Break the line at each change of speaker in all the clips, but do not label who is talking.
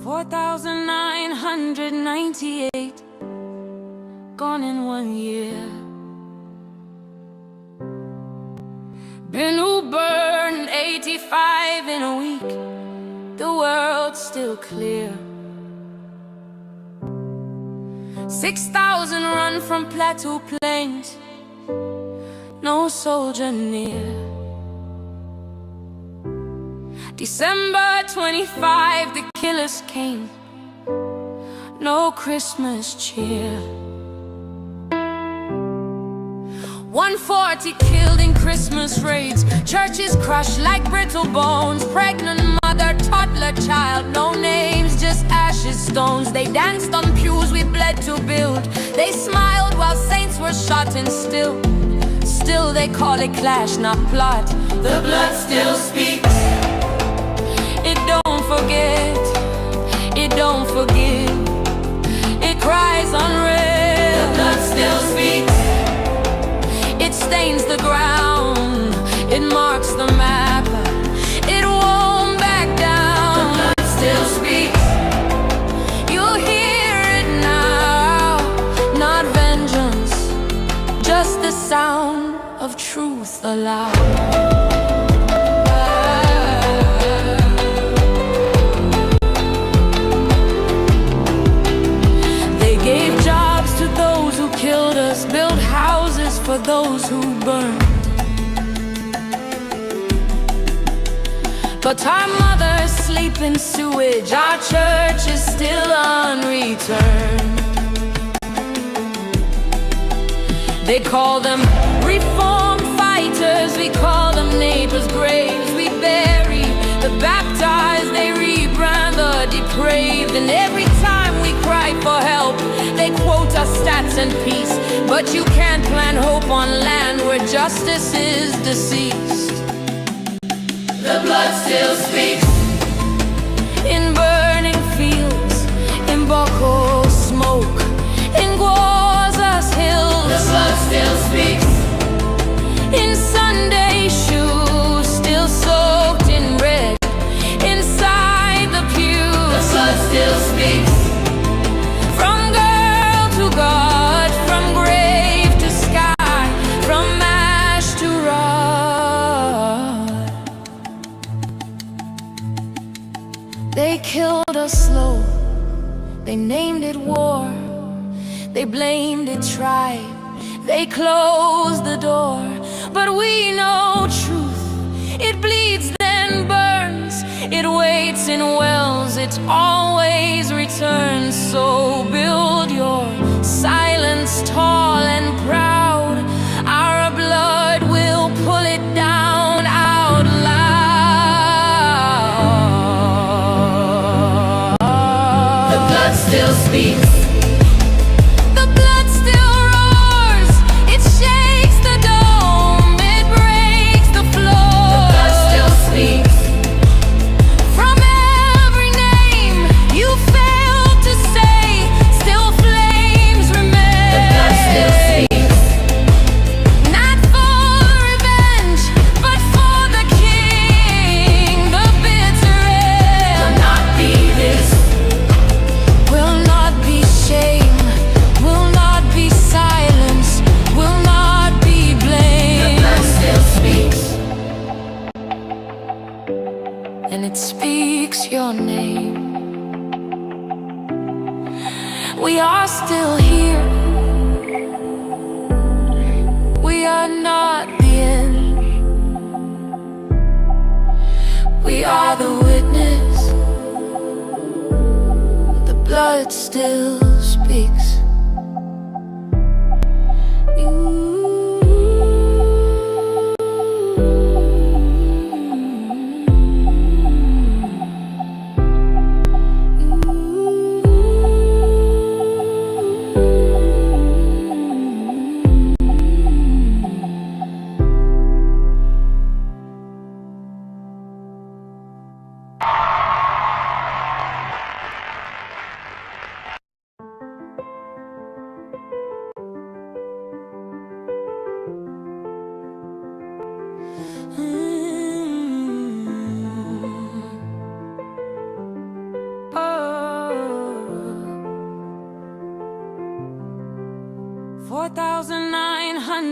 4,998 gone in 1 year. Been who burned 85 in a week. The world's still clear. 6,000 run from Plateau Plains. No soldier near. December 25, the killers came. No Christmas cheer. 140 killed in Christmas raids. Churches crushed like brittle bones. Pregnant mother, toddler, child. No names, just ashes, stones. They danced on pews we bled to build. They smiled while saints were shot and still they call it clash, not plot. The blood still speaks. It don't forget. It don't forgive. It cries unreal. The blood still speaks. It stains the ground. It marks the map. It won't back down. The blood still speaks. You'll hear it now. Not vengeance, just the sound of truth aloud. Killed us, built houses for those who burned. But our mothers sleep in sewage. Our church is still unreturned. They call them reform fighters. We call them neighbors' graves. We bury the baptized. They rebrand the depraved. And every time we cry for help, they quote our stats and peace. But you can't plant hope on land where justice is deceased. The blood still speaks. In burning fields, in Boko smoke, in Gwaza's hills. The blood still speaks. In Sunday shoes, still soaked in red, inside the pew. The blood still speaks. From girl to God, from grave to sky, from ash to rod. They killed us slow. They named it war. They blamed it tribe. They closed the door. But we know truth. It bleeds then burns. It waits in wells. It always returns. So build your silence tall and proud. Our blood will pull it down out loud. The blood still speaks. And it speaks your name. We are still here. We are not the end. We are the witness. The blood still speaks.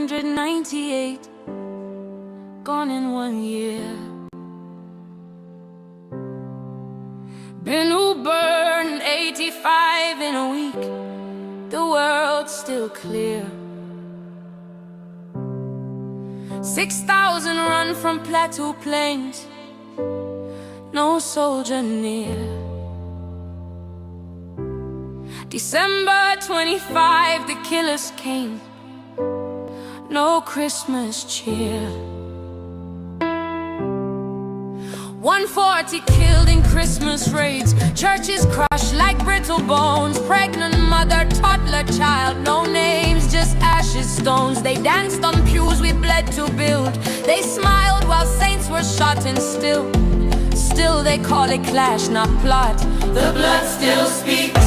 198 gone in 1 year. Been burned 85 in a week. The world's still clear. 6,000 run from Plateau Plains, no soldier near. December 25, the killers came, no Christmas cheer. 140 killed in Christmas raids, churches crushed like brittle bones. Pregnant mother, toddler child, no names, just ashes, stones. They danced on pews we bled to build. They smiled while saints were shot and still they call it clash, not plot. The blood still speaks.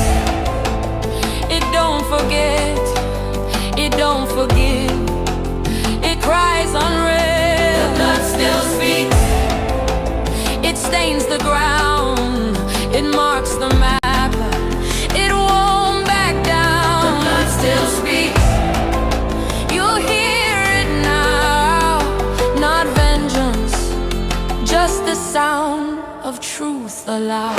It don't forget, it don't forgive. It cries unreal. The blood still speaks. It stains the ground, it marks the map. It won't back down. The blood still speaks. You'll hear it now. Not vengeance, just the sound of truth aloud.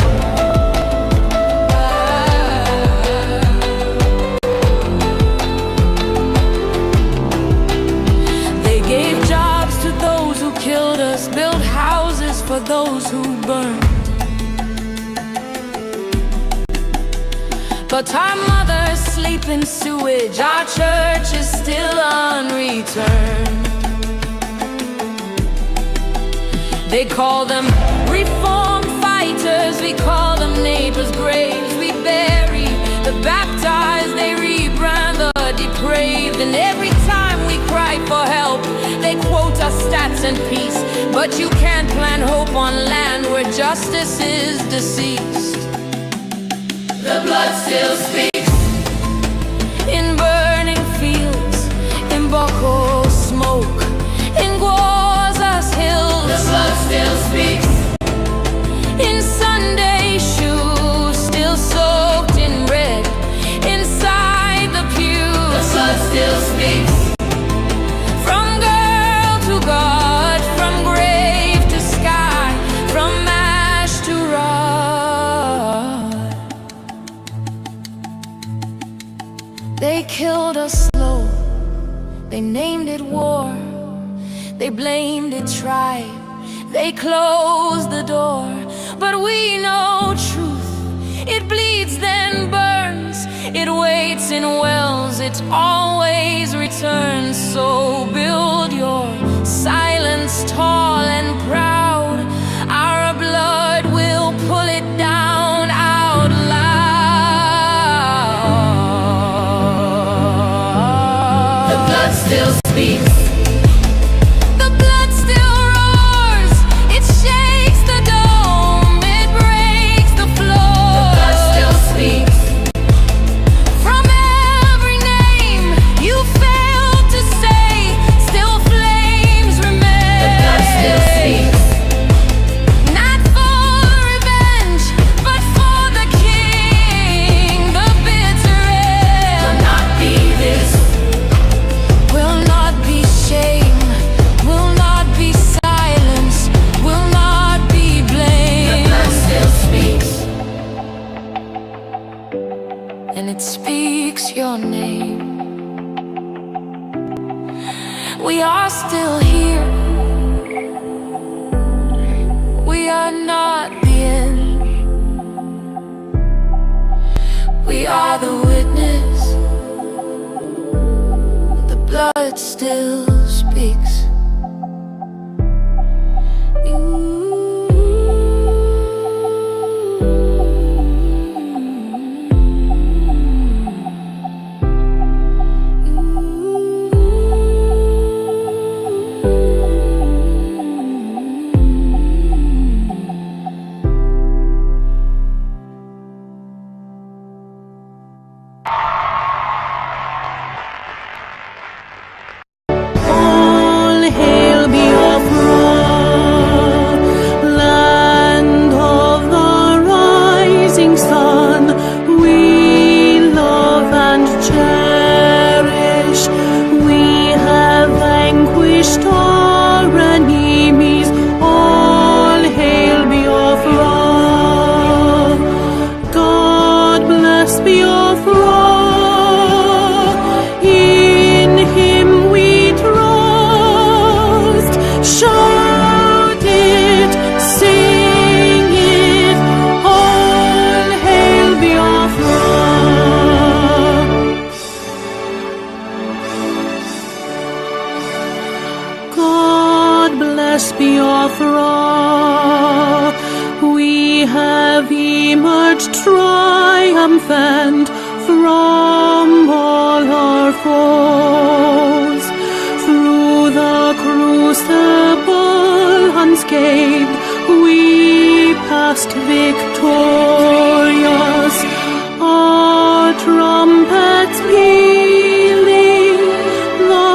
Killed us, built houses for those who burned. But our mothers sleep in sewage, our church is still unreturned. They call them reform fighters, we call them neighbors' graves. We bury the baptized, they rebrand the depraved. And every time we cry for help, they quote us stats and peace. But you can't plant hope on land where justice is deceased. The blood still speaks. In burning fields, in Boko smoke, in Gwaza's hills. The blood still speaks. In Sunday shoes, still soaked in red, inside the pews. The blood still speaks. God, from grave to sky, from ash to rod. They killed us slow, they named it war, they blamed it tribe, they closed the door. But we know truth, it bleeds then burns, it waits in wells, it always returns. So build your silence tall and proud, our blood will pull it down out loud. The blood still speaks. The blood still roars. It shakes the dome. It breaks the floor. The blood still speaks. From every name you failed to say, still flames remain. The blood still speaks. Not for revenge, but for the king. The bitter end will not be this, will not be shame, will not be silence, will not be blame. The blood still speaks. And it speaks your name. We are still here. We are not the end. We are the witness. The blood still speaks.
we have emerged triumphant from all our foes. Through the crucible unscathed, we passed victorious. Our trumpets pealing the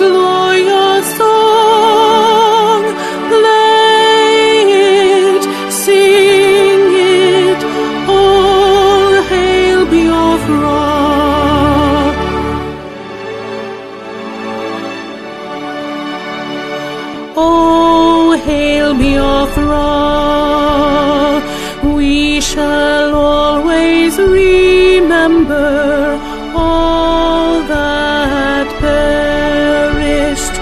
glorious song. Play it, sing it, all hail Biafra. Oh, hail Biafra. We shall always remember all that perished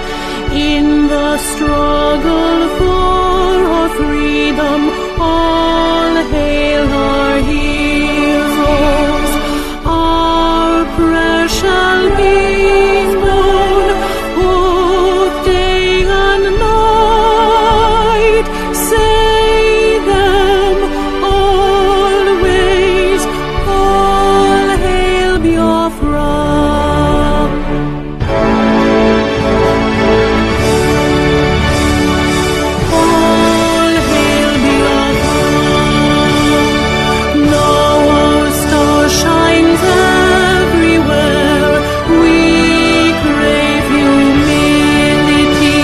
in the struggle for our freedom. All hail our heroes. Our prayer shall be known both day and night. Say them always. All hail Biafra. All hail Biafra. Now our star shines everywhere. We crave humility.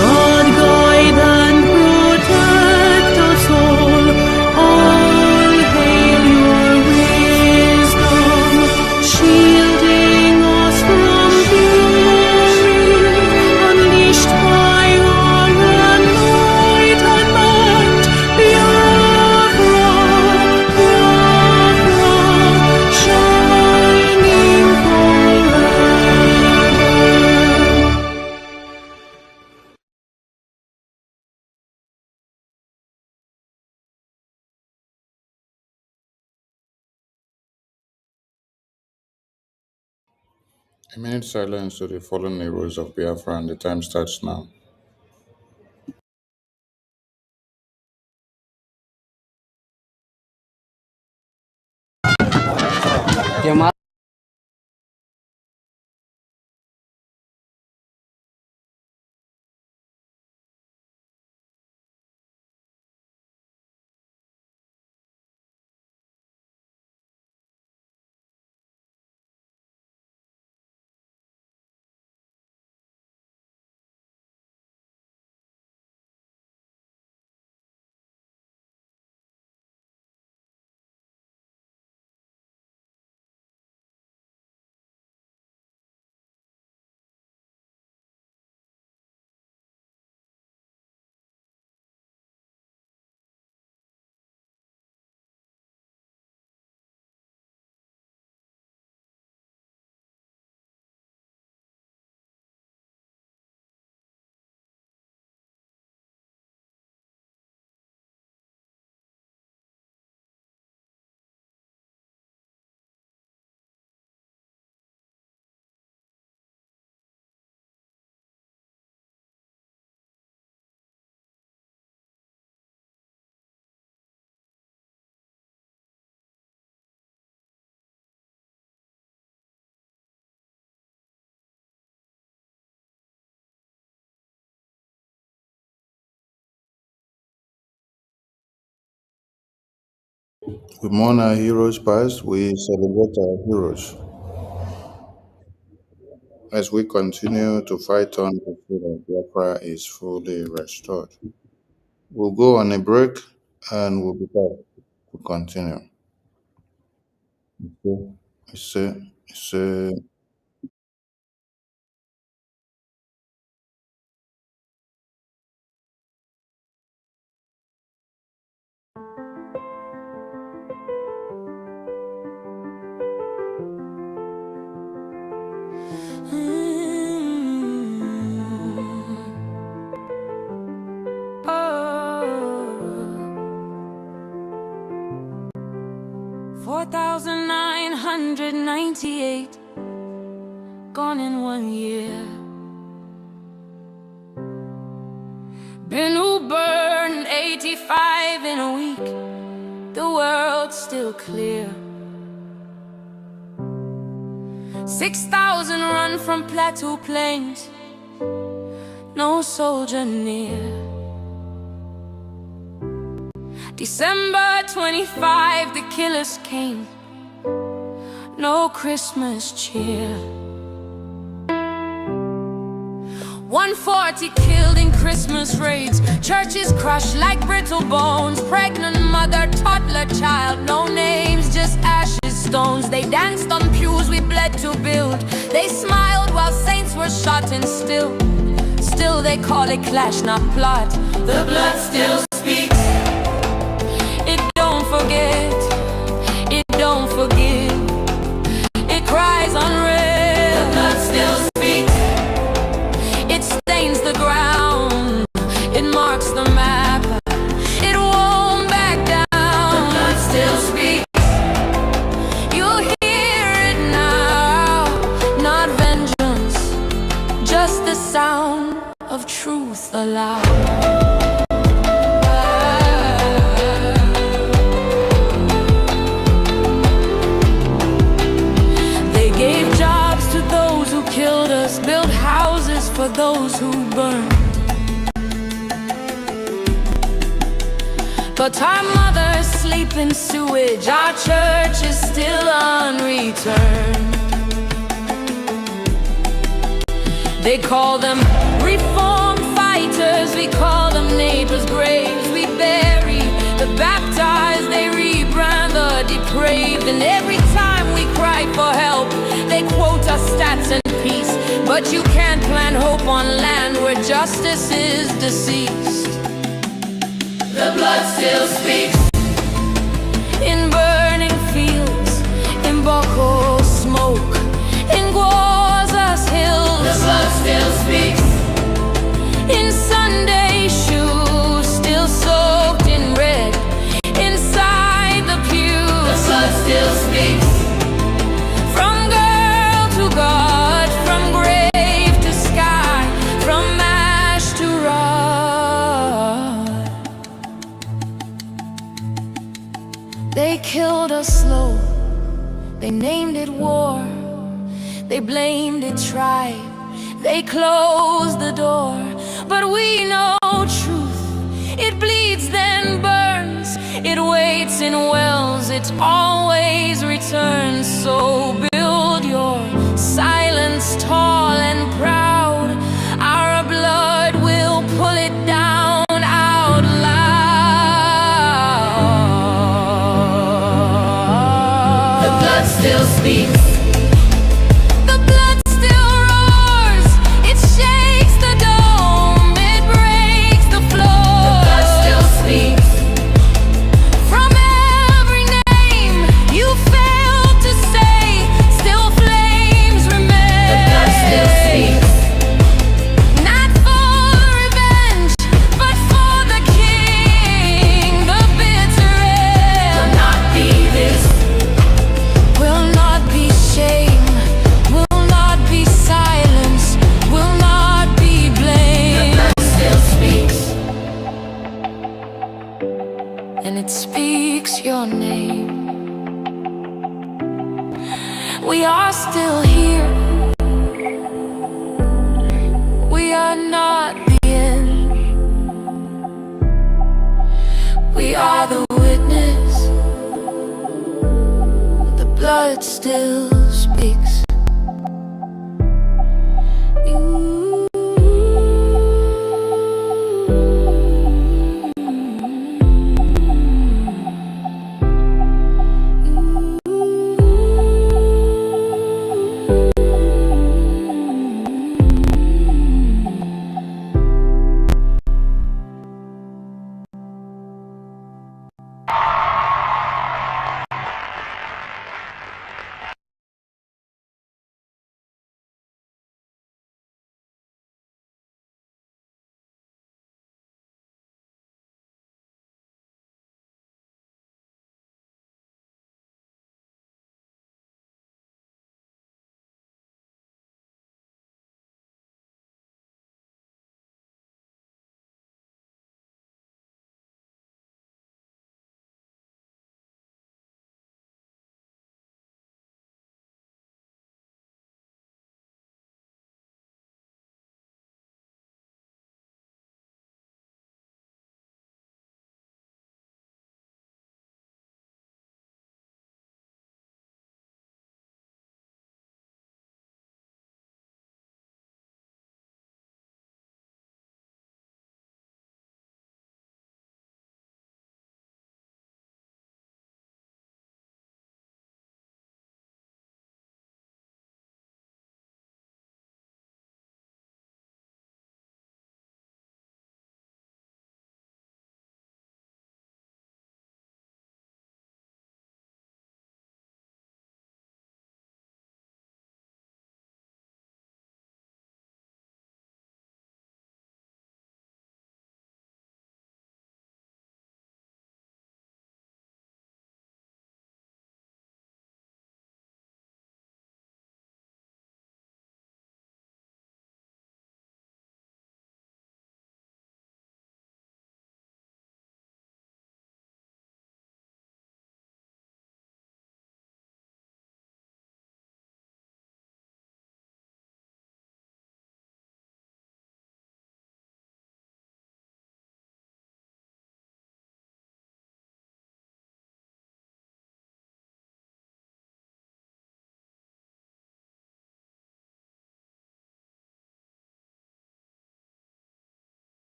God guide and protect us all. All hail your wisdom, shielding us from fury, unleashed by our enlightenment. Biafra, Biafra, shining forever.
A minute silence to the fallen heroes of Biafra, and the time starts now. We mourn our heroes past, we celebrate our heroes as we continue to fight on to see that Biafra is fully restored. We'll go on a break and we'll be back to continue. Okay. It's
4,998 gone in 1 year. Been who burned 85 in in a week, the world's still clear. 6,000 run from Plateau Plains, no soldier near. December 25, the killers came, no Christmas cheer. 140 killed in Christmas raids, churches crushed like brittle bones, pregnant mother, toddler, child, no names, just ashes, stones. They danced on pews we bled to build, they smiled while saints were shot and still they call it clash, not plot. The blood still speaks, it don't forget, it don't forgive, it cries unreal. The blood still speaks, it stains the ground, it marks the map, it won't back down. The blood still speaks, you'll hear it now, not vengeance, just the sound of truth aloud. They gave jobs to those who killed us, built houses for those who burned. But our mothers sleep in sewage, our church is still unreturned. They call them reform fighters, we call them neighbors' graves. We bury the baptized, they rebrand the depraved. And every time we cry for help, they quote us stats and peace. But you can't plant hope on land where justice is deceased. The blood still speaks, in burning fields, in Boko smoke, in Gwaza's hills. The blood still speaks, in Sunday shoes, still soaked in red, inside the pews. The blood still speaks, from girl to God, from grave to sky, from ash to rod. They killed us slow, they named it war, they blamed it tribe, they closed the door. But we know truth, it bleeds then burns, it waits in wells, it always returns. So build your silence tall and proud, our blood will pull it down out loud. The blood still speaks, and it speaks your name. We are still here, we are not the end. We are the witness, the blood still speaks.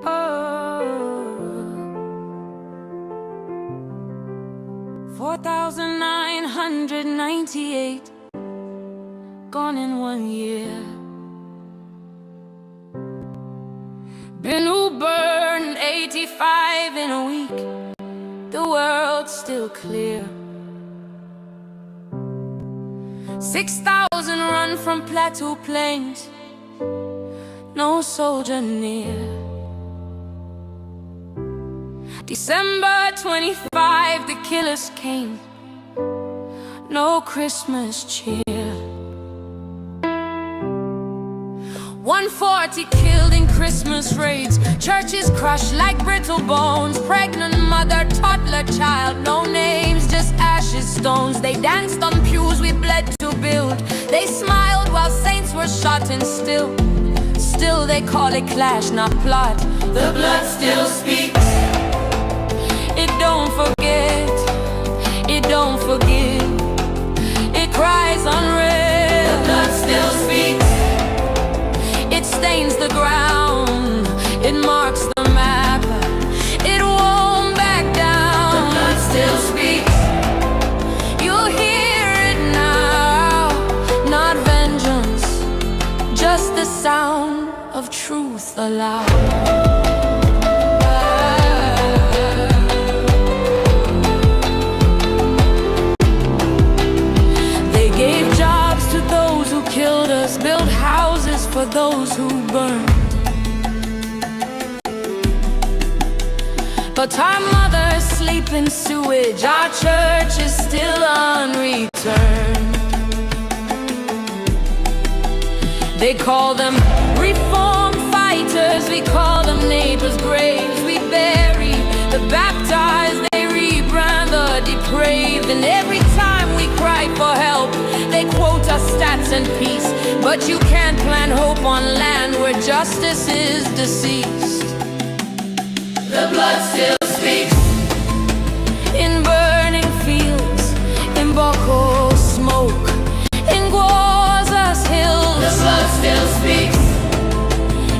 Oh, 4,998 gone in 1 year. Been who burned 85 in a week. The world's still clear. 6,000 run from Plateau Plains, no soldier near. December 25, the killers came, no Christmas cheer. 140 killed in Christmas raids, churches crushed like brittle bones, pregnant mother, toddler child, no names, just ashes, stones. They danced on pews we bled to build, they smiled while saints were shot and still they call it clash, not plot. The blood still speaks, it don't forget, it don't forgive, it cries unreal. The blood still speaks, it stains the ground, it marks the map, it won't back down. The blood still speaks, you'll hear it now. Not vengeance, just the sound of truth aloud. They gave jobs to those who killed us, built houses for those who burned. But our mothers sleep in sewage, our church is still unreturned. They call them reform fighters, we call them neighbors' graves. We bury the baptized, they rebrand the depraved. And every time we cry for help, they quote us stats and peace. But you can't plant hope on land where justice is deceased. The blood still speaks, in burning fields, in Boko smoke, in hills. The blood still speaks,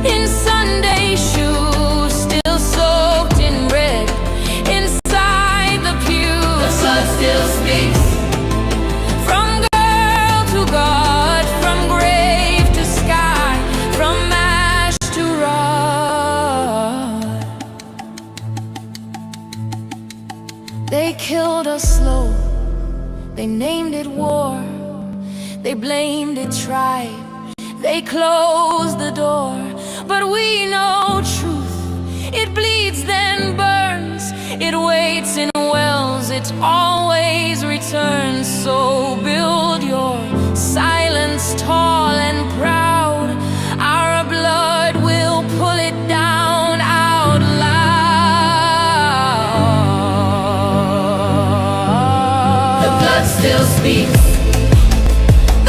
in Sunday shoes, still soaked in red, inside the pews. The blood still speaks, from girl to God, from grave to sky, from ash to rod. They killed us slow, they named it war, they blamed it tribe, they closed the door. But we know truth, it bleeds then burns, it waits in wells, it always returns. So build your silence tall and proud, our blood will pull it down out loud. The blood still speaks,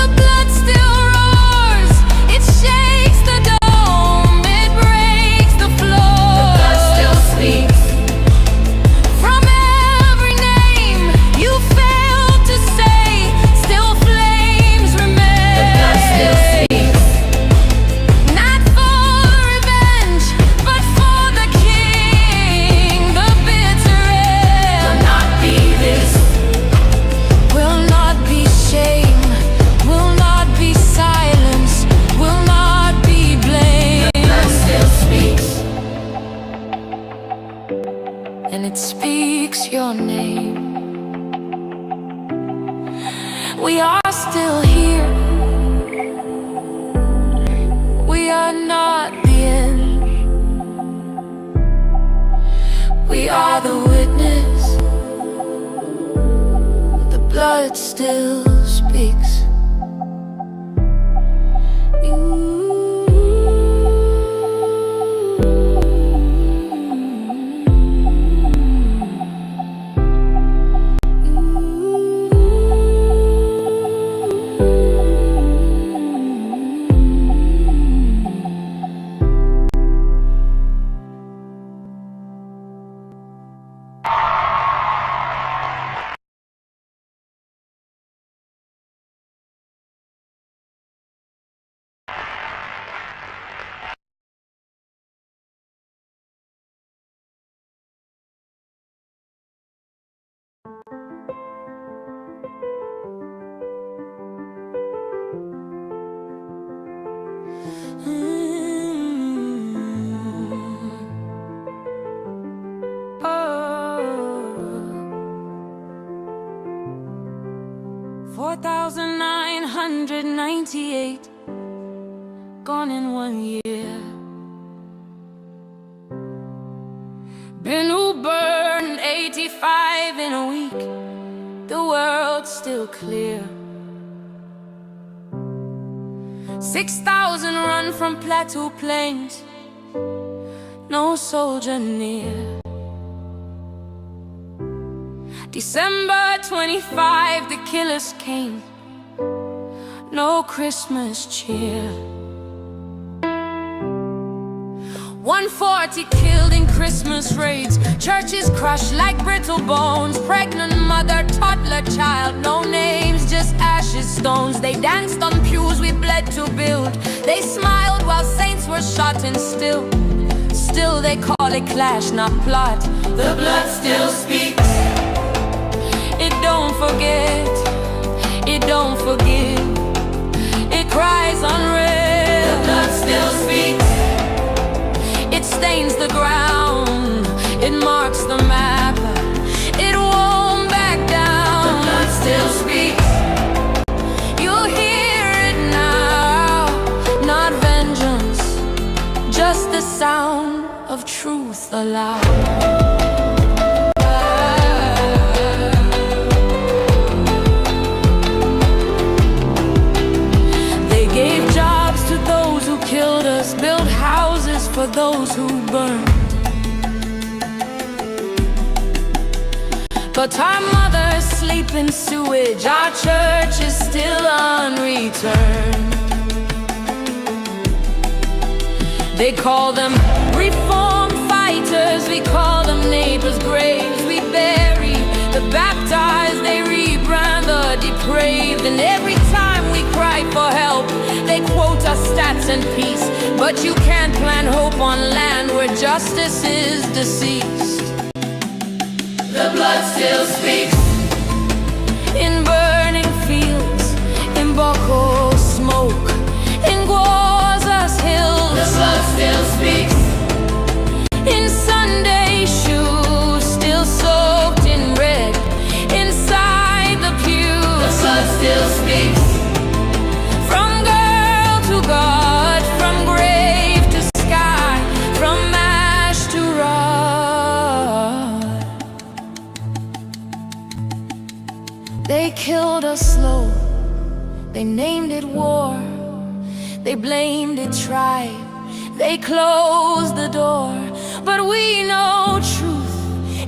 the blood still roars, it shakes the dome, it breaks the floor. The blood still speaks, from every name you failed to say, still flames remain. The blood still speaks, not for revenge, but for the king. The bitter end will not be this, will not be shame, will not be silence, will not be blame. The blood still speaks, and it speaks your name. We are still here, we are not the end. We are the witness, the blood still speaks. 2,998 gone in 1 year. Been who burned 85 in a week. The world's still clear. 6,000 run from Plateau Plains, no soldier near. December 25, the killers came, no Christmas cheer. 140 killed in Christmas raids, churches crushed like brittle bones, pregnant mother, toddler child, no names, just ashes, stones. They danced on pews we bled to build, they smiled while saints were shot and still they call it clash, not plot. The blood still speaks, it don't forget, it don't forgive, it cries unreal. The blood still speaks, it stains the ground, it marks the map, it won't back down. The blood still speaks, you'll hear it now. Not vengeance, just the sound of truth aloud. They gave jobs to those who killed us, built houses for those who burned. But our mothers sleep in sewage, our church is still unreturned. They call them reform fighters, we call them neighbors' graves. We bury the baptized, they rebrand the depraved. And every time we cry for help, they quote us stats and peace. But you can't plant hope on land where justice is deceased. The blood still speaks, in burning fields, in Boko smoke, in Gwaza's hills. The blood still speaks, in Sunday shoes, still soaked in red, inside the pews. The blood still speaks, from girl to God, from grave to sky, from ash to rod. They killed us slow, they named it war, they blamed it tribe, they closed the door. But we know truth,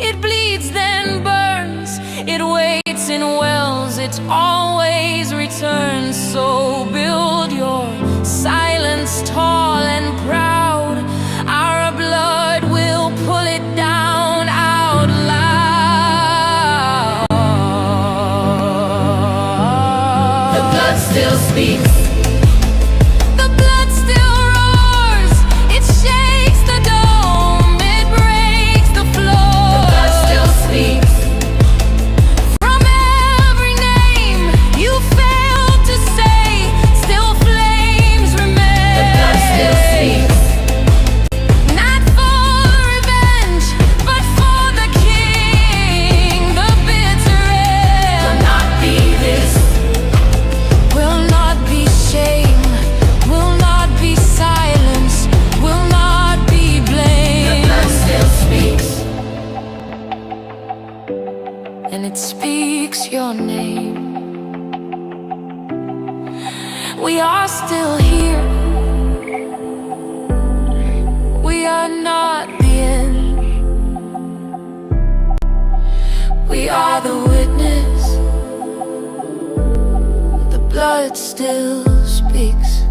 it bleeds then burns, it waits in wells, it always returns. So build your silence tall and proud, our blood will pull it down out loud. The blood still speaks, and it speaks your name. We are still here, we are not the end. We are the witness, the blood still speaks.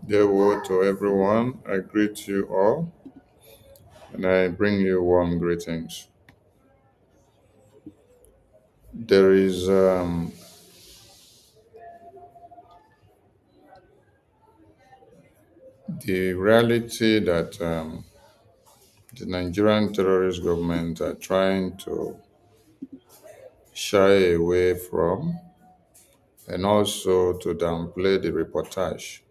Dear word to everyone, I greet you all and I bring you warm greetings. There is the reality that the Nigerian terrorist government are trying to shy away from and also to downplay the reportage.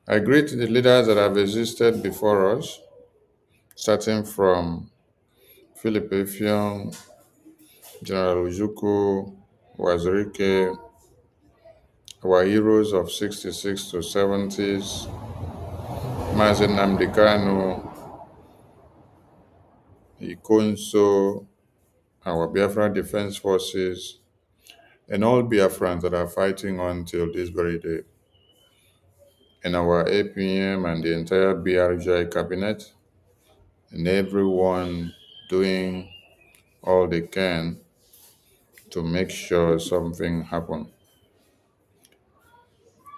I greet the leaders that have existed before us, starting from Philip Effiong, General Ujuku, Wazirike, our heroes of 66 to 70s, Mazen Namdekano, Ikonso, our Biafra Defense Forces, and all Biafrans that are fighting on till this very day, and our APM and the entire BRGIE cabinet, and everyone doing all they can to make sure something happens.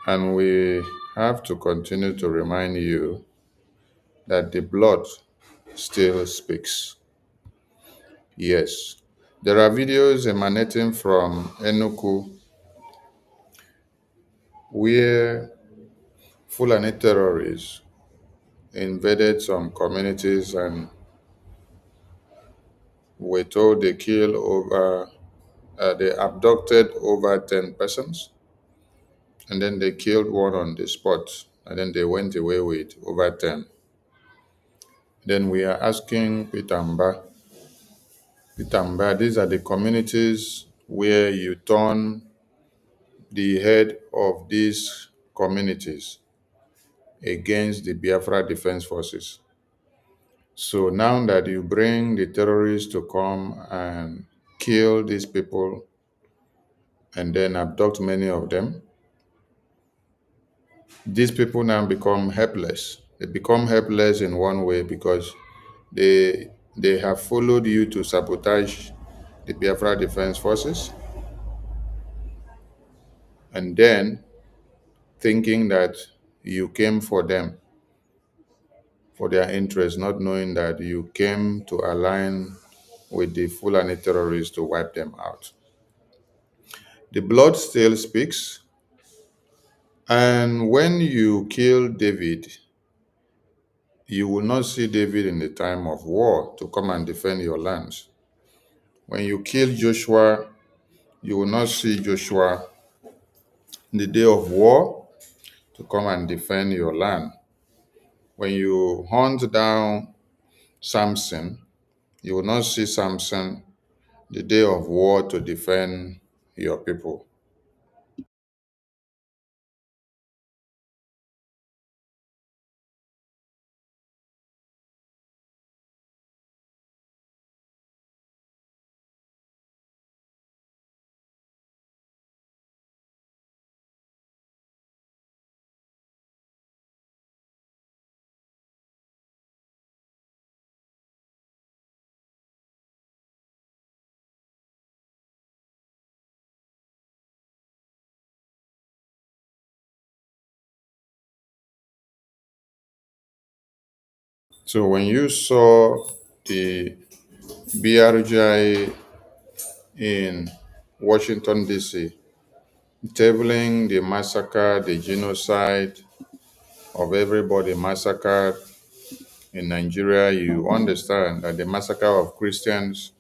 And we have to continue to remind you that the blood still speaks. Yes, there are videos emanating from Enugu where Fulani terrorists invaded some communities and were told they abducted over 10 persons, and then they killed one on the spot, and then they went away with over 10. Then we are asking Pitamba, these are the communities where you turn the head of these communities against the Biafra Defense Forces. So now that you bring the terrorists to come and kill these people and then abduct many of them, these people now become helpless. They become helpless in one way because they have followed you to sabotage the Biafra Defense Forces, and then thinking that you came for them, for their interest, not knowing that you came to align with the Fulani terrorists to wipe them out. The blood still speaks. And when you kill David, you will not see David in the time of war to come and defend your lands. When you kill Joshua, you will not see Joshua in the day of war to come and defend your land. When you hunt down Samson, you will not see Samson the day of war to defend your people. So when you saw the BRGIE in Washington, D.C., tabling the massacre, the genocide of everybody massacred in Nigeria, you understand that the massacre of Christians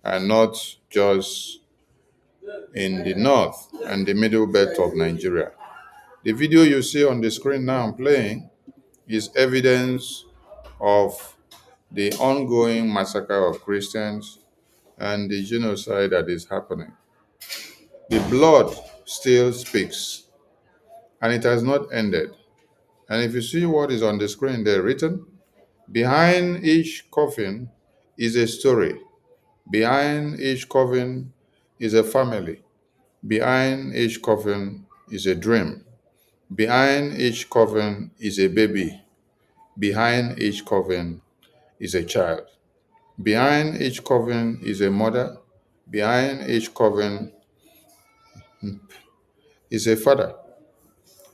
are not just in the north and the middle belt of Nigeria. The video you see on the screen now I'm playing is evidence of the ongoing massacre of Christians and the genocide that is happening. The blood still speaks, and it has not ended. And if you see what is on the screen there written, behind each coffin is a story. Behind each coffin is a family. Behind each coffin is a dream. Behind each coffin is a baby. Behind each coffin is a child. Behind each coffin is a mother. Behind each coffin is a father.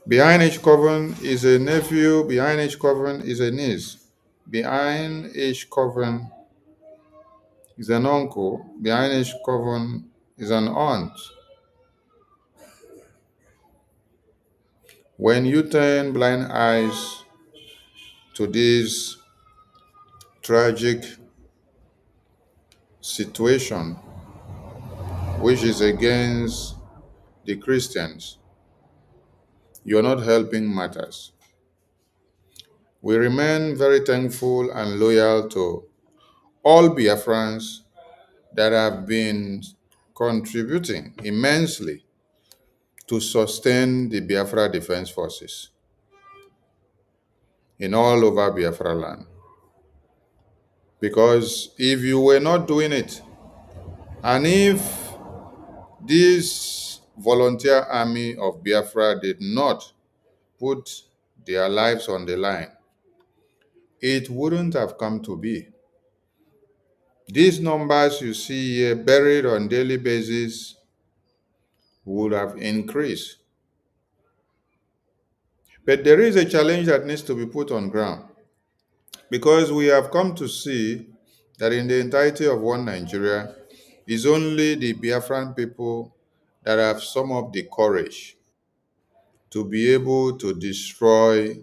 Behind each coffin is a nephew. Behind each coffin is a niece. Behind each coffin is an uncle. Behind each coffin is an aunt. When you turn blind eyes to this tragic situation, which is against the Christians, you're not helping matters. We remain very thankful and loyal to all Biafrans that have been contributing immensely to sustain the Biafra Defense Forces in all over Biafra land. Because if you were not doing it, and if this volunteer army of Biafra did not put their lives on the line, it wouldn't have come to be. These numbers you see here buried on daily basis would have increased. But there is a challenge that needs to be put on ground, because we have come to see that in the entirety of one Nigeria, it's only the Biafran people that have some of the courage to be able to destroy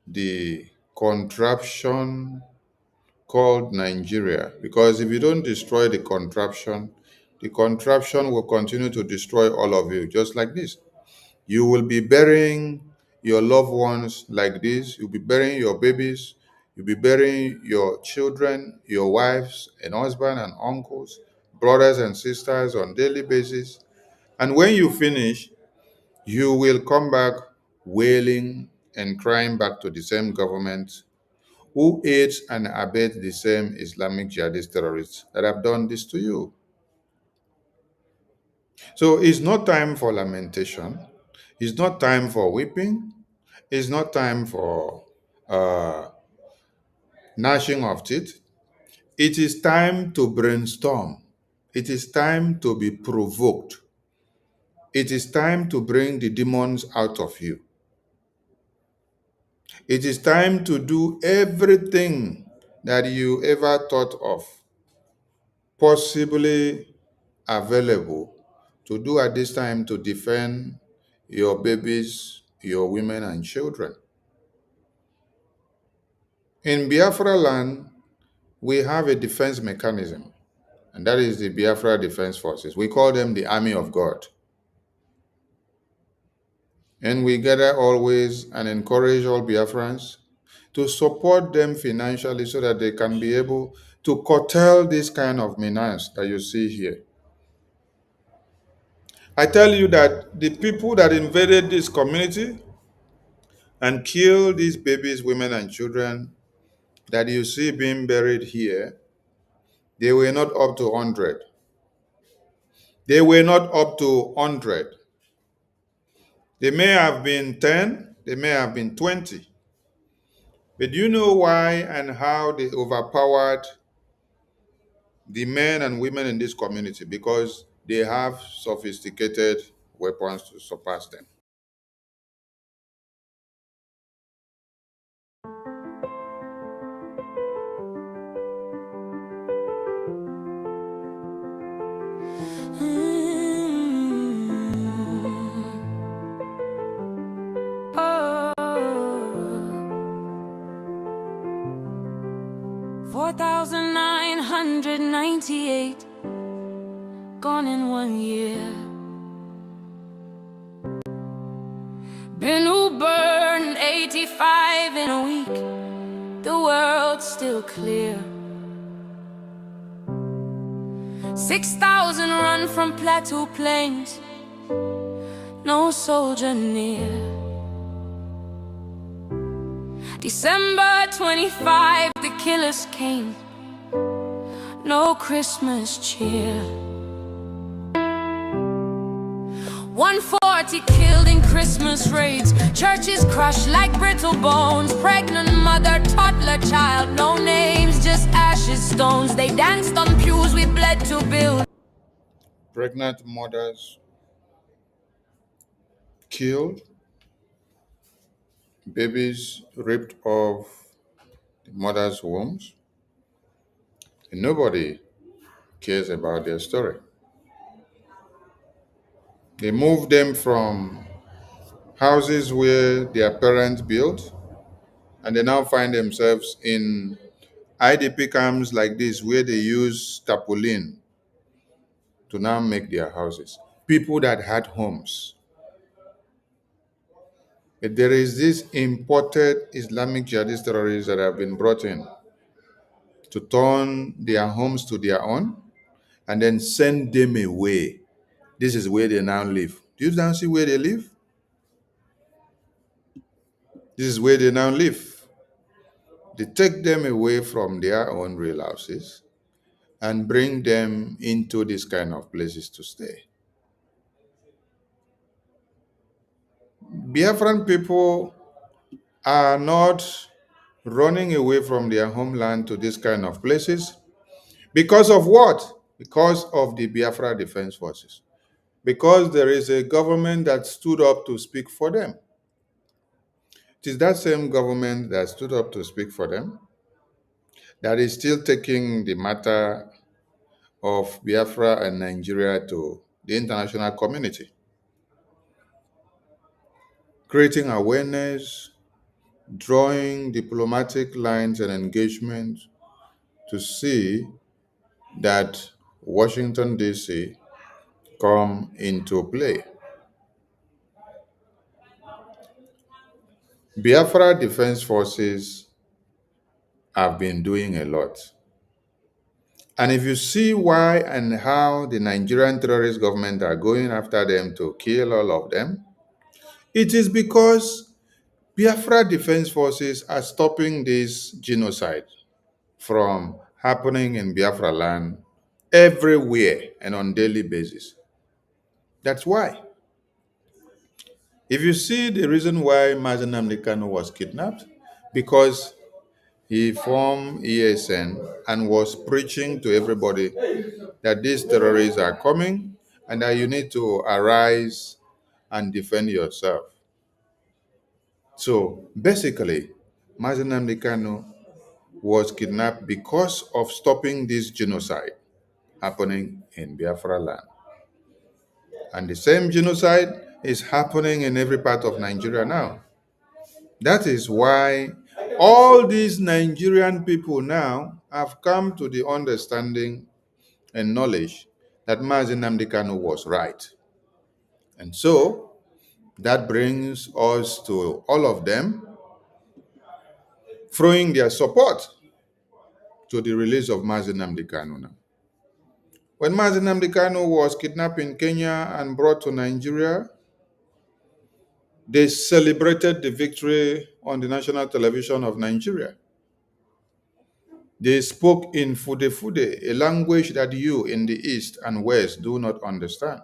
the contraption called Nigeria. Because if you don't destroy the contraption will continue to destroy all of you, just like this. You will be burying your loved ones like this. You'll be burying your babies. You'll be burying your children, your wives and husband and uncles, brothers and sisters on daily basis. And when you finish, you will come back wailing and crying back to the same government who aids and abets the same Islamic jihadist terrorists that have done this to you. So it's not time for lamentation. It's not time for weeping. It's not time for uh, gnashing of teeth. It is time to brainstorm. It is time to be provoked. It is time to bring the demons out of you. It is time to do everything that you ever thought of, possibly available to do at this time to defend your babies, your women and children. In Biafra land, we have a defense mechanism, and that is the Biafra Defense Forces. We call them the Army of God. And we gather always and encourage all Biafrans to support them financially so that they can be able to curtail this kind of menace that you see here. I tell you that the people that invaded this community and killed these babies, women, and children that you see being buried here, they were not up to 100. They were not up to 100. They may have been 10, they may have been 20. But do you know why and how they overpowered the men and women in this community? Because they have sophisticated weapons to surpass them.
Oh, 4,998 gone in 1 year. Been who burned 85 in a week. The world's still clear. 6,000 run from Plateau Plains. No soldier near. December 25, the killers came. No Christmas cheer. 140 killed in Christmas raids. Churches crushed like brittle bones. Pregnant mother, toddler child. No names, just ashes, stones. They danced on pews we bled to build.
Pregnant mothers killed, babies ripped off the mothers' wombs, and nobody cares about their story. They moved them from houses where their parents built, and they now find themselves in IDP camps like this, where they use tarpaulin to now make their houses. People that had homes. But there is this imported Islamic jihadist terrorists that have been brought in to turn their homes to their own and then send them away. This is where they now live. Do you now see where they live? This is where they now live. They take them away from their own real houses and bring them into this kind of places to stay. Biafran people are not running away from their homeland to this kind of places because of what? Because of the Biafra Defense Forces. Because there is a government that stood up to speak for them. It is that same government that stood up to speak for them that is still taking the matter of Biafra and Nigeria to the international community, creating awareness, drawing diplomatic lines and engagement to see that Washington, D.C. come into play. Biafra Defense Forces have been doing a lot. And if you see why and how the Nigerian terrorist government are going after them to kill all of them, it is because Biafra Defense Forces are stopping this genocide from happening in Biafra land everywhere and on daily basis. That's why. If you see the reason why Mazi Nnamdi Kanu was kidnapped, because he formed ESN and was preaching to everybody that these terrorists are coming and that you need to arise and defend yourself. So basically, Mazi Nnamdi Kanu was kidnapped because of stopping this genocide happening in Biafra land. And the same genocide is happening in every part of Nigeria now. That is why all these Nigerian people now have come to the understanding and knowledge that Mazi Nnamdi Kanu was right. And so that brings us to all of them throwing their support to the release of Mazi Nnamdi Kanu now. When Mazi Nnamdi Kanu was kidnapped in Kenya and brought to Nigeria, they celebrated the victory on the national television of Nigeria. They spoke in Fude Fude, a language that you in the East and West do not understand.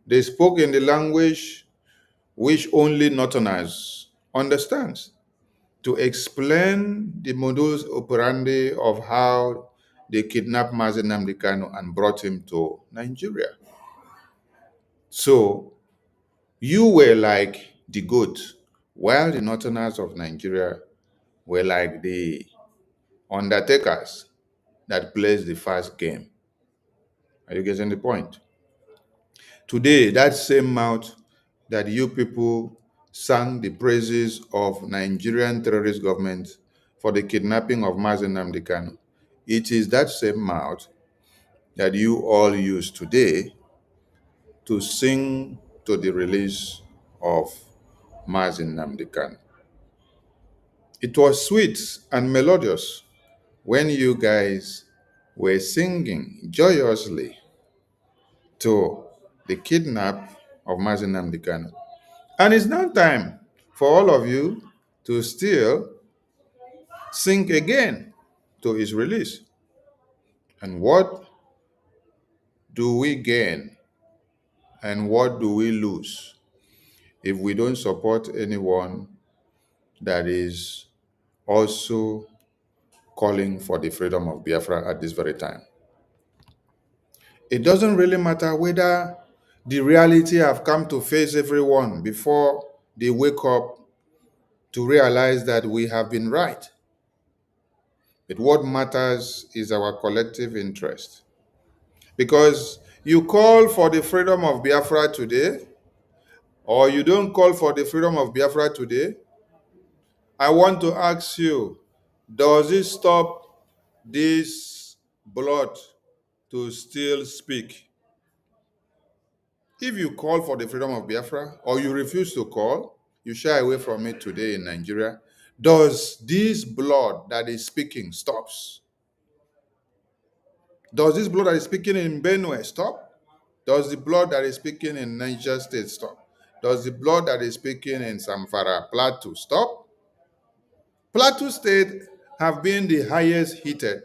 They spoke in the language which only Northerners understands, to explain the modus operandi of how they kidnapped Mazi Nnamdi Kanu and brought him to Nigeria. So you were like the goat, while the Northerners of Nigeria were like the undertakers that plays the fast game. Are you getting the point? Today, that same mouth that you people sang the praises of Nigerian terrorist government for the kidnapping of Mazi Nnamdi Kanu, it is that same mouth that you all use today to sing to the release of Mazi Nnamdi Kanu. It was sweet and melodious when you guys were singing joyously to the kidnap of Mazi Nnamdi Kanu. And it's now time for all of you to still sing again to his release. And what do we gain and what do we lose if we don't support anyone that is also calling for the freedom of Biafra at this very time? It doesn't really matter whether the reality have come to face everyone before they wake up to realize that we have been right. But what matters is our collective interest. Because you call for the freedom of Biafra today, or you don't call for the freedom of Biafra today, I want to ask you, does it stop this blood to still speak? If you call for the freedom of Biafra, or you refuse to call, you shy away from it today in Nigeria, does this blood that is speaking stops? Does this blood that is speaking in Benue stop? Does the blood that is speaking in Niger State stop? Does the blood that is speaking in Zamfara, Plateau stop? Plateau State have been the highest heated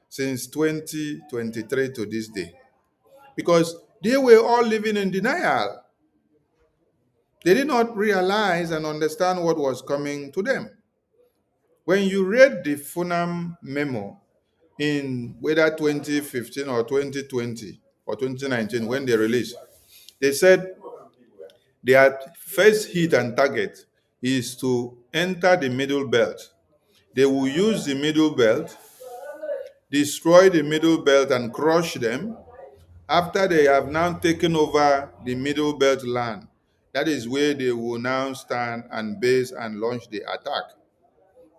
since 2023 to this day because they were all living in denial. They did not realize and understand what was coming to them. When you read the Funam memo in whether 2015 or 2020 or 2019 when they released, they said their first hit and target is to enter the middle belt. They will use the middle belt, destroy the middle belt and crush them. After they have now taken over the middle belt land, that is where they will now stand and base and launch the attack.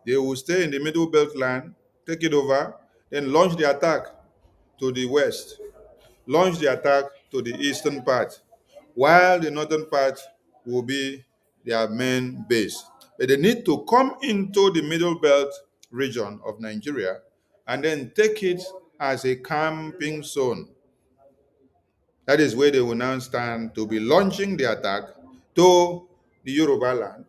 They will stay in the middle belt land, take it over, then launch the attack to the west, launch the attack to the eastern part, while the northern part will be their main base. But they need to come into the middle belt region of Nigeria and then take it as a camping zone. That is where they will now stand to be launching the attack to the Yoruba land.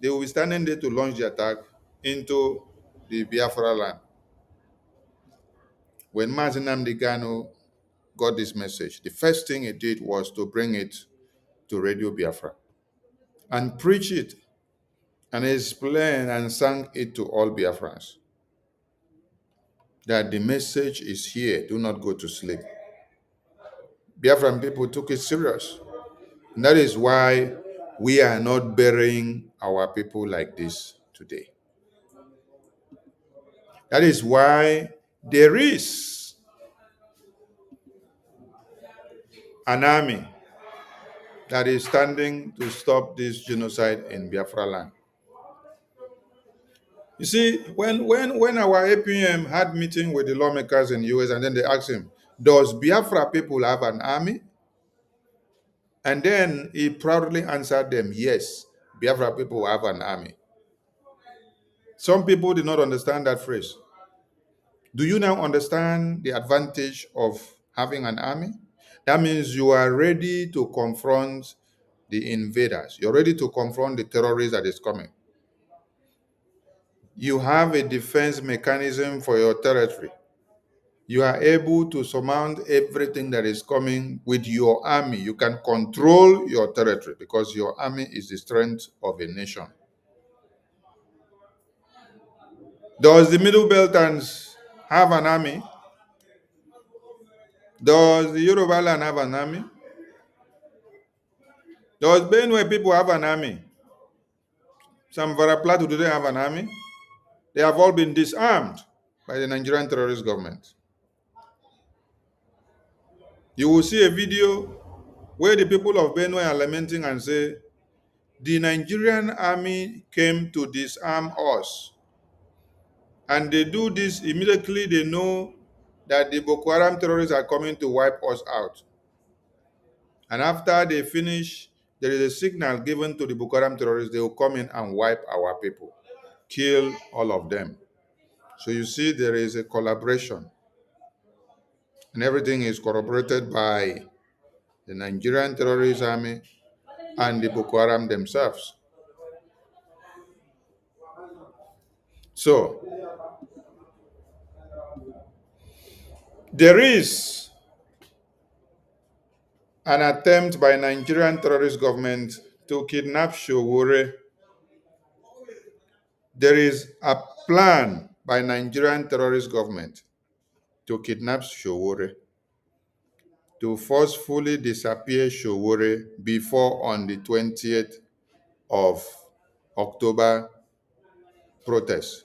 They will be standing there to launch the attack into the Biafra land. When Mazi Nnamdi Kanu got this message, the first thing he did was to bring it to Radio Biafra and preach it and explain and sang it to all Biafrans that the message is here, do not go to sleep. Biafran people took it serious. And that is why we are not burying our people like this today. That is why there is an army that is standing to stop this genocide in Biafra land. You see, when our APM had meeting with the lawmakers in the US and then they asked him, does Biafra people have an army? And then he proudly answered them, yes, Biafra people have an army. Some people did not understand that phrase. Do you now understand the advantage of having an army? That means you are ready to confront the invaders. You're ready to confront the terrorist that is coming. You have a defense mechanism for your territory. You are able to surmount everything that is coming with your army. You can control your territory because your army is the strength of a nation. Does the Middle Beltans have an army? Does the Yoruba land have an army? Does Benue people have an army? Some Plateau, do they have an army? They have all been disarmed by the Nigerian terrorist government. You will see a video where the people of Benue are lamenting and say, the Nigerian army came to disarm us. And they do this immediately they know that the Boko Haram terrorists are coming to wipe us out. And after they finish, there is a signal given to the Boko Haram terrorists, they will come in and wipe our people, kill all of them. So you see there is a collaboration. And everything is corroborated by the Nigerian terrorist army and the Boko Haram themselves. So, there is an attempt by Nigerian terrorist government to kidnap Showore. There is a plan by Nigerian terrorist government to kidnap Showore, to forcefully disappear Showore before on the 20th of October protest.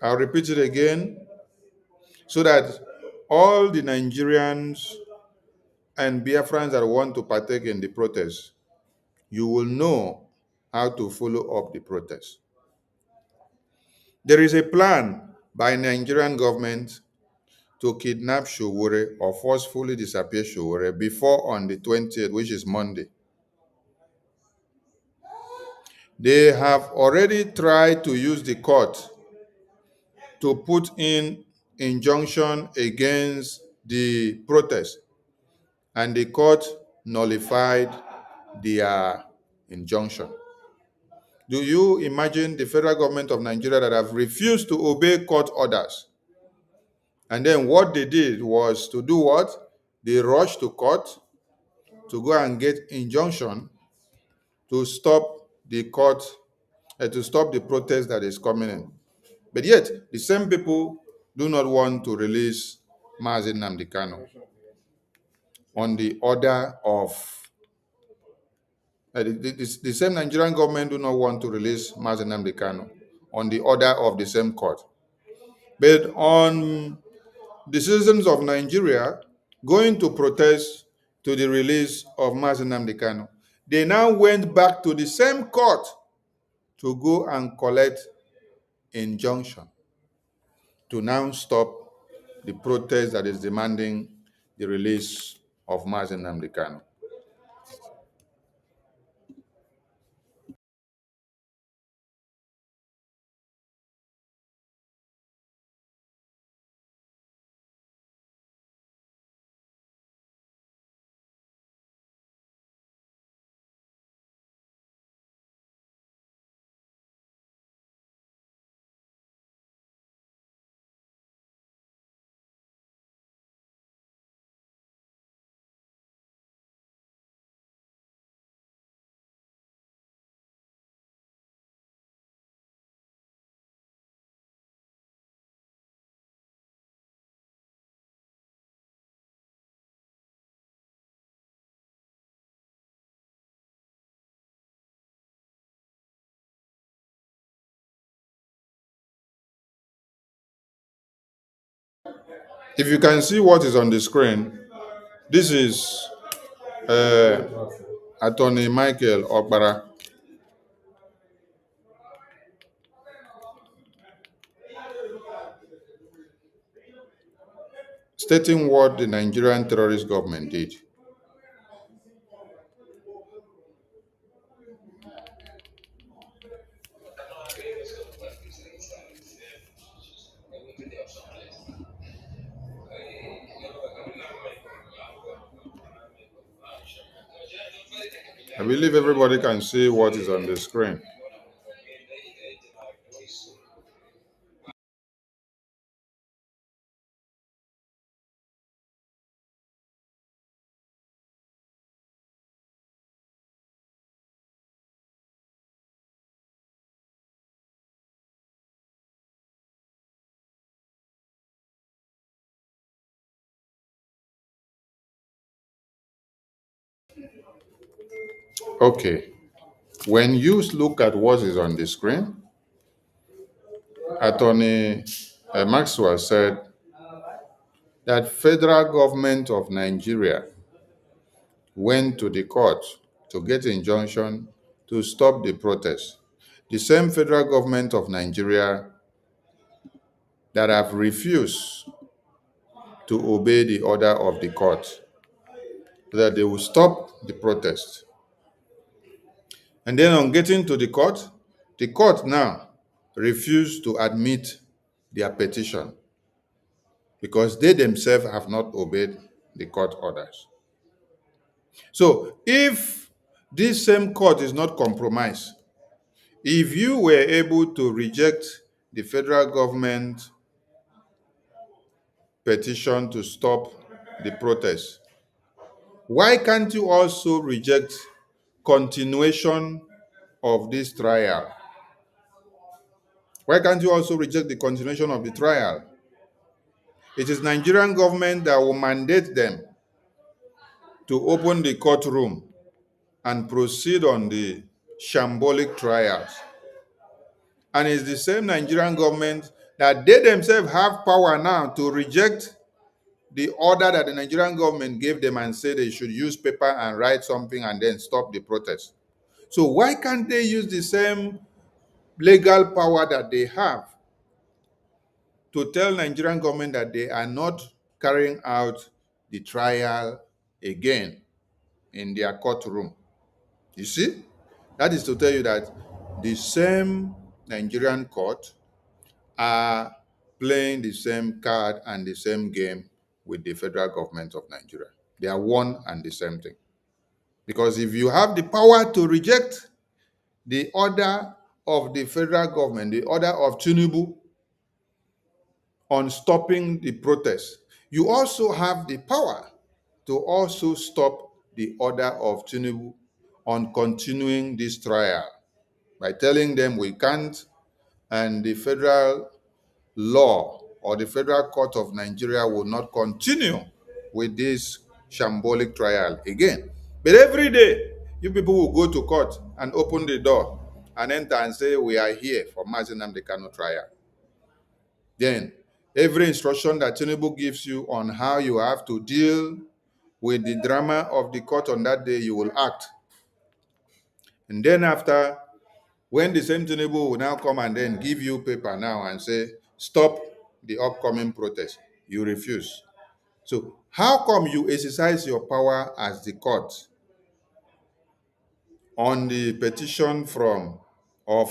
I'll repeat it again so that all the Nigerians and Biafrans that want to partake in the protest, you will know how to follow up the protest. There is a plan by Nigerian government to kidnap Showore or forcefully disappear Showore before on the 20th, which is Monday. They have already tried to use the court to put in injunction against the protest, and the court nullified their injunction. Do you imagine the federal government of Nigeria that have refused to obey court orders? And then what they did was to do what? They rushed to court to go and get injunction to stop the court, to stop the protest that is coming in. But yet, the same people do not want to release Mazi Nnamdi Kanu on the order of the same Nigerian government do not want to release Mazi Nnamdi Kanu on the order of the same court. But on the citizens of Nigeria going to protest to the release of Mazi Nnamdi Kanu, they now went back to the same court to go and collect injunction to now stop the protest that is demanding the release of Mazi Nnamdi Kanu. If you can see what is on the screen, this is Attorney Michael Okpara stating what the Nigerian terrorist government did. I believe everybody can see what is on the screen. Okay. When you look at what is on the screen, Attorney Maxwell said that federal government of Nigeria went to the court to get injunction to stop the protest. The same federal government of Nigeria that have refused to obey the order of the court, that they will stop the protest. And then on getting to the court now refused to admit their petition because they themselves have not obeyed the court orders. So if this same court is not compromised, if you were able to reject the federal government petition to stop the protest, why can't you also reject continuation of this trial? Why can't you also reject the continuation of the trial? It is Nigerian government that will mandate them to open the courtroom and proceed on the shambolic trials. And it's the same Nigerian government that they themselves have power now to reject the order that the Nigerian government gave them and say they should use paper and write something and then stop the protest. So why can't they use the same legal power that they have to tell Nigerian government that they are not carrying out the trial again in their courtroom? You see? That is to tell you that the same Nigerian court are playing the same card and the same game with the federal government of Nigeria. They are one and the same thing. Because if you have the power to reject the order of the federal government, the order of Tinubu on stopping the protest, you also have the power to also stop the order of Tinubu on continuing this trial by telling them we can't, and the federal law or the Federal Court of Nigeria will not continue with this shambolic trial again. But every day, you people will go to court and open the door and enter and say, we are here for Mazi Nnamdi Kanu trial. Then, every instruction that Tinubu gives you on how you have to deal with the drama of the court on that day, you will act. And then after, when the same Tinubu will now come and then give you paper now and say, stop the upcoming protest, you refuse. So how come you exercise your power as the court on the petition or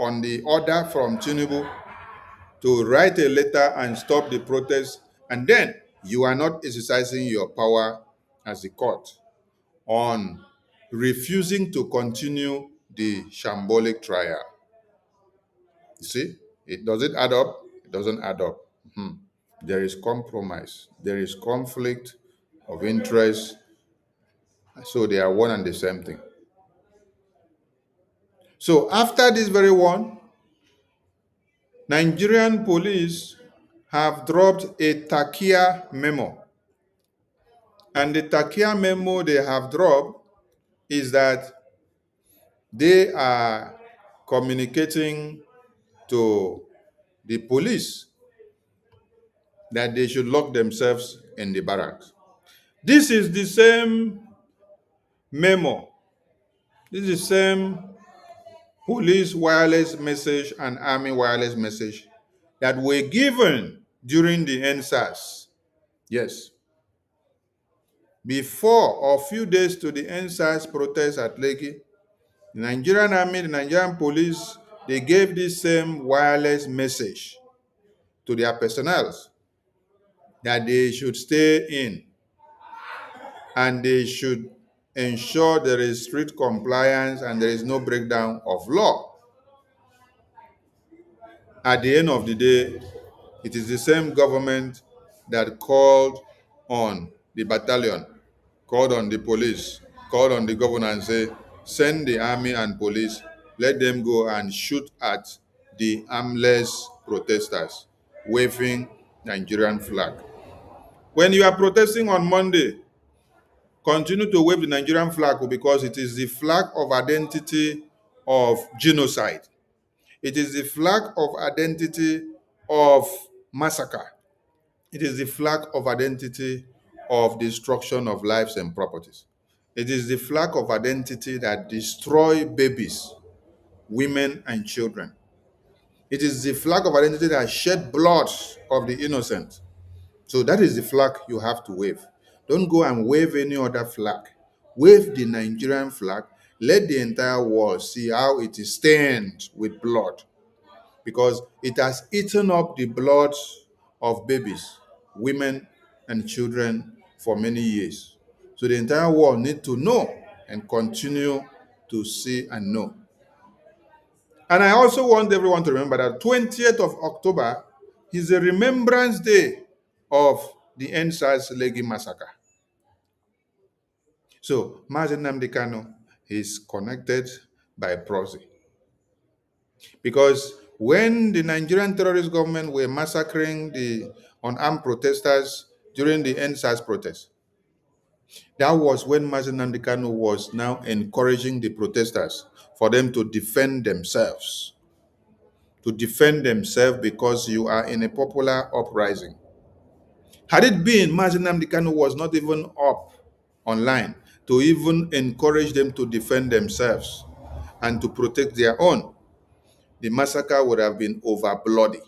on the order from Tinubu to write a letter and stop the protest, and then you are not exercising your power as the court on refusing to continue the shambolic trial? You see, does it add up? It doesn't add up. There is compromise. There is conflict of interest. So they are one and the same thing. So after this very one, Nigerian police have dropped a Takia memo. And the Takia memo they have dropped is that they are communicating to the police that they should lock themselves in the barracks. This is the same memo. This is the same police wireless message and army wireless message that were given during the NSAS. Yes. Before or few days to the NSAS protest at Lekki, the Nigerian army, the Nigerian police, they gave this same wireless message to their personnel that they should stay in and they should ensure there is strict compliance and there is no breakdown of law. At the end of the day, it is the same government that called on the battalion, called on the police, called on the governor and say, send the army and police, let them go and shoot at the armless protesters waving Nigerian flag. When you are protesting on Monday, continue to wave the Nigerian flag because it is the flag of identity of genocide. It is the flag of identity of massacre. It is the flag of identity of destruction of lives and properties. It is the flag of identity that destroys babies, women, and children. It is the flag of identity that shed blood of the innocent. So that is the flag you have to wave. Don't go and wave any other flag. Wave the Nigerian flag. Let the entire world see how it is stained with blood, because it has eaten up the blood of babies, women, and children for many years. So the entire world needs to know and continue to see and know. And I also want everyone to remember that 20th of October is a remembrance day of the NSAS Lekki massacre. So Mazi Nnamdi Kanu is connected by proxy. Because when the Nigerian terrorist government were massacring the unarmed protesters during the NSAS protest, that was when Mazi Nnamdi Kanu was now encouraging the protesters for them to defend themselves. To defend themselves because you are in a popular uprising. Had it been Mazi Nnamdi Kanu was not even up online to even encourage them to defend themselves and to protect their own, the massacre would have been over bloody.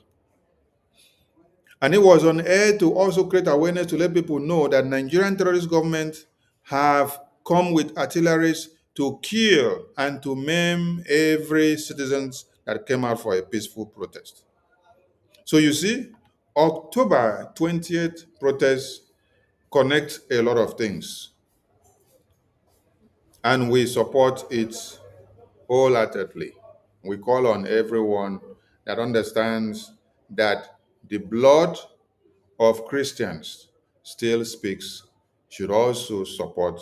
And it was on air to also create awareness to let people know that Nigerian terrorist government have come with artilleries to kill and to maim every citizen that came out for a peaceful protest. So you see, October 20th protest connects a lot of things, and we support it wholeheartedly. We call on everyone that understands that the blood of Christians still speaks, should also support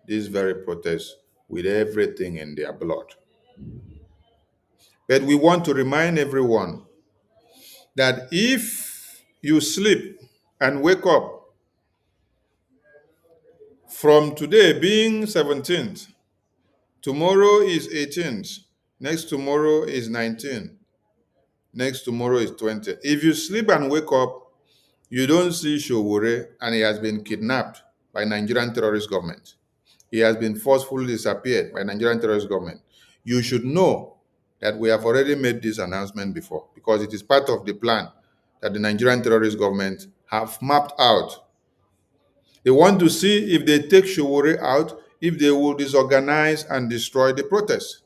this very protest with everything in their blood. But we want to remind everyone that if you sleep and wake up from today being 17th, tomorrow is 18th, next tomorrow is 19th, next tomorrow is 20th. If you sleep and wake up, you don't see Showore and he has been kidnapped by Nigerian terrorist government. He has been forcefully disappeared by Nigerian terrorist government. You should know that we have already made this announcement before because it is part of the plan that the Nigerian terrorist government have mapped out. They want to see if they take Showore out, if they will disorganize and destroy the protest.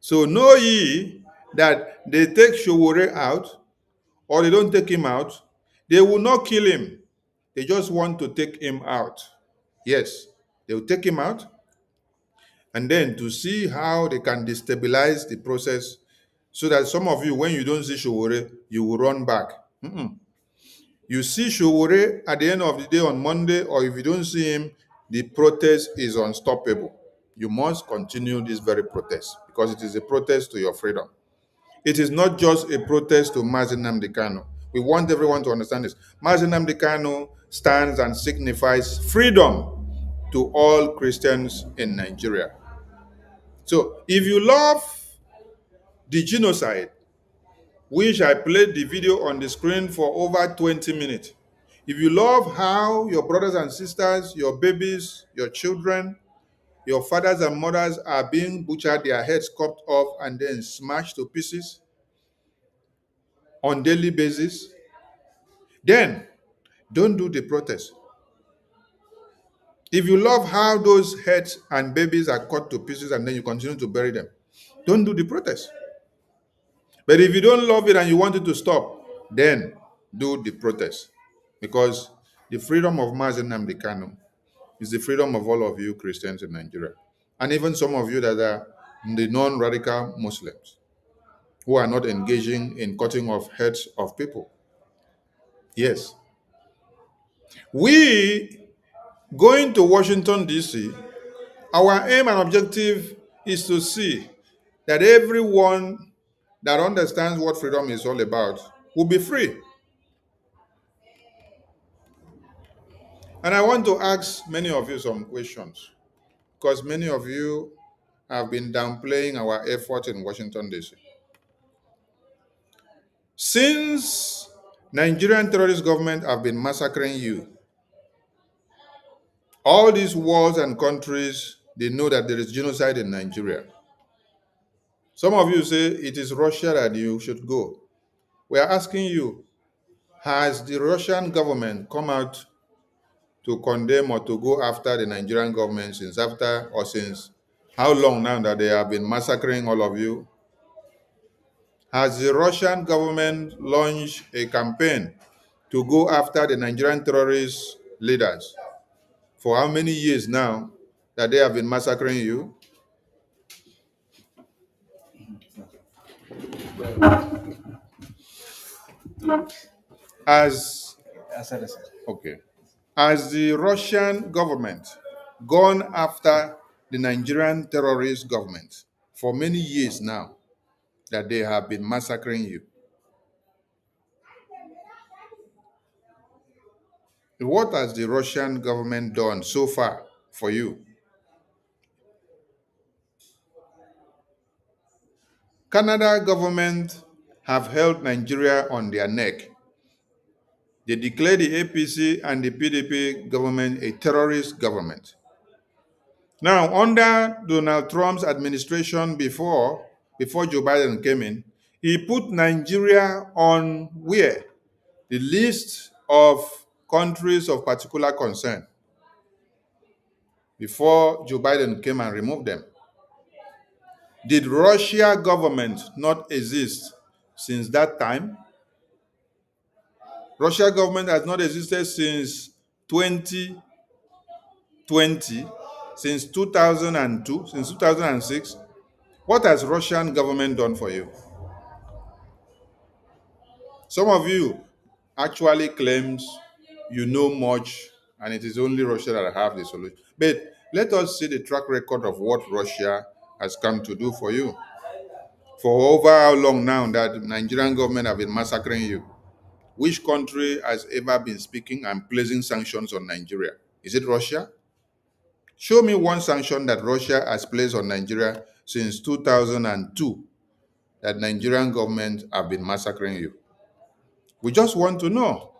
So know ye that they take Showore out or they don't take him out, they will not kill him. They just want to take him out. Yes, they will take him out and then to see how they can destabilize the process so that some of you, when you don't see Showore, you will run back. You see Showore at the end of the day on Monday, or if you don't see him, the protest is unstoppable. You must continue this very protest because it is a protest to your freedom. It is not just a protest to Mazi Nnamdi Kanu. We want everyone to understand this. Mazi Nnamdi Kanu stands and signifies freedom to all Christians in Nigeria. So if you love the genocide, which I played the video on the screen for over 20 minutes, if you love how your brothers and sisters, your babies, your children, your fathers and mothers are being butchered, their heads chopped off and then smashed to pieces on daily basis, then don't do the protest. If you love how those heads and babies are cut to pieces and then you continue to bury them, don't do the protest. But if you don't love it and you want it to stop, then do the protest. Because the freedom of Mazi Nnamdi Kanu is the freedom of all of you Christians in Nigeria. And even some of you that are the non-radical Muslims who are not engaging in cutting off heads of people. Yes. We going to Washington, D.C., our aim and objective is to see that everyone that understands what freedom is all about will be free. And I want to ask many of you some questions because many of you have been downplaying our effort in Washington, D.C. Since Nigerian terrorist government have been massacring you, all these wars and countries, they know that there is genocide in Nigeria. Some of you say it is Russia that you should go. We are asking you, has the Russian government come out to condemn or to go after the Nigerian government since how long now that they have been massacring all of you? Has the Russian government launched a campaign to go after the Nigerian terrorist leaders? For how many years now that they have been massacring you? Has the Russian government gone after the Nigerian terrorist government for many years now that they have been massacring you? What has the Russian government done so far for you? Canada government have held Nigeria on their neck. They declared the APC and the PDP government a terrorist government. Now, under Donald Trump's administration before Joe Biden came in, he put Nigeria on where? The list of countries of particular concern before Joe Biden came and removed them. Did Russia government not exist since that time? Russia government has not existed since 2020, since 2002, since 2006. What has Russian government done for you? Some of you actually claims you know much and it is only Russia that have the solution. But let us see the track record of what Russia has come to do for you. For over how long now that the Nigerian government have been massacring you? Which country has ever been speaking and placing sanctions on Nigeria? Is it Russia? Show me one sanction that Russia has placed on Nigeria since 2002 that Nigerian government have been massacring you. We just want to know.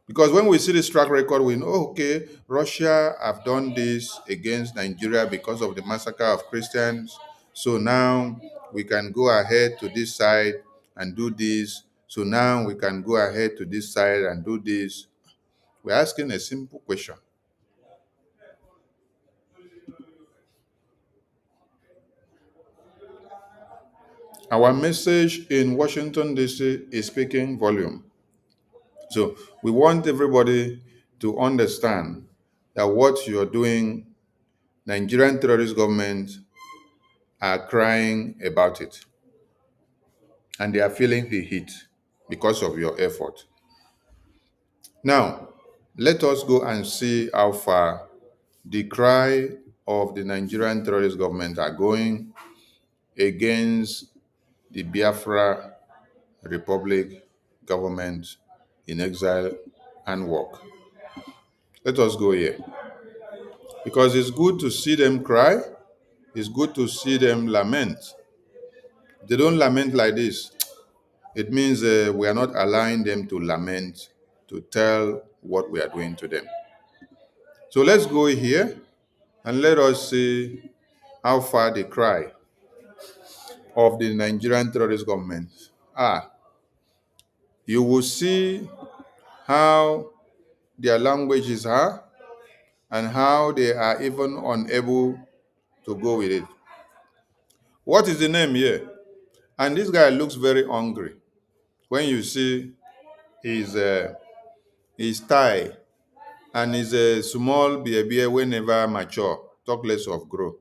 Because when we see this track record, we know, okay, Russia have done this against Nigeria because of the massacre of Christians. So now we can go ahead to this side and do this. So now we can go ahead to this side and do this. We're asking a simple question. Our message in Washington, D.C. is speaking volume. So we want everybody to understand that what you're doing, Nigerian terrorist government are crying about it. And they are feeling the heat because of your effort. Now, let us go and see how far the cry of the Nigerian terrorist government are going against the Biafra Republic government in exile and work. Let us go here. Because it's good to see them cry. It's good to see them lament. They don't lament like this. It means we are not allowing them to lament, to tell what we are doing to them. So let's go here and let us see how far the cry of the Nigerian terrorist government are. You will see how their languages are and how they are even unable to go with it. What is the name here? And this guy looks very hungry. When you see his tie and his small baby wey never mature, talk less of grow.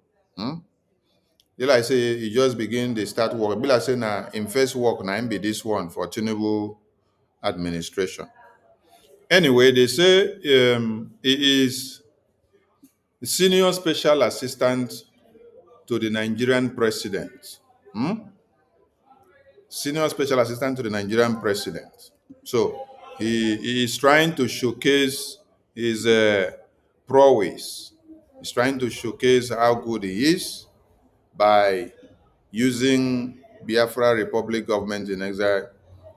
They like say he just begin dey start work. Be like say na him first work na him be this one for Tinubu administration. Anyway, they say he is senior special assistant to the Nigerian president. Senior special assistant to the Nigerian president. So he is trying to showcase his prowess. He's trying to showcase how good he is by using Biafra Republic government in exile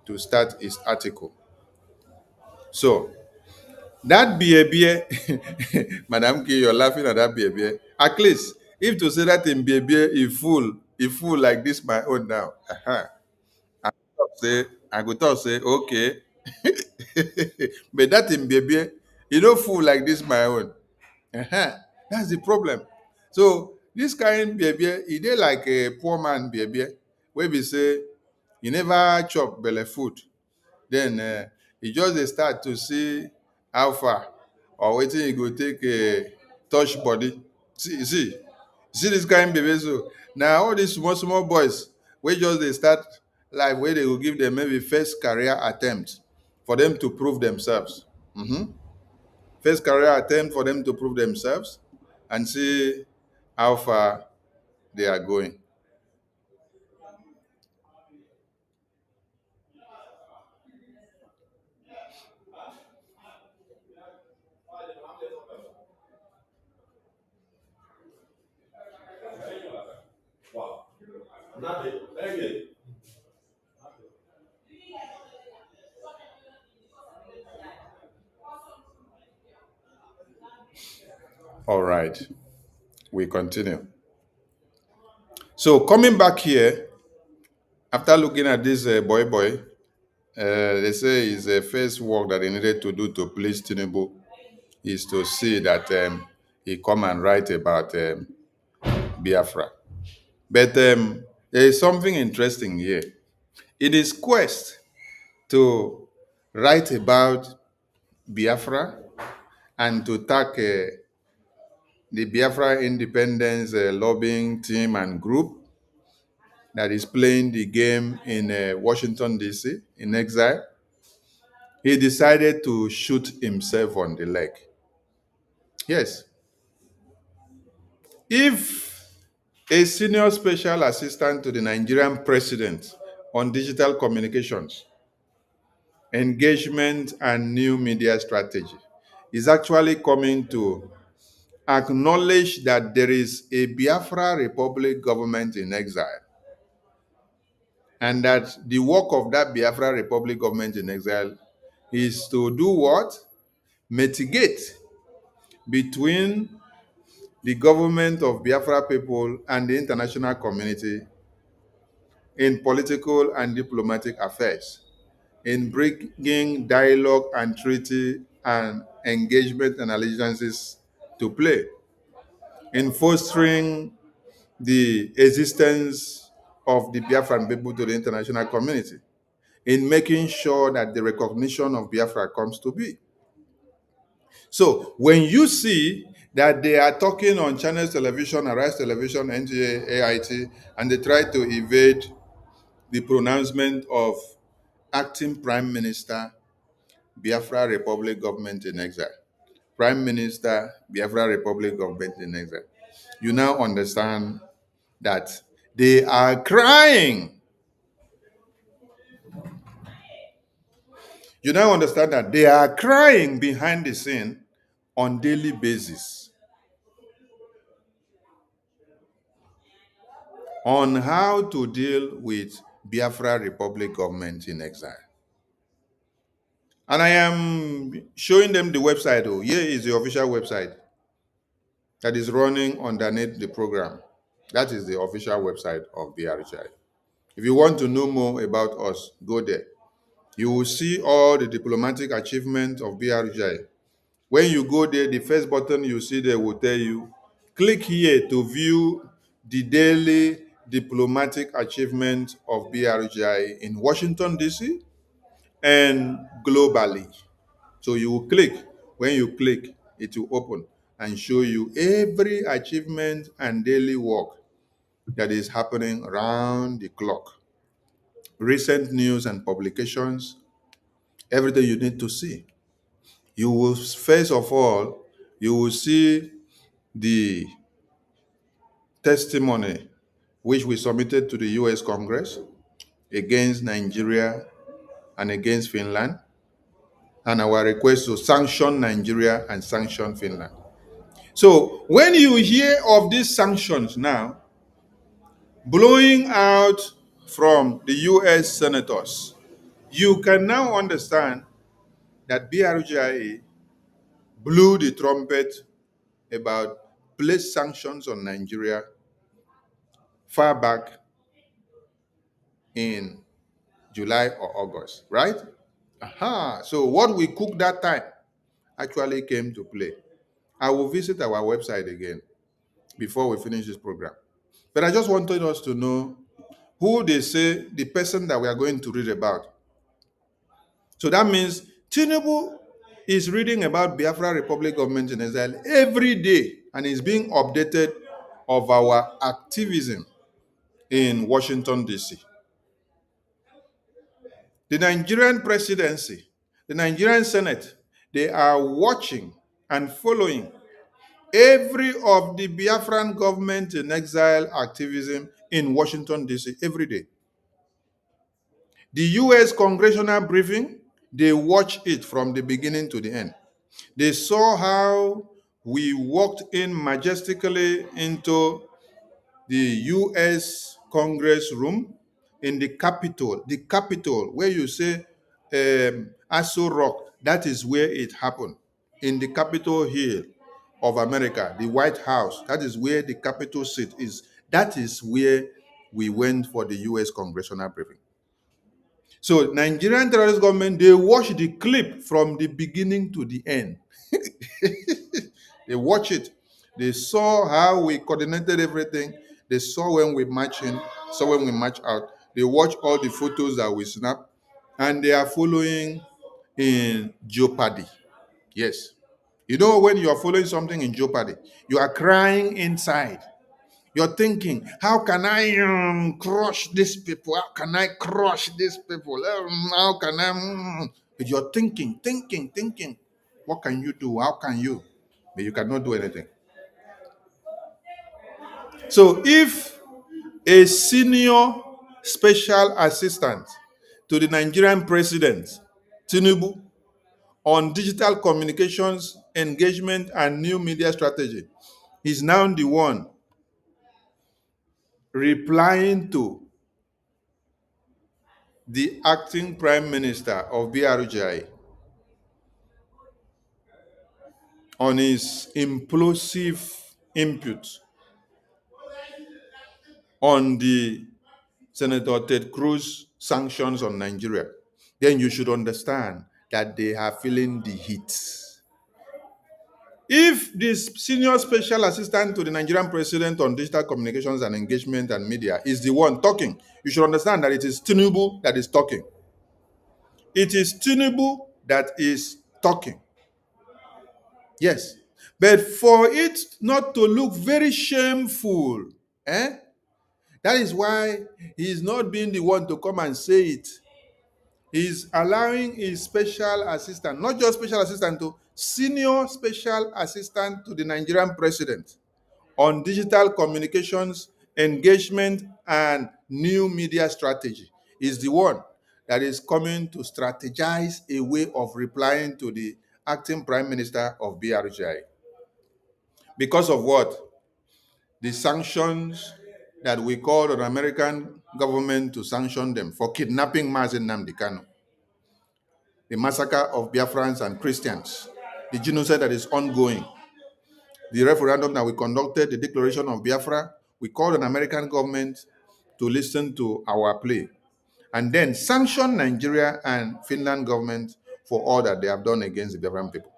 to start his article. So that BABA, Madam K, you're laughing at that BABA. At least, if to say that in BABA, he full like this my own now. I go talk say, okay. But that in BABA, he don't fool like this my own. That's the problem. So this kind BABA, he dey like a poor man BABA, where we say, he never chop belle food. Then he just dey start to see how far or wetin he go take touch body. See this kind baby so. Now all these small boys wey just dey start life wey they go give them maybe first career attempt for them to prove themselves. First career attempt for them to prove themselves and see how far they are going. All right, we continue. So coming back here, after looking at this boy, they say his first work that he needed to do to please Tinubu is to see that he come and write about Biafra. But there is something interesting here. In his quest to write about Biafra and to tag the Biafra independence lobbying team and group that is playing the game in Washington, D.C., in exile, he decided to shoot himself on the leg. Yes. If a senior special assistant to the Nigerian president on digital communications, engagement, and new media strategy is actually coming to acknowledge that there is a Biafra Republic government in exile, and that the work of that Biafra Republic government in exile is to do what? Mitigate between the government of Biafra people and the international community in political and diplomatic affairs, in bringing dialogue and treaty and engagement and allegiances to play, in fostering the existence of the Biafran people to the international community, in making sure that the recognition of Biafra comes to be. So when you see that they are talking on Channels Television, Arise Television, NGA, AIT, and they try to evade the pronouncement of acting Prime Minister, Biafra Republic government in exile, Prime Minister, Biafra Republic government in exile, you now understand that they are crying. You now understand that they are crying behind the scene on daily basis on how to deal with Biafra Republic government in exile. And I am showing them the website. Oh, here is the official website that is running underneath the program. That is the official website of BRGIE. If you want to know more about us, go there. You will see all the diplomatic achievements of BRGIE. When you go there, the first button you see there will tell you, click here to view the daily diplomatic achievements of BRGIE in Washington, D.C. and globally. So you will click. When you click, it will open and show you every achievement and daily work that is happening around the clock. Recent news and publications, everything you need to see. You will, first of all, you will see the testimony which we submitted to the US Congress against Nigeria and against Finland, and our request to sanction Nigeria and sanction Finland. So when you hear of these sanctions now blowing out from the US senators, you can now understand that BRGIE blew the trumpet about place sanctions on Nigeria far back in July or August, right? Aha. So what we cooked that time actually came to play. I will visit our website again before we finish this program. But I just wanted us to know who they say the person that we are going to read about. So that means Tinubu is reading about Biafra Republic government in exile every day and is being updated of our activism in Washington, D.C. The Nigerian presidency, the Nigerian Senate, they are watching and following every of the Biafran government in exile activism in Washington, D.C. every day. The US congressional briefing, they watch it from the beginning to the end. They saw how we walked in majestically into the US Congress room in the Capitol where you say Aso Rock, that is where it happened. In the Capitol Hill of America, the White House, that is where the Capitol seat is. That is where we went for the US congressional briefing. So Nigerian terrorist government, they watch the clip from the beginning to the end. They watch it. They saw how we coordinated everything. They saw when we march in, saw when we march out. They watch all the photos that we snap, and they are following in jeopardy. Yes. You know, when you are following something in jeopardy, you are crying inside. You're thinking, how can I crush these people? How can I crush these people? How can I? But you're thinking. What can you do? How can you? But you cannot do anything. So if a senior special assistant to the Nigerian president, Tinubu, on digital communications, engagement, and new media strategy, is now the one replying to the acting prime minister of BRGIE on his implosive input on the Senator Ted Cruz sanctions on Nigeria, then you should understand that they are feeling the heat. If this senior special assistant to the Nigerian president on digital communications and engagement and media is the one talking, you should understand that it is Tinubu that is talking. It is Tinubu that is talking. Yes. But for it not to look very shameful, that is why he is not being the one to come and say it. He's allowing his special assistant, not just special assistant, to senior special assistant to the Nigerian president on digital communications, engagement, and new media strategy, is the one that is coming to strategize a way of replying to the acting prime minister of BRGIE. Because of what? The sanctions that we called on the American government to sanction them for kidnapping Mazen Nnamdi Kanu, the massacre of Biafrans and Christians, the genocide that is ongoing, the referendum that we conducted, the declaration of Biafra. We called on the American government to listen to our plea and then sanction Nigeria and Finland government for all that they have done against the Biafran people.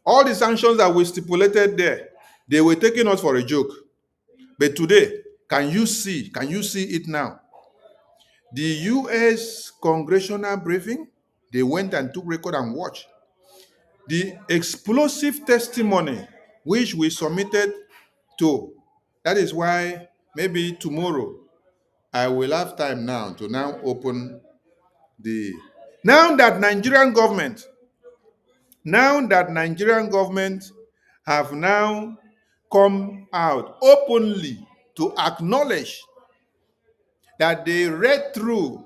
All the sanctions that we stipulated there, they were taking us for a joke. But today, can you see it now? The US congressional briefing, they went and took record and watched. The explosive testimony which we submitted to. That is why maybe tomorrow I will have time now to now open the... Now that Nigerian government have now come out openly to acknowledge that they read through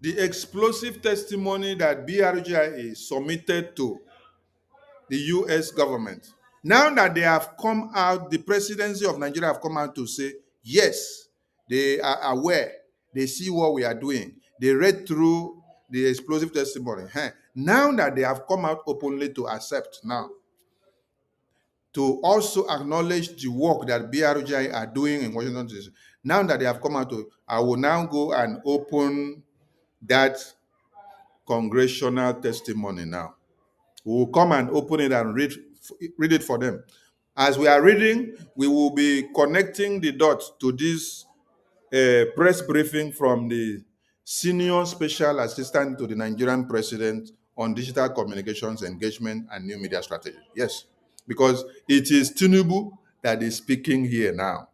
the explosive testimony that BRGIE submitted to the US government. Now that they have come out, the presidency of Nigeria have come out to say, yes, they are aware, they see what we are doing. They read through the explosive testimony. Now that they have come out openly to accept now, to also acknowledge the work that BRGI are doing in Washington, D.C. Now that they have come out to, I will now go and open that congressional testimony now. We will come and open it and read it for them. As we are reading, we will be connecting the dots to this press briefing from the senior special assistant to the Nigerian president on digital communications, engagement, and new media strategy. Yes, because it is Tinubu that is speaking here now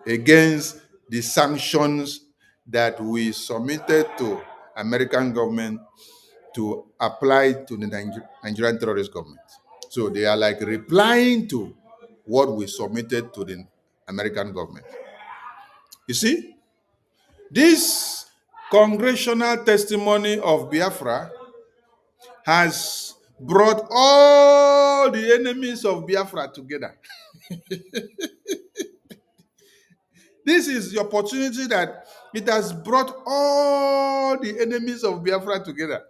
against the sanctions that we submitted to American government to apply to the Nigerian terrorist government. So they are like replying to what we submitted to the American government. You see, this congressional testimony of Biafra has brought all the enemies of Biafra together. This is the opportunity that it has brought all the enemies of Biafra together.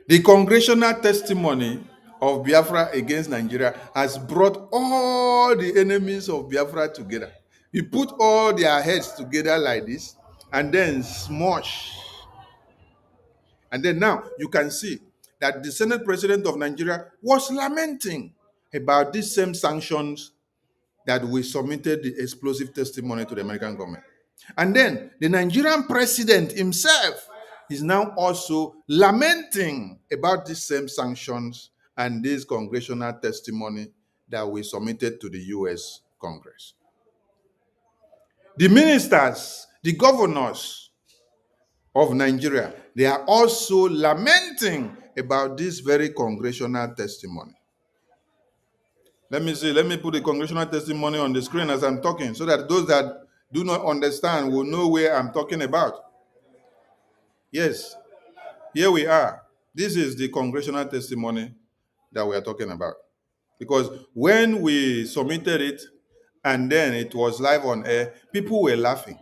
The congressional testimony of Biafra against Nigeria has brought all the enemies of Biafra together. You put all their heads together like this and then smush. And then now you can see that the Senate President of Nigeria was lamenting about these same sanctions that we submitted the explosive testimony to the American government. And then the Nigerian president himself is now also lamenting about these same sanctions and this congressional testimony that we submitted to the US Congress. The ministers, the governors of Nigeria, they are also lamenting about this very congressional testimony. Let me see, let me put the congressional testimony on the screen as I'm talking so that those that do not understand will know where I'm talking about. Yes, here we are. This is the congressional testimony that we are talking about. Because when we submitted it and then it was live on air, people were laughing.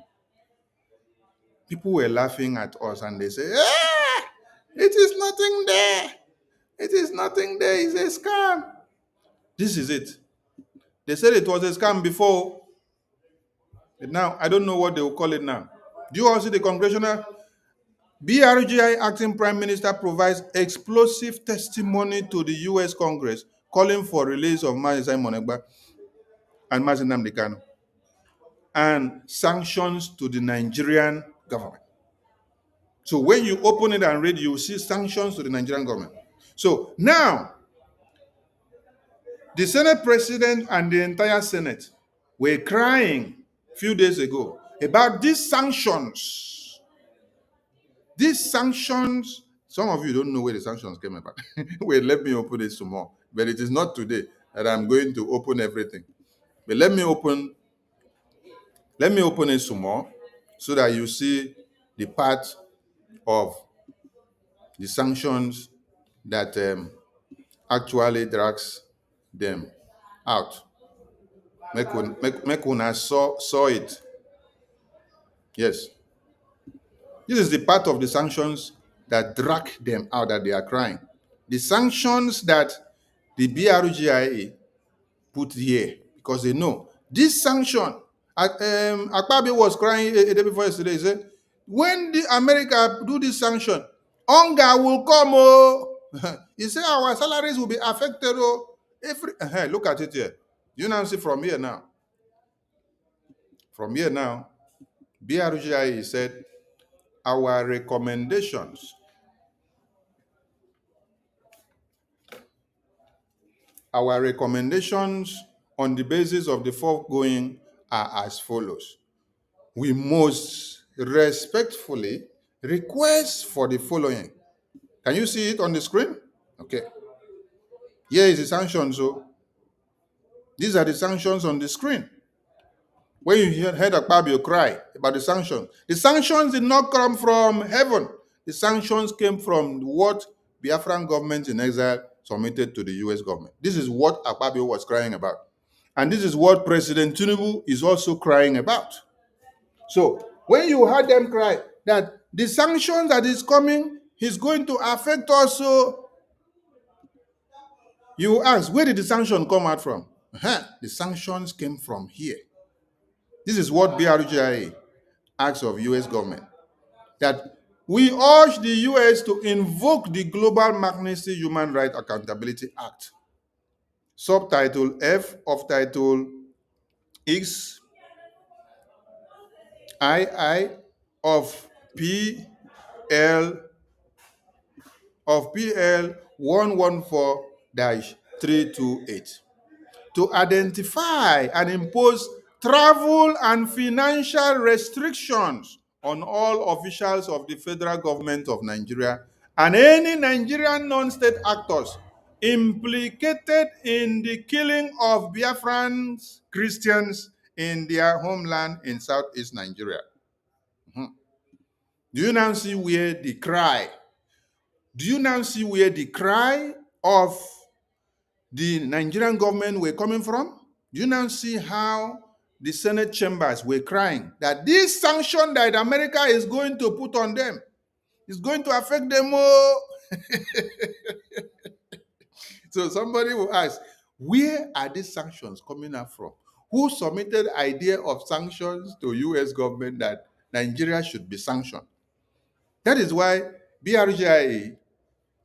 People were laughing at us and they say, it is nothing there. It is nothing there. It's a scam. This is it. They said it was a scam before. But now, I don't know what they will call it now. Do you all see the congressional? BRGIE acting prime minister provides explosive testimony to the US Congress calling for release of Mazi Simon Ekpa and Mazi Nnamdi Kanu and sanctions to the Nigerian government. So when you open it and read, you will see sanctions to the Nigerian government. So now, the Senate president and the entire Senate were crying a few days ago about these sanctions. These sanctions, some of you don't know where the sanctions came about. Wait, let me open it some more. But it is not today that I'm going to open everything. But let me open it some more so that you see the part of the sanctions that actually drags them out. Make una saw it. Yes. This is the part of the sanctions that drag them out, that they are crying. The sanctions that the BRGIE put here, because they know this sanction. Akpabio was crying a day before yesterday. He said, when the America do this sanction, hunger will come. Oh. He said our salaries will be affected. Oh. Look at it here. You now see from here now. From here now, BRGIE said our recommendations on the basis of the foregoing are as follows. We most respectfully request for the following. Can you see it on the screen? Okay. Here is the sanctions. So these are the sanctions on the screen. When you heard Akpabio cry about the sanctions did not come from heaven. The sanctions came from what Biafran government in exile submitted to the US government. This is what Akpabio was crying about. And this is what President Tinubu is also crying about. So when you heard them cry that the sanctions that is coming is going to affect us, so you ask, where did the sanction come out from? The sanctions came from here. This is what BRGIE asks of US government, that we urge the US to invoke the Global Magnitsky Human Rights Accountability Act, subtitle F of title XII of PL 114-328 to identify and impose travel and financial restrictions on all officials of the federal government of Nigeria and any Nigerian non-state actors implicated in the killing of Biafrans Christians in their homeland in southeast Nigeria. Do you now see where the cry? Do you now see where the cry of the Nigerian government were coming from? Do you now see how the Senate chambers were crying that this sanction that America is going to put on them is going to affect them all? So somebody will ask, where are these sanctions coming up from? Who submitted the idea of sanctions to US government that Nigeria should be sanctioned? That is why BRGIE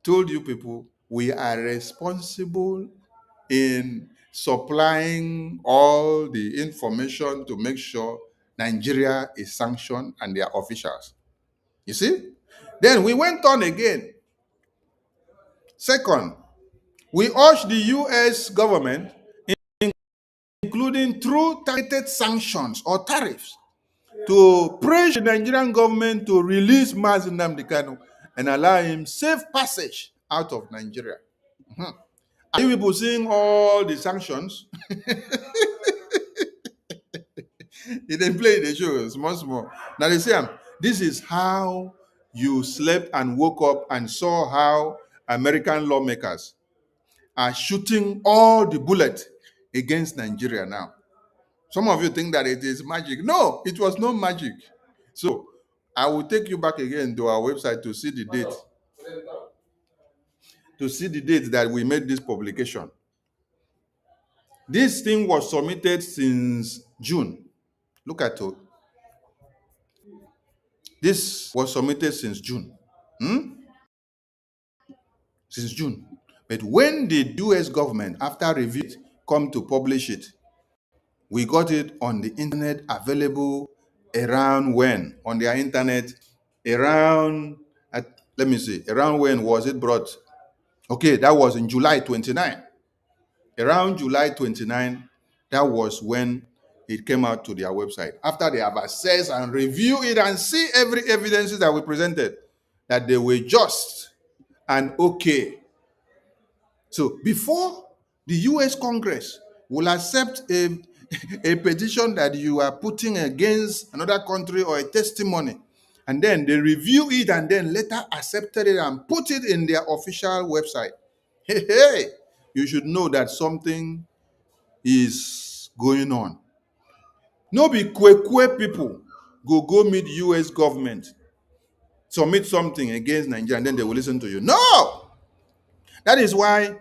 told you people we are responsible in supplying all the information to make sure Nigeria is sanctioned and their officials. You see? Then we went on again. Second, we urged the US government, including through targeted sanctions or tariffs, to pressure the Nigerian government to release Mazi Nnamdi Kanu and allow him safe passage out of Nigeria. Are you people seeing all the sanctions? They didn't play the show, small. Now they say, this is how you slept and woke up and saw how American lawmakers are shooting all the bullets against Nigeria now. Some of you think that it is magic. No, it was no magic. So I will take you back again to our website to see the date. To see the date that we made this publication. This thing was submitted since June. Look at it. This was submitted since June. Since June. But when the US government, after review, come to publish it, we got it on the internet, available around when? On their internet, around, let me see, around when was it brought? Okay, that was in July 29. Around July 29, that was when it came out to their website. After they have assessed and review it and see every evidence that we presented, that they were just and okay. So before the US Congress will accept a petition that you are putting against another country or a testimony, and then they review it and then later accepted it and put it in their official website, hey, you should know that something is going on. No be kwe people go meet US government, submit something against Nigeria, and then they will listen to you. No! That is why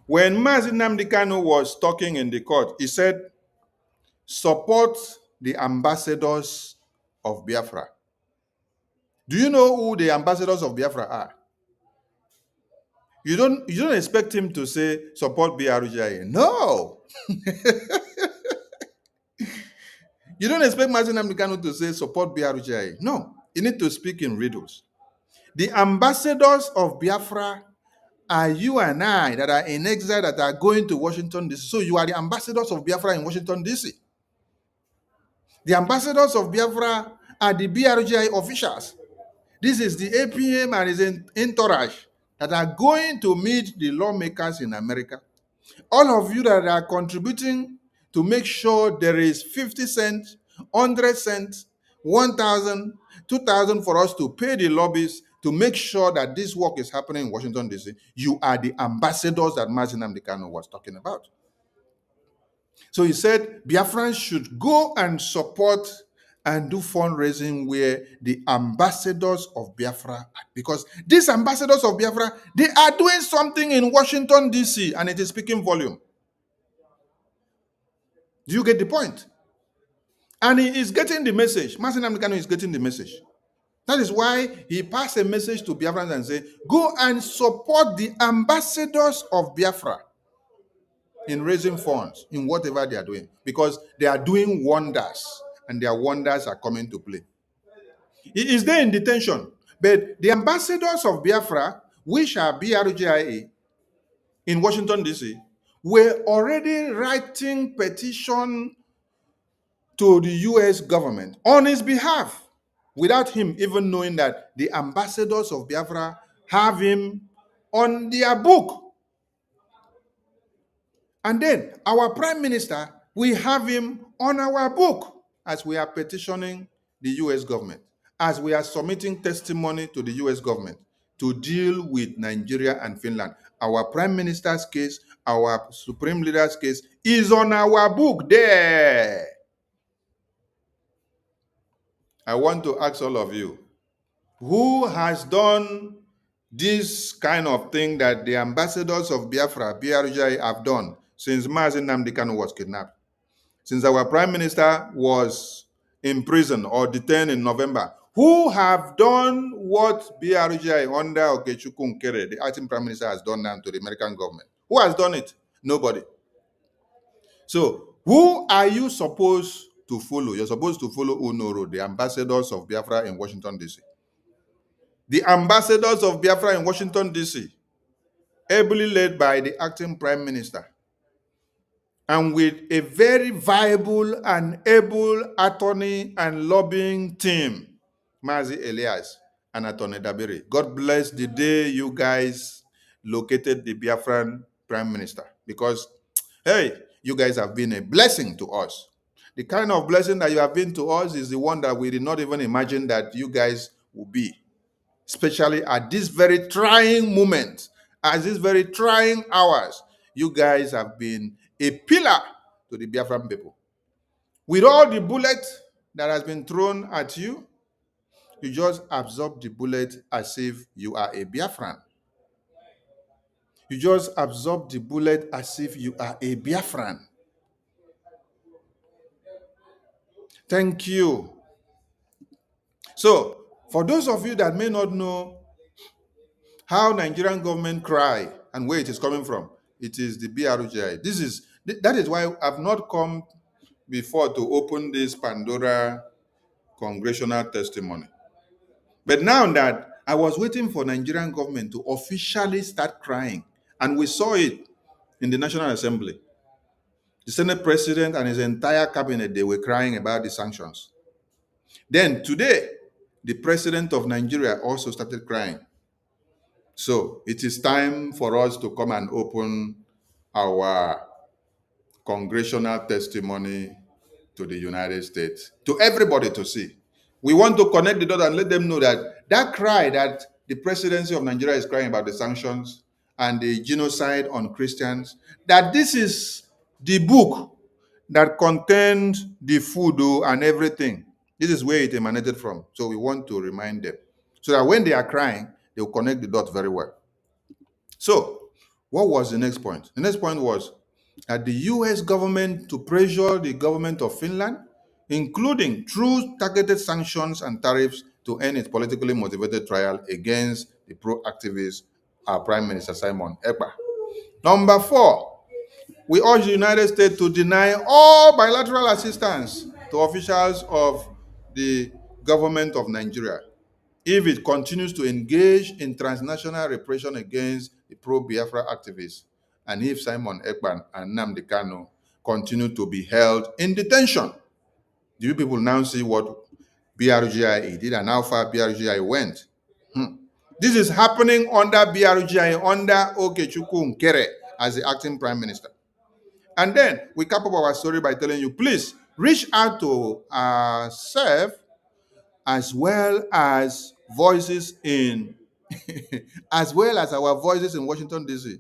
when Mazi Nnamdi Kanu was talking in the court, he said, support the ambassadors of Biafra. Do you know who the ambassadors of Biafra are? You don't expect him to say support BRGIE. No. You don't expect Mazi Nnamdi Kanu to say support BRGIE. No. You need to speak in riddles. The ambassadors of Biafra are you and I that are in exile that are going to Washington, D.C. So you are the ambassadors of Biafra in Washington, D.C. The ambassadors of Biafra are the BRGIE officials. This is the APM and his entourage that are going to meet the lawmakers in America. All of you that are contributing to make sure there is 50 cents, 100 cents, 1,000, 2,000 for us to pay the lobbies to make sure that this work is happening in Washington, D.C. You are the ambassadors that Mazi Nnamdi Kanu was talking about. So he said Biafrans should go and support and do fundraising where the ambassadors of Biafra are. Because these ambassadors of Biafra, they are doing something in Washington, D.C. and it is speaking volume. Do you get the point? And he is getting the message. Mazi Nnamdi Kanu is getting the message. That is why he passed a message to Biafrans and said, go and support the ambassadors of Biafra in raising funds, in whatever they are doing. Because they are doing wonders, and their wonders are coming to play. He is there in detention. But the ambassadors of Biafra, which are BRGIE in Washington, D.C., were already writing petition to the U.S. government on his behalf, without him even knowing that the ambassadors of Biafra have him on their book. And then our prime minister, we have him on our book as we are petitioning the U.S. government, as we are submitting testimony to the U.S. government to deal with Nigeria and Finland. Our prime minister's case, our supreme leader's case is on our book there. I want to ask all of you, who has done this kind of thing that the ambassadors of Biafra, BRGIE, have done since Mazi Nnamdi Kanu was kidnapped? Since our prime minister was in prison or detained in November, who have done what BRGIE under Okechukwu Nkere, the acting prime minister, has done now to the American government? Who has done it? Nobody. So, who are you supposed to follow? You're supposed to follow UNORO, the ambassadors of Biafra in Washington, D.C. The ambassadors of Biafra in Washington, D.C., ably led by the acting prime minister, and with a very viable and able attorney and lobbying team, Mazi Elias and Attorney Dabiri. God bless the day you guys located the Biafran prime minister, because, hey, you guys have been a blessing to us. The kind of blessing that you have been to us is the one that we did not even imagine that you guys would be, especially at this very trying moment, at these very trying hours. You guys have been a pillar to the Biafran people. With all the bullets that has been thrown at you, you just absorb the bullet as if you are a Biafran. You just absorb the bullet as if you are a Biafran. Thank you. So, for those of you that may not know how Nigerian government cry and where it is coming from, it is the BRGIE. That is why I've not come before to open this Pandora congressional testimony. But now that I was waiting for Nigerian government to officially start crying, and we saw it in the National Assembly. The Senate President and his entire cabinet, they were crying about the sanctions. Then today, the President of Nigeria also started crying. So it is time for us to come and open our congressional testimony to the United States, to everybody to see. We want to connect the dots and let them know that that cry that the presidency of Nigeria is crying about the sanctions and the genocide on Christians, that this is the book that contains the food and everything. This is where it emanated from. So we want to remind them, so that when they are crying, they will connect the dots very well. So what was the next point? The next point was that the US government to pressure the government of Finland, including through targeted sanctions and tariffs, to end its politically motivated trial against the pro-activist, our Prime Minister Simon Ekpa. Number 4, we urge the United States to deny all bilateral assistance to officials of the government of Nigeria if it continues to engage in transnational repression against the pro-Biafra activists, and if Simon Ekpa and Nnamdi Kanu continue to be held in detention. Do you people now see what BRGIE did and how far BRGIE went? This is happening under BRGIE, under Okechukwu Nkere as the acting prime minister. And then we cap up our story by telling you, please reach out to ourselves as well as voices in, as well as our voices in Washington, D.C.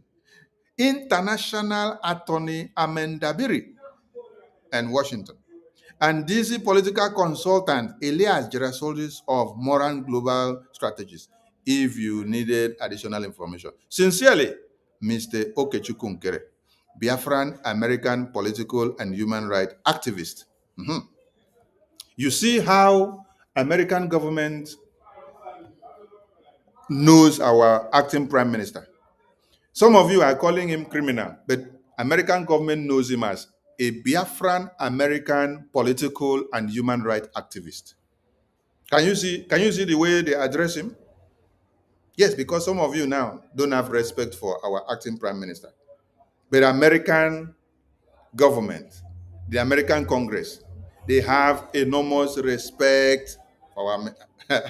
International Attorney Dabiri and Washington, and DC political consultant Elias Gerasoldis of Moran Global Strategies, if you needed additional information. Sincerely, Mr. Okechukwu Nkere, Biafran American political and human rights activist. You see how American government knows our acting prime minister. Some of you are calling him criminal, but American government knows him as a Biafran American political and human rights activist. Can you see the way they address him? Yes, because some of you now don't have respect for our acting prime minister. But American government, the American Congress, they have enormous respect for our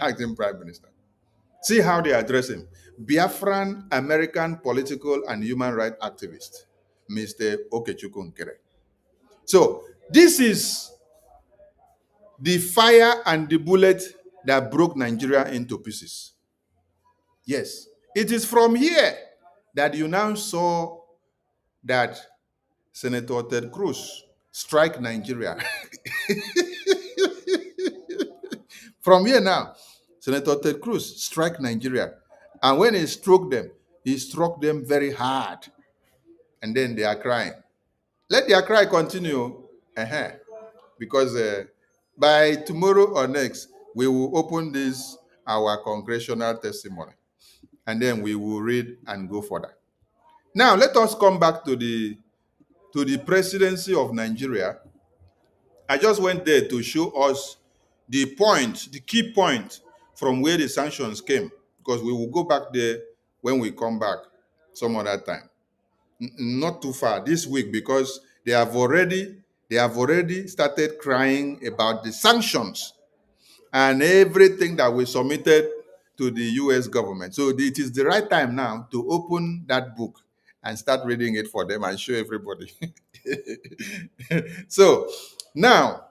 acting prime minister. See how they address him. Biafran American political and human rights activist, Mr. Okechukwu Nkere. So this is the fire and the bullet that broke Nigeria into pieces. Yes, it is from here that you now saw that Senator Ted Cruz strike Nigeria. From here now, Senator Ted Cruz strike Nigeria. And when he struck them very hard. And then they are crying. Let their cry continue. Because by tomorrow or next, we will open this, our congressional testimony. And then we will read and go further. Now, let us come back to the to the presidency of Nigeria, I just went there to show us the point, the key point from where the sanctions came, because we will go back there when we come back some other time. Not too far this week, because they have already started crying about the sanctions and everything that we submitted to the US government. So it is the right time now to open that book and start reading it for them and show everybody. So now,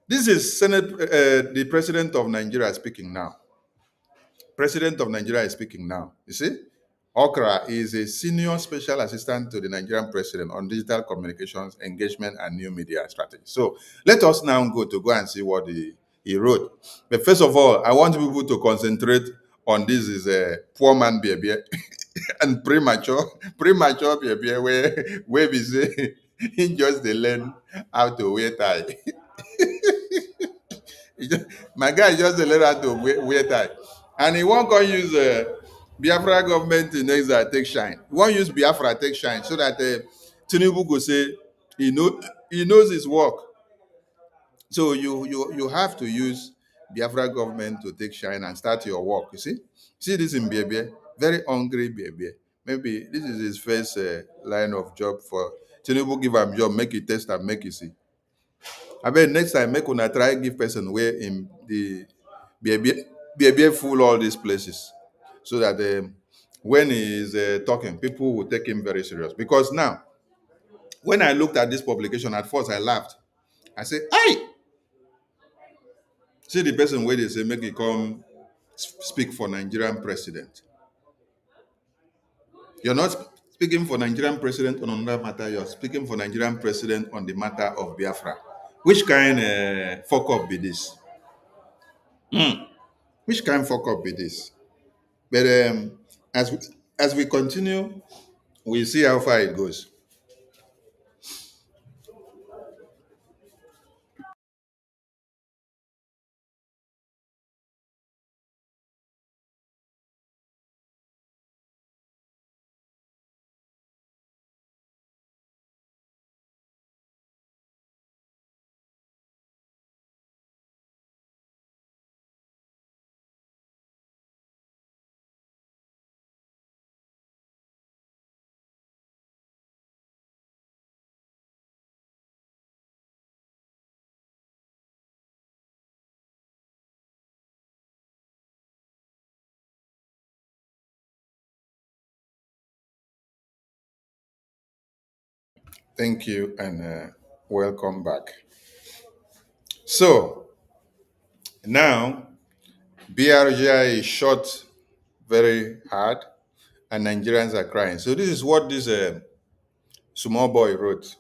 this is the president of Nigeria speaking now. President of Nigeria is speaking now. You see? Okra is a senior special assistant to the Nigerian president on digital communications, engagement, and new media strategy. So let us now go and see what he wrote. But first of all, I want people to concentrate on this is a poor man baby and premature baby where we say he just they learn how to wear tie. My guy just learn how to wear tie. And he won't go use Biafra government in exile take shine. He won't use Biafra take shine so that Tinubu go say he knows his work. So you have to use Biafra government to take shine and start your work. You see this in Biabia, very hungry Biabia. Maybe this is his first line of job for Tinubu. Give him job, make it test and make it see. I bet next time make una try give person where in the be full all these places, so that when he is talking, people will take him very serious. Because now, when I looked at this publication, at first I laughed. I said, "Hey, see the person where they say make he come speak for Nigerian president. You're not speaking for Nigerian president on another matter. You're speaking for Nigerian president on the matter of Biafra. Which kind fuck up be this? Which kind fuck up be this?" But as we continue, we'll see how far it goes. Thank you and welcome back. So now BRGIE is shot very hard and Nigerians are crying. So this is what this small boy wrote.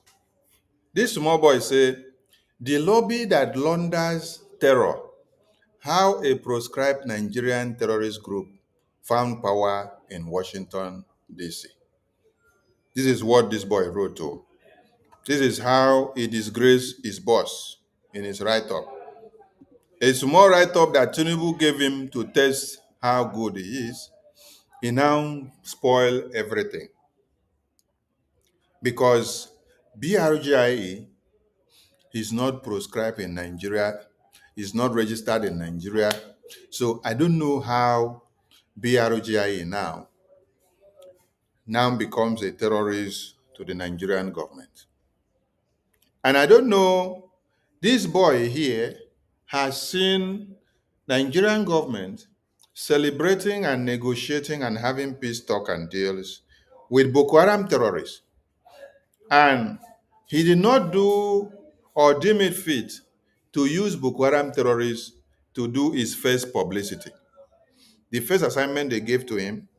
This small boy said, "The lobby that launders terror, how a proscribed Nigerian terrorist group found power in Washington, D.C." This is what this boy wrote to. This is how he disgraced his boss in his write-up. A small write-up that Tinubu gave him to test how good he is, he now spoiled everything. Because BRGIE is not proscribed in Nigeria, is not registered in Nigeria. So I don't know how BRGIE now becomes a terrorist to the Nigerian government. And I don't know, this boy here has seen Nigerian government celebrating and negotiating and having peace talk and deals with Boko Haram terrorists. And he did not do or deem it fit to use Boko Haram terrorists to do his first publicity. The first assignment they gave to him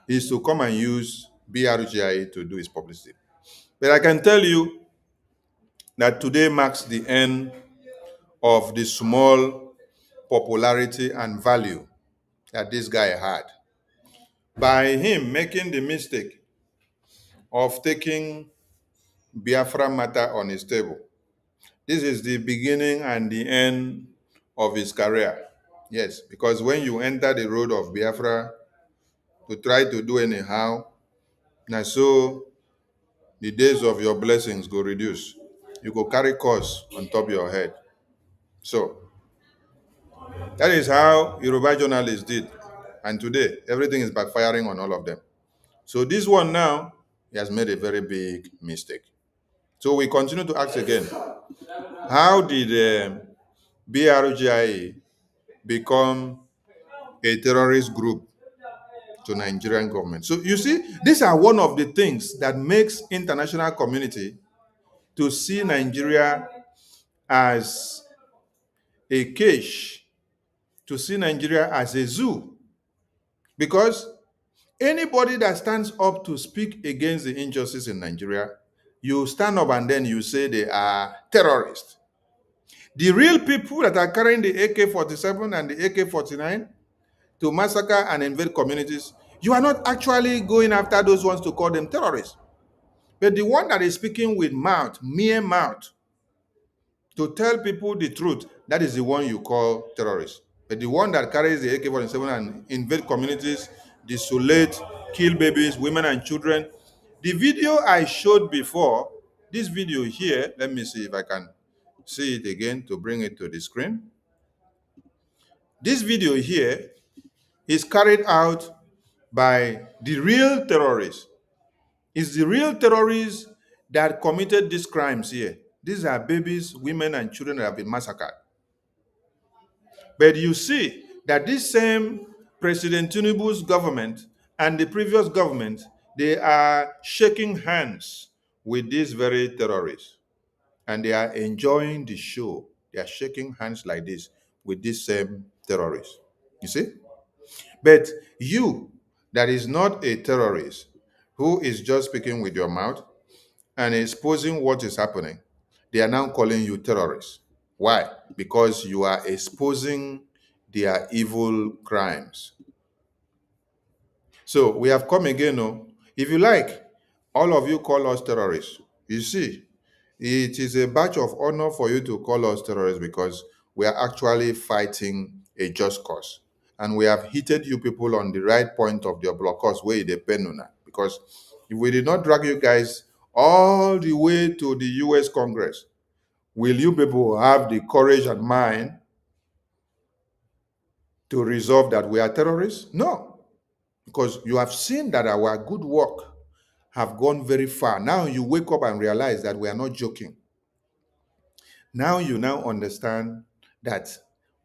is to come and use BRGIE to do his publicity. But I can tell you that today marks the end of the small popularity and value that this guy had. By him making the mistake of taking Biafra matter on his table. This is the beginning and the end of his career. Yes, because when you enter the road of Biafra to try to do anyhow, now so the days of your blessings go reduce. You go carry curse on top of your head. So that is how Yoruba journalists did. And today, everything is backfiring on all of them. So this one now, he has made a very big mistake. So we continue to ask again, how did BRGIE become a terrorist group to Nigerian government? So you see, these are one of the things that makes international community to see Nigeria as a cage, to see Nigeria as a zoo. Because anybody that stands up to speak against the injustice in Nigeria, you stand up and then you say they are terrorists. The real people that are carrying the AK-47 and the AK-49 to massacre and invade communities, you are not actually going after those ones to call them terrorists. But the one that is speaking with mouth, mere mouth, to tell people the truth, that is the one you call terrorist. But the one that carries the AK-47 and invade communities, desolate, kill babies, women and children. The video I showed before, this video here, let me see if I can see it again to bring it to the screen. This video here is carried out by the real terrorists. It's the real terrorists that committed these crimes here. These are babies, women, and children that have been massacred. But you see that this same President Tinubu's government and the previous government, they are shaking hands with these very terrorists. And they are enjoying the show. They are shaking hands like this with these same terrorists. You see? But you, that is not a terrorist, who is just speaking with your mouth and exposing what is happening, they are now calling you terrorists. Why? Because you are exposing their evil crimes. So we have come again. Oh, if you like, all of you call us terrorists. You see, it is a badge of honor for you to call us terrorists because we are actually fighting a just cause. And we have hitted you people on the right point of the block cause where they pen on. Because if we did not drag you guys all the way to the US Congress, will you people have the courage and mind to resolve that we are terrorists? No. Because you have seen that our good work have gone very far. Now you wake up and realize that we are not joking. Now you now understand that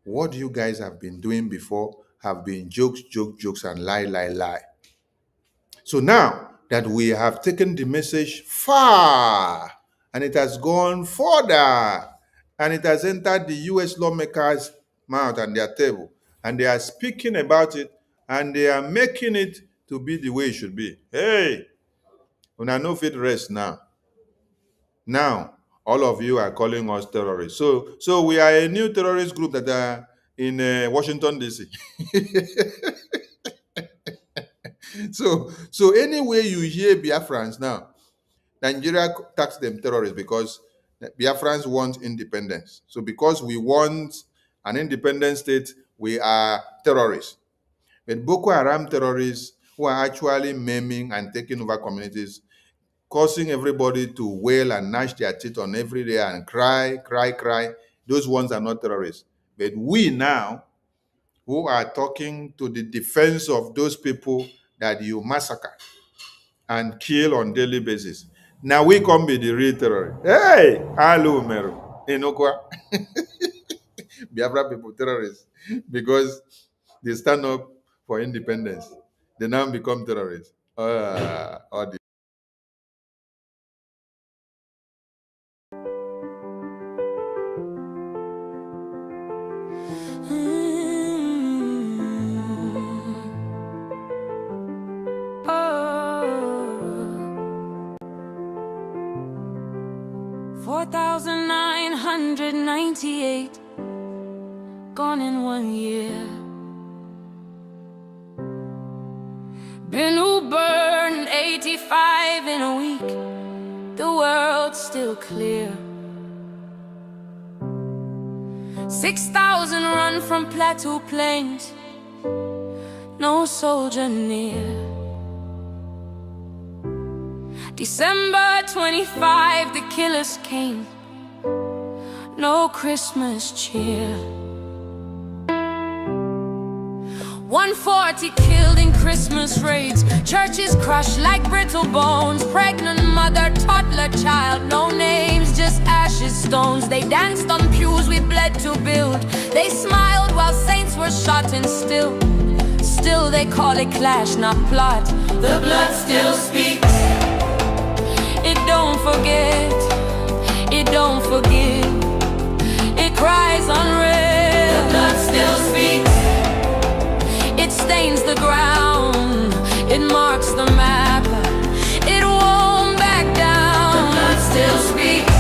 what you guys have been doing before have been jokes, and lie. So now that we have taken the message far and it has gone further and it has entered the US lawmakers' mouth and their table, and they are speaking about it and they are making it to be the way it should be. Hey, when I know fit rest now. Now, all of you are calling us terrorists. So we are a new terrorist group that are in Washington, D.C. So anyway you hear Biafrans now, Nigeria tax them terrorists because Biafrans want independence. So because we want an independent state, we are terrorists. But Boko Haram terrorists who are actually maiming and taking over communities, causing everybody to wail and gnash their teeth on every day and cry, those ones are not terrorists. But we now, who are talking to the defense of those people that you massacre and kill on daily basis, now we come be the real terrorists. Hey, hello, Meru. Inokwa. Biafra people, terrorists. Because they stand up for independence. They now become terrorists. All the
Oh, 4,998 gone in 1 year. Been who burned 85 in a week. The world's still clear. 6,000 run from Plateau Plains. No soldier near. December 25, the killers came. No Christmas cheer. 140 killed in Christmas raids. Churches crushed like brittle bones. Pregnant mother, toddler, child. No names, just ashes, stones. They danced on pews we bled to build. They smiled while saints were shot and still they call it clash, not plot. The blood still speaks. It don't forget. It don't forgive. It cries unreal. The blood still speaks. It stains the ground. It marks the map. It won't back down. The blood still speaks.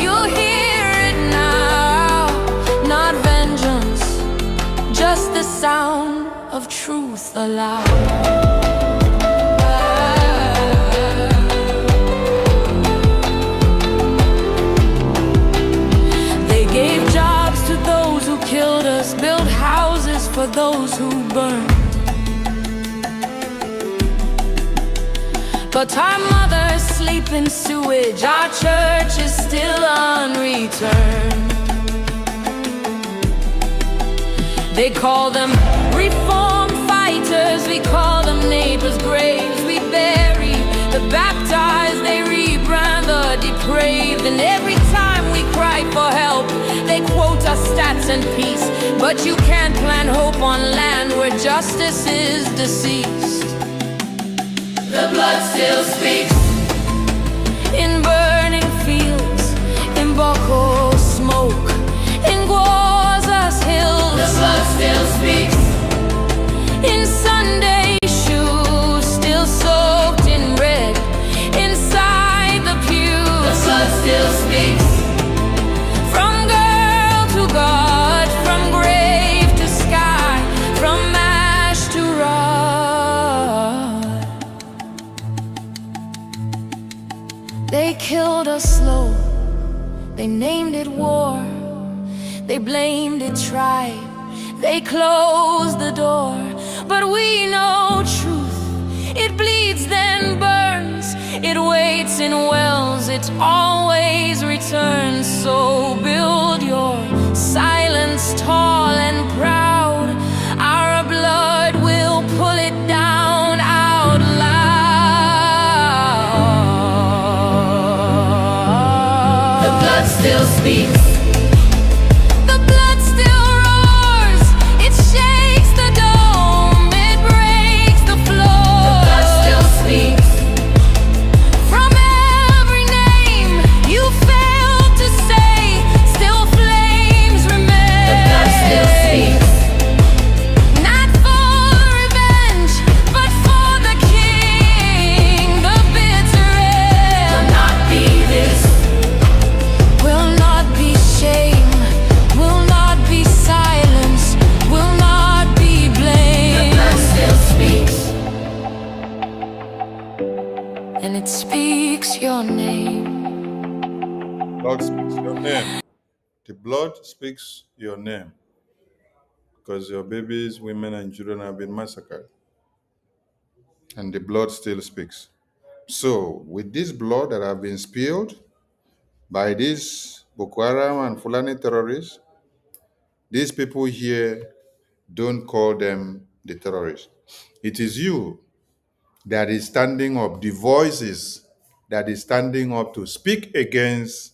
You'll hear it now. Not vengeance, just the sound of truth aloud. Killed us, built houses for those who burned. But our mothers sleep in sewage. Our church is still unreturned. They call them reform fighters. We call them neighbors' graves. We bury the baptized. They rebrand the depraved. And every time we cry for help, they quote us stats and peace. But you can't plant hope on land where justice is deceased. The blood still speaks. In burning fields, in Boko smoke, in Gwaza's hills. The blood still speaks. In Sunday shoes, still soaked in red, inside the pews. The blood still speaks. From girl to God, from grave to sky, from ash to rod. They killed us slow. They named it war. They blamed it tribe. They closed the door. But we know truth. It bleeds then burns. It waits in wells. It always returns. So build your silence tall and proud. Our blood will pull it down out loud. The blood still speaks. The blood still roars. It shakes the dome. It breaks the floor. The blood still speaks. From every name you failed to say, still flames remain. The blood still speaks. Not for revenge, but for the king. The bitter end will not be this. Will not be shame. Will not be silence. Will not be blame. The blood still speaks. And it speaks your name.
Blood speaks your name. The blood speaks your name because your babies, women, and children have been massacred. And the blood still speaks. So, with this blood that have been spilled by these Boko Haram and Fulani terrorists, these people here don't call them the terrorists. It is you that is standing up, the voices that is standing up to speak against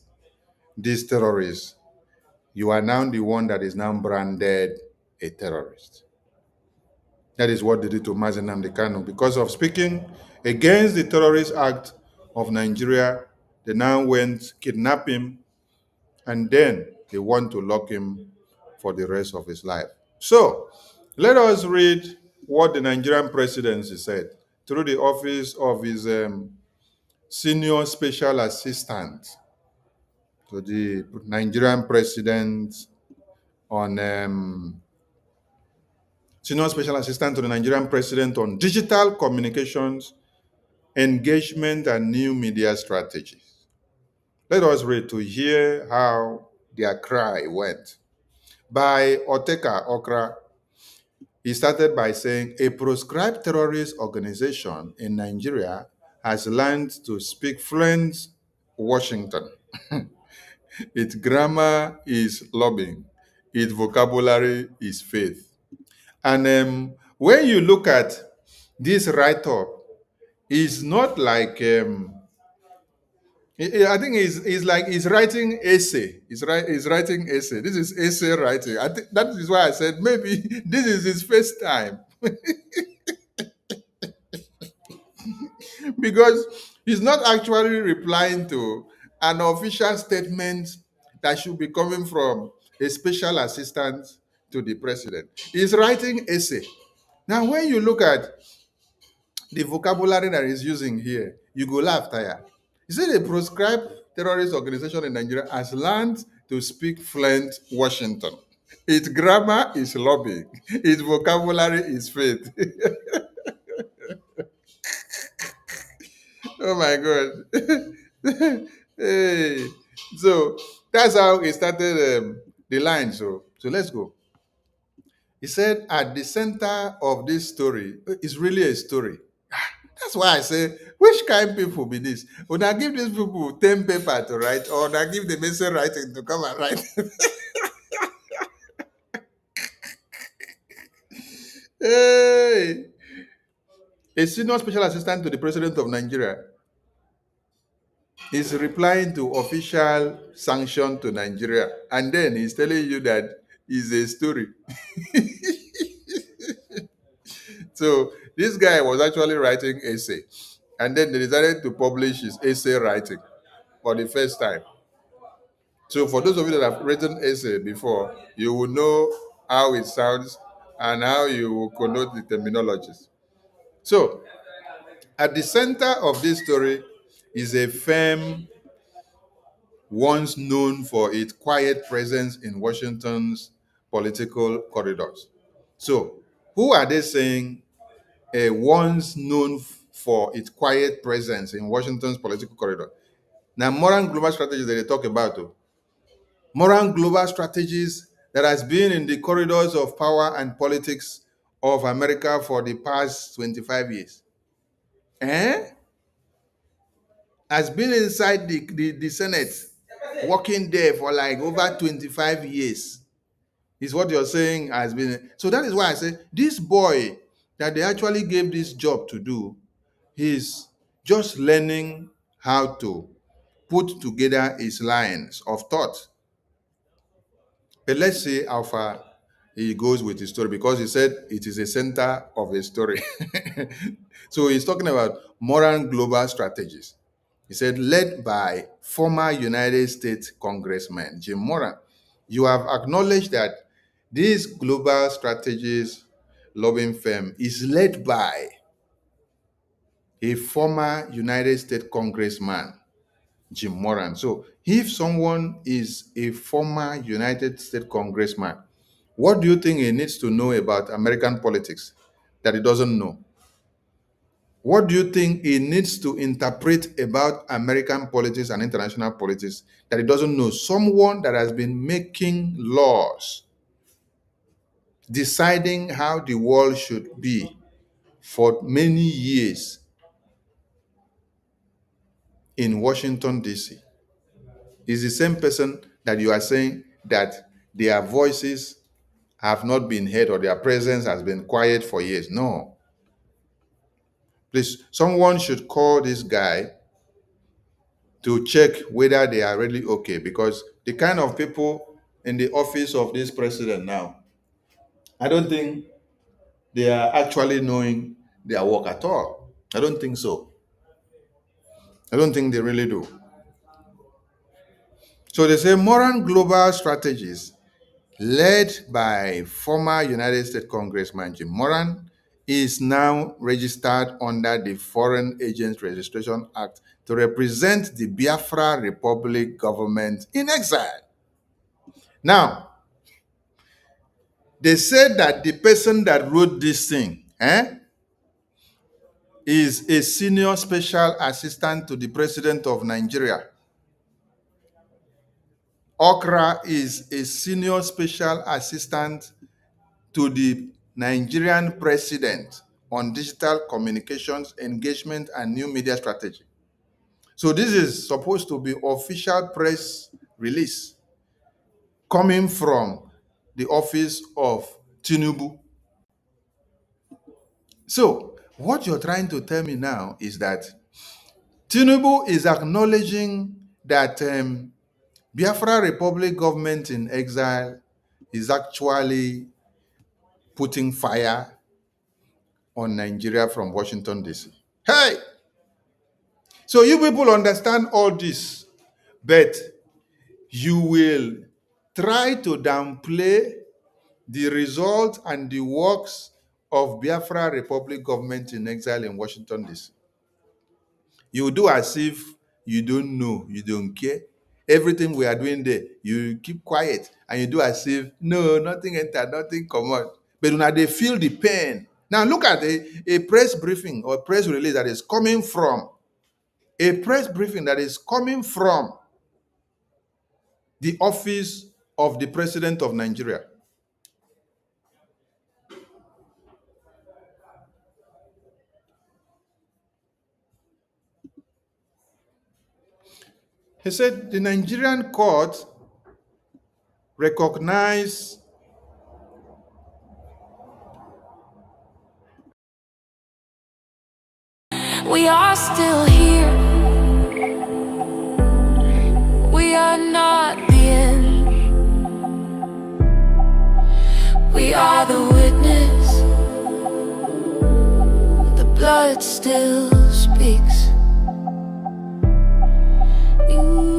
these terrorists. You are now the one that is now branded a terrorist. That is what they did to Mazi Nnamdi Kanu. Because of speaking against the terrorist act of Nigeria, they now went kidnap him, and then they want to lock him for the rest of his life. So, let us read what the Nigerian presidency said through the office of his senior special assistant to the Nigerian president on senior special assistant to the Nigerian president on digital communications, engagement, and new media strategies. Let us read to hear how their cry went. By Oteka Okra, he started by saying, a proscribed terrorist organization in Nigeria has learned to speak fluent Washington. Its grammar is lobbying. Its vocabulary is faith. And when you look at this write-up, it's not like I think he's like he's writing essay. He's writing essay. This is essay writing. I think that is why I said maybe this is his first time because he's not actually replying to an official statement that should be coming from a special assistant to the president. He's writing essay. Now, when you look at the vocabulary that he's using here, you go laugh, tire. He said a proscribed terrorist organization in Nigeria has learned to speak fluent Washington. Its grammar is lobbying. Its vocabulary is faith. Oh my God. Hey. So that's how he started the line. So let's go. He said, at the center of this story is really a story. That's why I say, which kind of people be this? Would I give these people 10 paper to write, or would I give the essay writing to come and write? Hey, a senior special assistant to the president of Nigeria is replying to official sanction to Nigeria, and then he's telling you that it's a story. So this guy was actually writing essay, and then they decided to publish his essay writing for the first time. So for those of you that have written essay before, you will know how it sounds and how you will connote the terminologies. So at the center of this story is a firm once known for its quiet presence in Washington's political corridors. So who are they saying a once known for its quiet presence in Washington's political corridor? Now, moral global strategies that they talk about, moral global strategies that has been in the corridors of power and politics of America for the past 25 years. Has been inside the Senate, working there for like over 25 years. Is what you're saying has been. So that is why I say this boy that they actually gave this job to do, he's just learning how to put together his lines of thought. But let's see how far he goes with his story, because he said it is a center of a story. So he's talking about moral global strategies. He said, led by former United States Congressman Jim Moran. You have acknowledged that this global strategies lobbying firm is led by a former United States Congressman, Jim Moran. So if someone is a former United States Congressman, what do you think he needs to know about American politics that he doesn't know? What do you think he needs to interpret about American politics and international politics that he doesn't know? Someone that has been making laws, deciding how the world should be for many years in Washington, D.C. is the same person that you are saying that their voices have not been heard or their presence has been quiet for years. No. Please, someone should call this guy to check whether they are really okay, because the kind of people in the office of this president now, I don't think they are actually knowing their work at all. I don't think so. I don't think they really do. So they say modern global strategies led by former United States Congressman Jim Moran is now registered under the Foreign Agents Registration Act to represent the Biafra Republic government in exile. Now, they said that the person that wrote this thing is a senior special assistant to the president of Nigeria. Okra is a senior special assistant to the Nigerian president. on digital communications, engagement, and new media strategy. So this is supposed to be official press release coming from the office of Tinubu. So what you're trying to tell me now is that Tinubu is acknowledging that Biafra Republic government in exile is actually putting fire on Nigeria from Washington, D.C. Hey! So you people understand all this, but you will try to downplay the result and the works of Biafra Republic government in exile in Washington, D.C. You do as if you don't know, you don't care. Everything we are doing there, you keep quiet and you do as if, no, nothing entered, nothing come out. But now they feel the pain. Now look at a press briefing or press release that is coming from, the office of the president of Nigeria. He said the Nigerian court recognized
We are still here. We are not the end. We are the witness. The blood still speaks. Oh.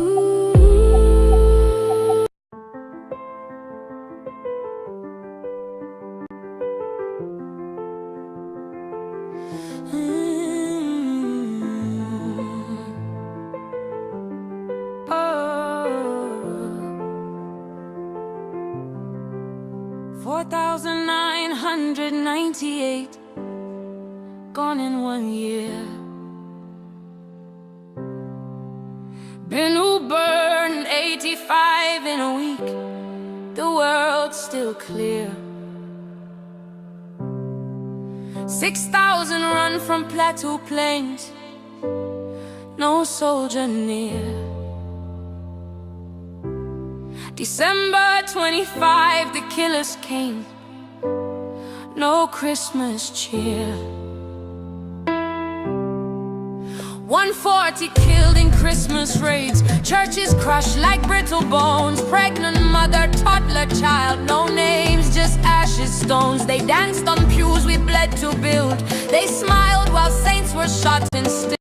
4,998 gone in 1 year. Been who burned 85 in a week. The world's still clear. 6,000 run from Plateau Plains. No soldier near. December 25, the killers came. No Christmas cheer. 140 killed in Christmas raids. Churches crushed like brittle bones. Pregnant mother, toddler, child. No names, just ashes, stones. They danced on pews we bled to build. They smiled while saints were shot and still.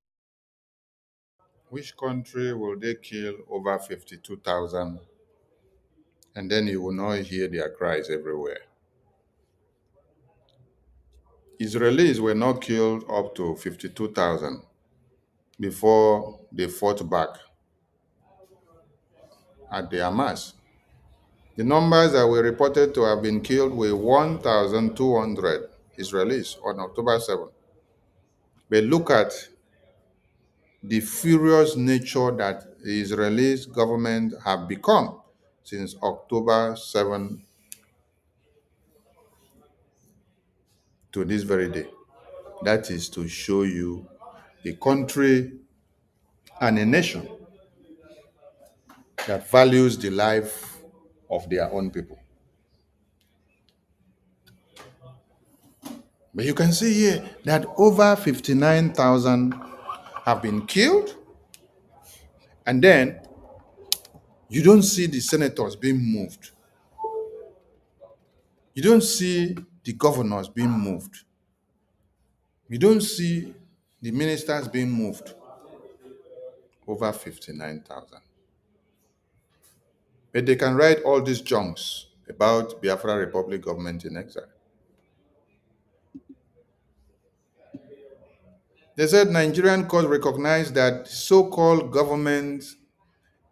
which country will they kill over 52,000? And then you will not hear their cries everywhere. Israelis were not killed up to 52,000 before they fought back at the Hamas. The numbers that were reported to have been killed were 1,200 Israelis on October 7th. But look at the furious nature that the Israeli government have become since October 7 to this very day. That is to show you a country and a nation that values the life of their own people. But you can see here that over 59,000 have been killed, and then you don't see the senators being moved. You don't see the governors being moved. You don't see the ministers being moved. Over 59,000. But they can write all these junks about Biafra Republic government in exile. They said Nigerian court recognized that so-called government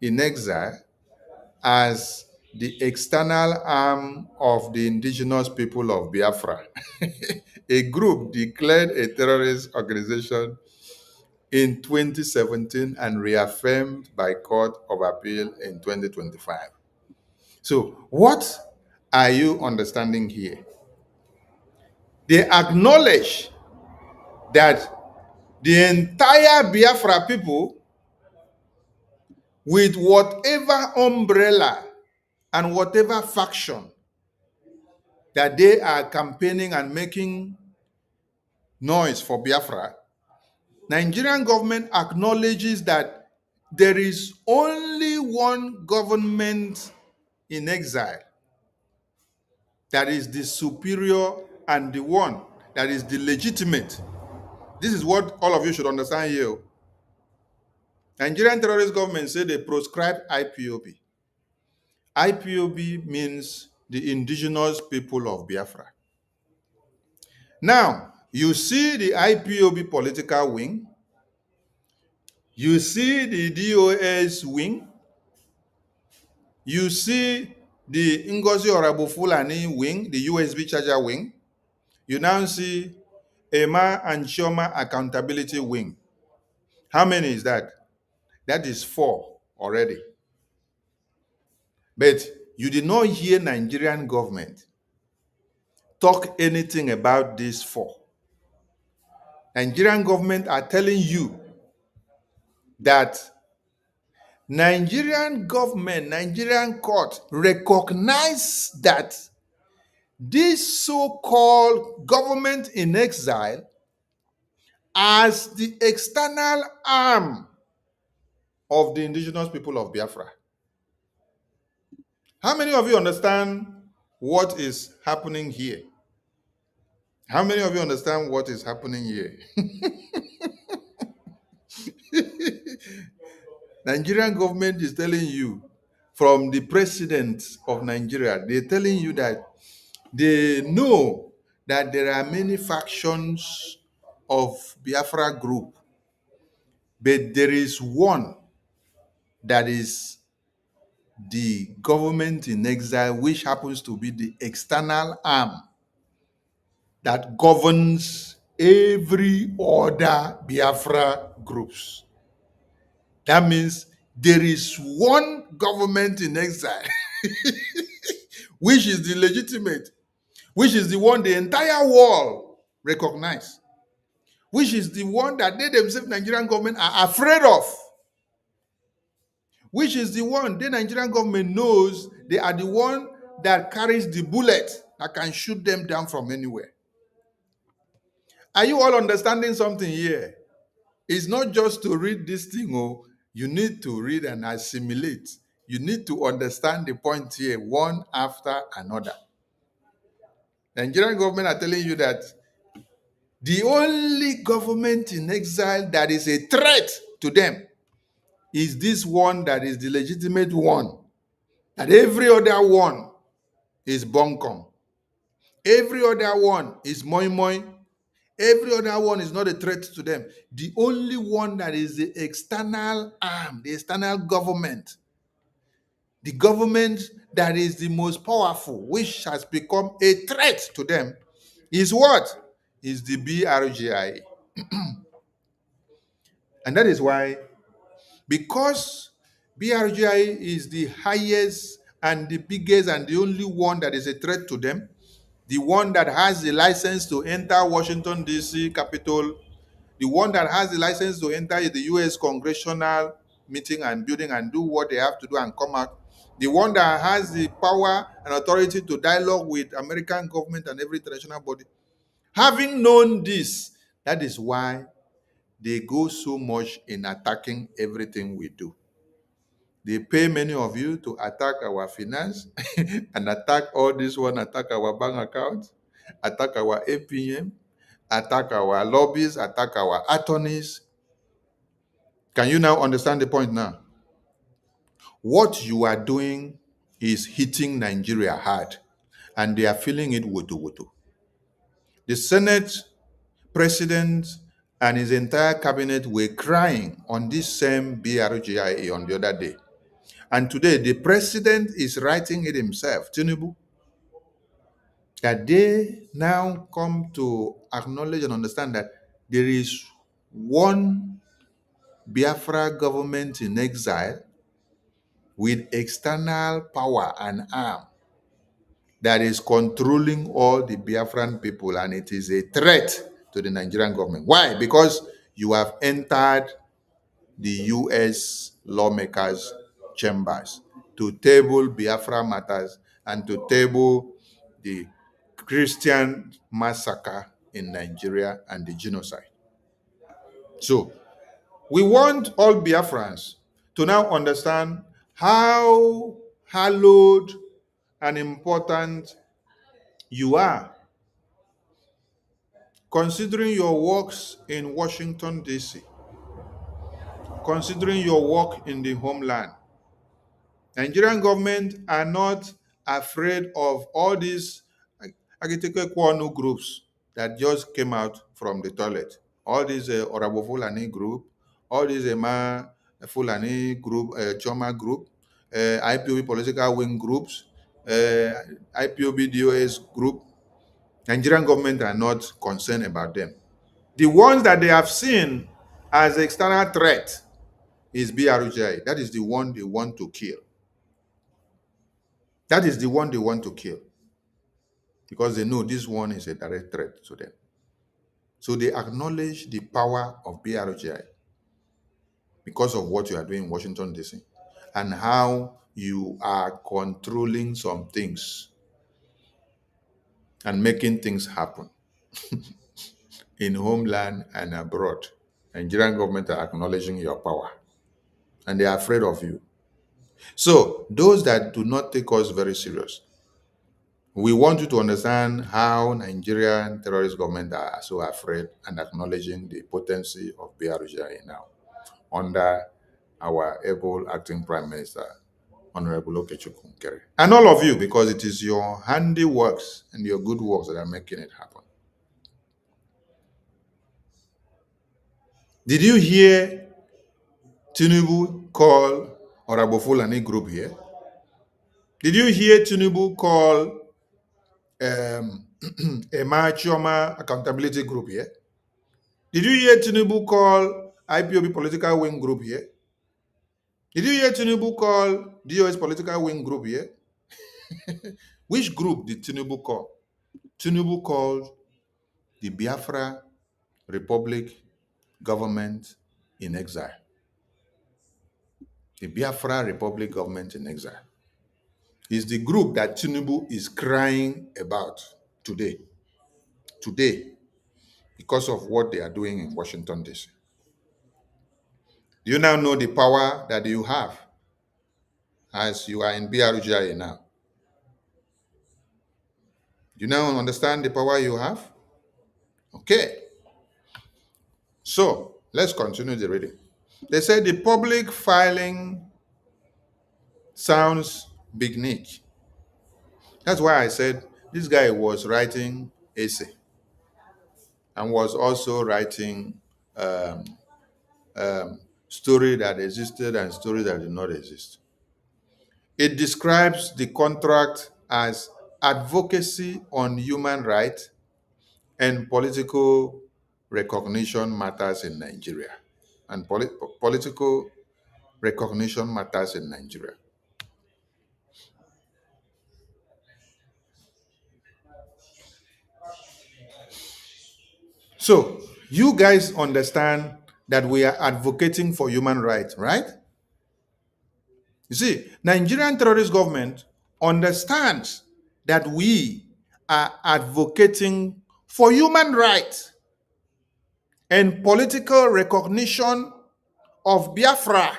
in exile as the external arm of the indigenous people of Biafra, a group declared a terrorist organization in 2017 and reaffirmed by Court of Appeal in 2025. So what are you understanding here? They acknowledge that the entire Biafra people, with whatever umbrella and whatever faction that they are campaigning and making noise for Biafra, Nigerian government acknowledges that there is only one government in exile that is the superior and the one that is the legitimate. This is what all of you should understand here. Nigerian terrorist government say they proscribe IPOB. IPOB means the indigenous people of Biafra. Now, you see the IPOB political wing, you see the DOS wing, you see the NGOZI or Fulani wing, the USB charger wing, you now see Emma and Chioma accountability wing. How many is that? That is 4 already. But you did not hear Nigerian government talk anything about these 4. Nigerian government are telling you that Nigerian government, Nigerian court recognize that this so-called government in exile as the external arm of the indigenous people of Biafra. How many of you understand what is happening here? How many of you understand what is happening here? Nigerian government is telling you, from the president of Nigeria, they're telling you that they know that there are many factions of Biafra group, but there is one that is the government in exile, which happens to be the external arm that governs every other Biafra groups. That means there is one government in exile, which is the legitimate, which is the one the entire world recognize, which is the one that they themselves, Nigerian government, are afraid of, which is the one the Nigerian government knows they are the one that carries the bullet that can shoot them down from anywhere. Are you all understanding something here? It's not just to read this thing, oh, you need to read and assimilate. You need to understand the point here, one after another. The Nigerian government are telling you that the only government in exile that is a threat to them is this one that is the legitimate one. That every other one is bunkum. Every other one is moi moi. Every other one is not a threat to them. The only one that is the external arm, the external government, the government that is the most powerful, which has become a threat to them, is what? Is the BRGIE. And that is why, because BRGIE is the highest and the biggest and the only one that is a threat to them, the one that has the license to enter Washington, D.C. Capitol, the one that has the license to enter the US-CONGRESSIONAL meeting and building and do what they have to do and come out, the one that has the power and authority to dialogue with American government and every international body. Having known this, that is why they go so much in attacking everything we do. They pay many of you to attack our finance and attack all this one, attack our bank accounts, attack our APM, attack our lobbies, attack our attorneys. Can you now understand the point now? What you are doing is hitting Nigeria hard, and they are feeling it wutu-wutu. The Senate president and his entire cabinet were crying on this same BRGIE on the other day. And today, the president is writing it himself, Tinubu, that they now come to acknowledge and understand that there is one Biafra government in exile with external power and arm that is controlling all the Biafran people, and it is a threat to the Nigerian government. Why? Because you have entered the US lawmakers' chambers to table Biafra matters and to table the Christian massacre in Nigeria and the genocide. So we want all Biafrans to now understand how hallowed and important you are, considering your works in Washington, D.C., considering your work in the homeland. Nigerian government are not afraid of all these Agiteke groups that just came out from the toilet. All these Orabo Fulani group, all these Ema Fulani group, Choma group, IPOB political wing groups, IPOB DOS group. Nigerian government are not concerned about them. The ones that they have seen as external threat is BRGIE. That is the one they want to kill. That is the one they want to kill because they know this one is a direct threat to them. So they acknowledge the power of BRGIE because of what you are doing in Washington, D.C. and how you are controlling some things and making things happen in homeland and abroad. Nigerian government are acknowledging your power and they are afraid of you. So those that do not take us very serious, we want you to understand how Nigerian terrorist government are so afraid and acknowledging the potency of BRGIE now under our able acting Prime Minister, Honorable Okechukwu Nkere. And all of you, because it is your handiworks and your good works that are making it happen. Did you hear Tinubu call Orabo Fulani group here? Did you hear Tinubu call Emma Chioma accountability group here? Did you hear Tinubu call IPOB political wing group here? Did you hear Tinubu call DOS political wing group here? Which group did Tinubu call? Tinubu called the Biafra Republic government in exile. The Biafra Republic government in exile is the group that Tinubu is crying about today. Today, because of what they are doing in Washington, D.C. Do you now know the power that you have as you are in BRGIE now? Do you now understand the power you have? Okay. So, let's continue the reading. They said the public filing sounds big niche. That's why I said this guy was writing essay and was also writing story that existed and story that did not exist. It describes the contract as advocacy on human rights and political recognition matters in Nigeria. And political recognition matters in Nigeria. So, you guys understand that we are advocating for human rights, right? You see, Nigerian terrorist government understands that we are advocating for human rights and political recognition of Biafra.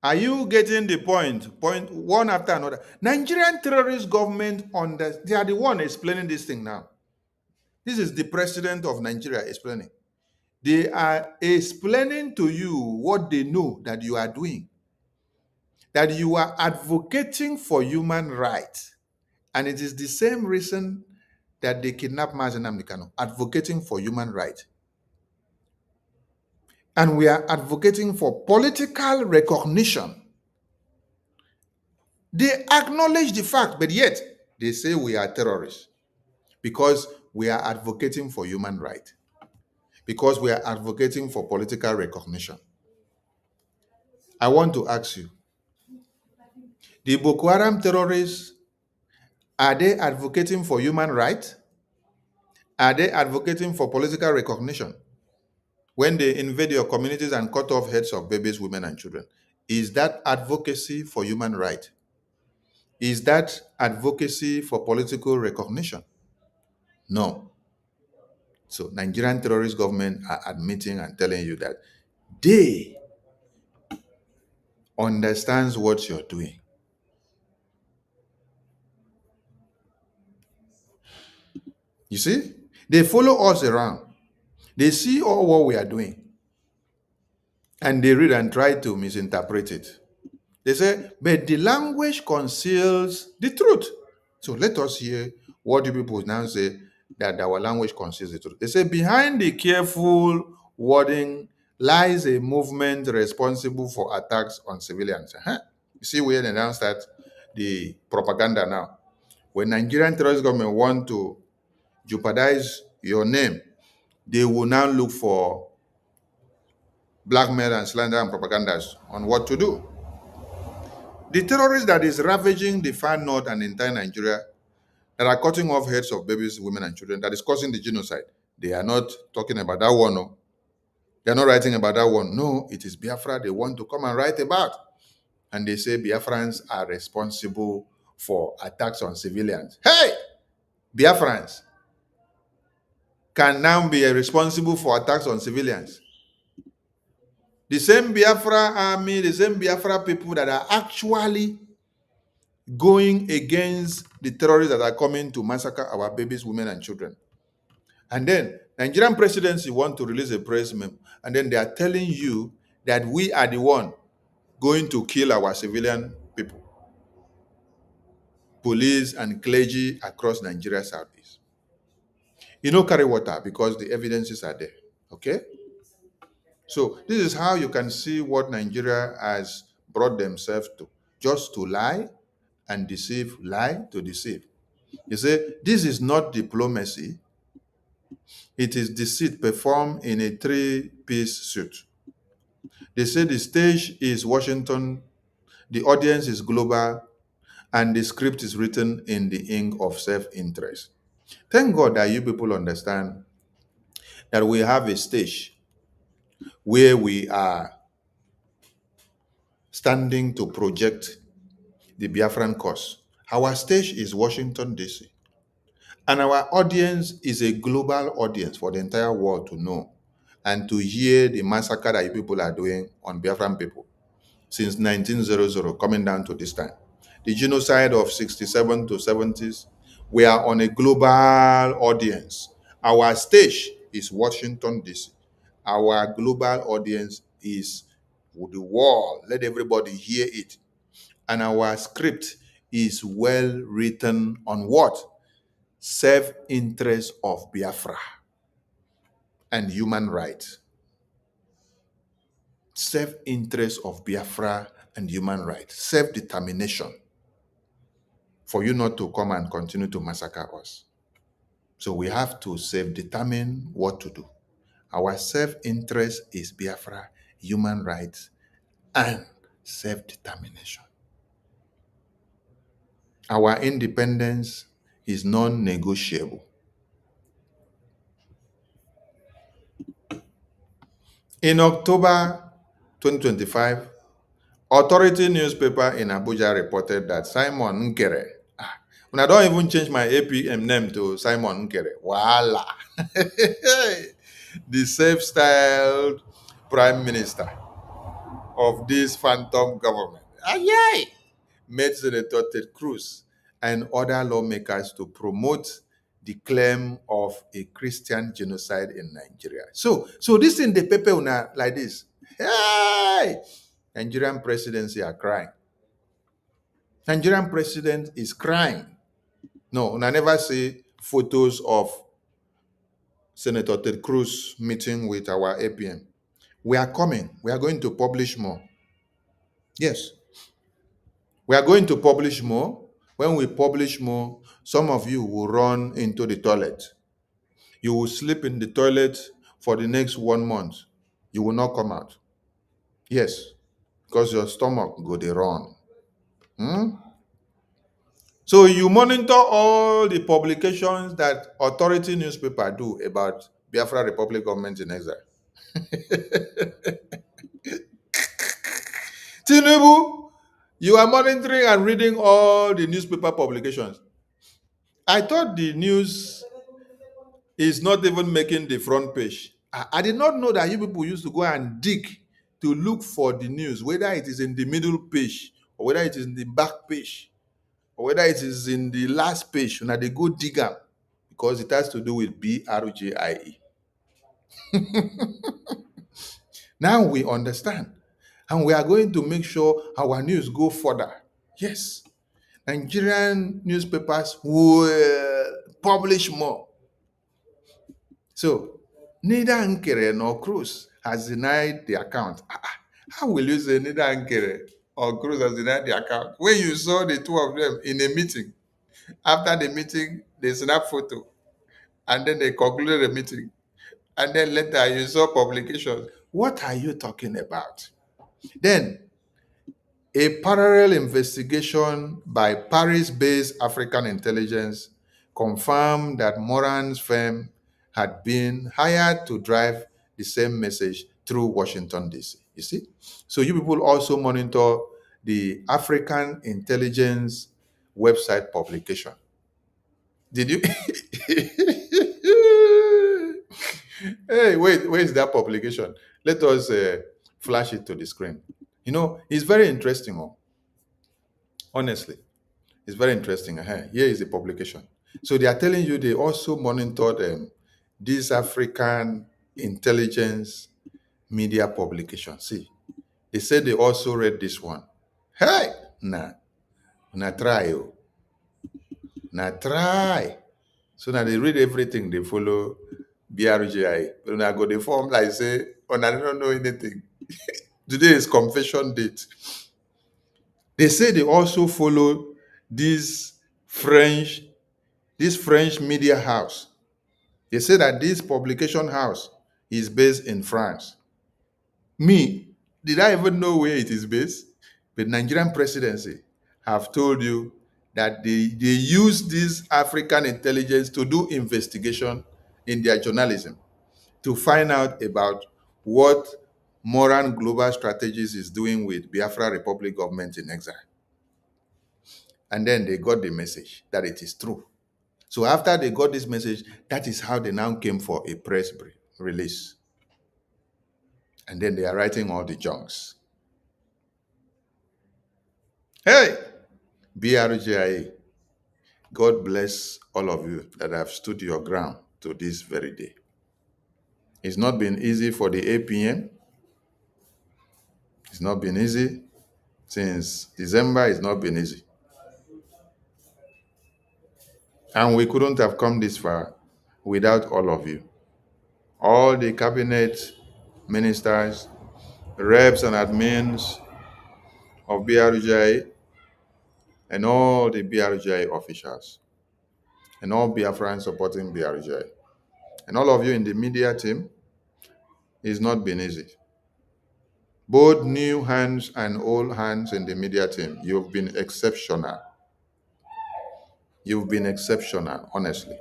Are you getting the point? Point one after another. Nigerian terrorist government, they are the one explaining this thing now. This is the president of Nigeria explaining. They are explaining to you what they know that you are doing. That you are advocating for human rights. And it is the same reason that they kidnapped Mazi Nnamdi Kanu, advocating for human rights. And we are advocating for political recognition. They acknowledge the fact, but yet they say we are terrorists because we are advocating for human rights, because we are advocating for political recognition. I want to ask you, the Boko Haram terrorists, are they advocating for human rights? Are they advocating for political recognition when they invade your communities and cut off heads of babies, women, and children? Is that advocacy for human rights? Is that advocacy for political recognition? No. So Nigerian terrorist government are admitting and telling you that they understands what you're doing. You see? They follow us around. They see all what we are doing. And they read and try to misinterpret it. They say, but the language conceals the truth. So let us hear what you people now say that our language conceals the truth. They say, behind the careful wording lies a movement responsible for attacks on civilians. You see where they now start the propaganda now. When Nigerian terrorist government want to jeopardize your name, they will now look for blackmail and slander and propagandas on what to do. The terrorist that is ravaging the far north and entire Nigeria, that are cutting off heads of babies, women, and children, that is causing the genocide. They are not talking about that one. No. They are not writing about that one. No, it is Biafra they want to come and write about. And they say Biafrans are responsible for attacks on civilians. Hey! Biafrans can now be responsible for attacks on civilians. The same Biafra army, the same Biafra people that are actually going against the terrorists that are coming to massacre our babies, women, and children. And then Nigerian presidency want to release a press memo, and then they are telling you that we are the one going to kill our civilian people, police and clergy across Nigeria Southeast. You know, carry water because the evidences are there. Okay? So this is how you can see what Nigeria has brought themselves to. Just to lie and deceive, lie to deceive. You say, this is not diplomacy. It is deceit performed in a three-piece suit. They say the stage is Washington, the audience is global, and the script is written in the ink of self-interest. Thank God that you people understand that we have a stage where we are standing to project the Biafran cause. Our stage is Washington, D.C. And our audience is a global audience for the entire world to know and to hear the massacre that you people are doing on Biafran people since 1900 coming down to this time. The genocide of 67 to 70s, we are on a global audience. Our stage is Washington, D.C. Our global audience is the world. Let everybody hear it. And our script is well written on what? Self-interest of Biafra and human rights. Self-interest of Biafra and human rights. Self-determination for you not to come and continue to massacre us. So we have to self-determine what to do. Our self-interest is Biafra, human rights, and self-determination. Our independence is non-negotiable. In October 2025, Authority newspaper in Abuja reported that Simon Nkere, when I don't even change my APM name to Simon Nkere, voila, the self-styled prime minister of this phantom government, met Senator Ted Cruz and other lawmakers to promote the claim of a Christian genocide in Nigeria. So this in the paper like this. Hey! Nigerian presidency are crying. Nigerian president is crying. No, I never see photos of Senator Ted Cruz meeting with our APM. We are coming. We are going to publish more. Yes. We are going to publish more. When we publish more, some of you will run into the toilet. You will sleep in the toilet for the next 1 month. You will not come out. Yes, because your stomach go dey run. So you monitor all the publications that authority newspaper do about Biafra Republic government in exile. Tinubu, you are monitoring and reading all the newspaper publications. I thought the news is not even making the front page. I did not know that you people used to go and dig to look for the news, whether it is in the middle page or whether it is in the back page or whether it is in the last page. Now they go dig up because it has to do with BRGIE. Now we understand. And we are going to make sure our news go further. Yes. Nigerian newspapers will publish more. So neither Nkere nor Cruz has denied the account. How will you say neither Nkere or Cruz has denied the account when you saw the two of them in a meeting? After the meeting, they snap photo and then they concluded the meeting. And then later you saw publications. What are you talking about? Then a parallel investigation by Paris-based African intelligence confirmed that Moran's firm had been hired to drive the same message through Washington, D.C. You see? So you people also monitor the African intelligence website publication. Did you? Hey, wait, where is that publication? Let us flash it to the screen. You know, it's very interesting. Oh. Honestly, it's very interesting. Here is the publication. So they are telling you they also monitored this African intelligence media publication. See, they said they also read this one. Hey, na try, oh. Na try. So now they read everything, they follow BRGIE. But now go the form like say, oh, I don't know anything. Today is confession date. They say they also follow this French media house. They say that this publication house is based in France. Me, did I even know where it is based? The Nigerian presidency have told you that they use this African intelligence to do investigation in their journalism to find out about what Moran Global Strategies is doing with Biafra Republic government in exile. And then they got the message that it is true. So after they got this message, that is how they now came for a press release. And then they are writing all the junks. Hey, BRGIE, God bless all of you that have stood your ground to this very day. It's not been easy for the APM. It's not been easy. Since December, it's not been easy. And we couldn't have come this far without all of you. All the cabinet ministers, reps and admins of BRGIE, and all the BRGIE officials, and all Biafrans supporting BRGIE, and all of you in the media team. It's not been easy. Both new hands and old hands in the media team, you've been exceptional. You've been exceptional, honestly.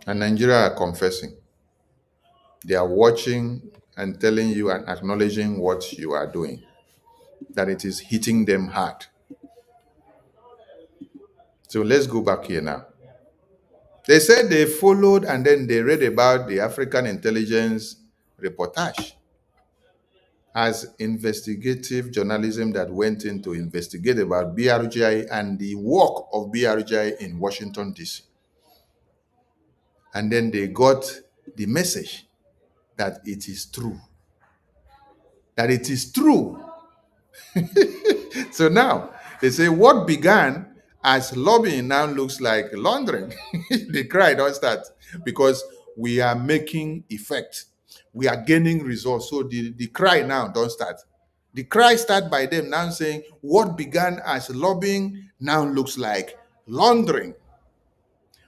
And Nigeria are confessing. They are watching and telling you and acknowledging what you are doing, that it is hitting them hard. So let's go back here now. They said they followed and then they read about the African intelligence reportage as investigative journalism that went in to investigate about BRGIE and the work of BRGIE in Washington, D.C. And then they got the message that it is true. That it is true. So now, they say what began as lobbying now looks like laundering. The cry don't start because we are making effect. We are gaining results. So the cry now don't start. The cry start by them now saying what began as lobbying now looks like laundering.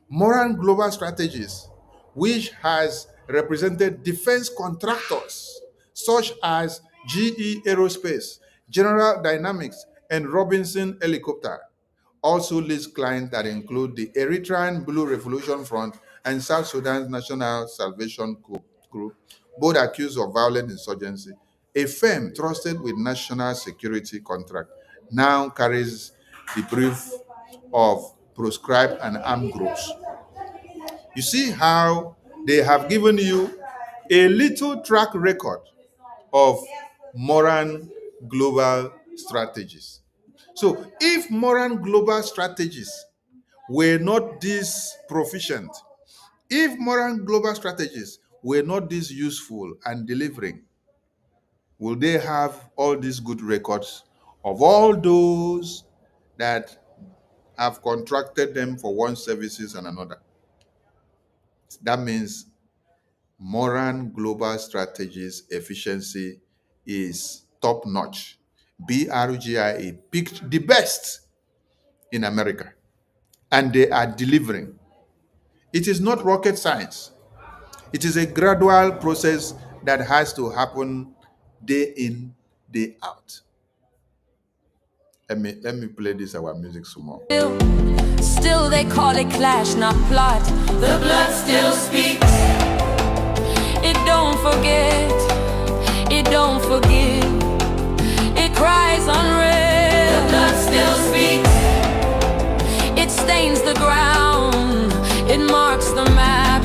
Moran Global Strategies, which has represented defense contractors such as GE Aerospace, General Dynamics, and Robinson Helicopter also lists clients that include the Eritrean Blue Revolution Front and South Sudan's National Salvation Group, both accused of violent insurgency. A firm trusted with national security contract now carries the brief of proscribed and armed groups. You see how they have given you a little track record of Moran global strategies. So if Moran global strategies were not this proficient, if Moran global strategies were not this useful and delivering, will they have all these good records of all those that have contracted them for one services and another? That means Moran global strategies efficiency is top notch. BRGIE picked the best in America and they are delivering. It is not rocket science. It is a gradual process that has to happen day in, day out. Let me play this our music some more.
Still they call it clash, not plot. The blood still speaks. It don't forget. It don't forgive. It cries unreal. The blood still speaks. It stains the ground. It marks the map.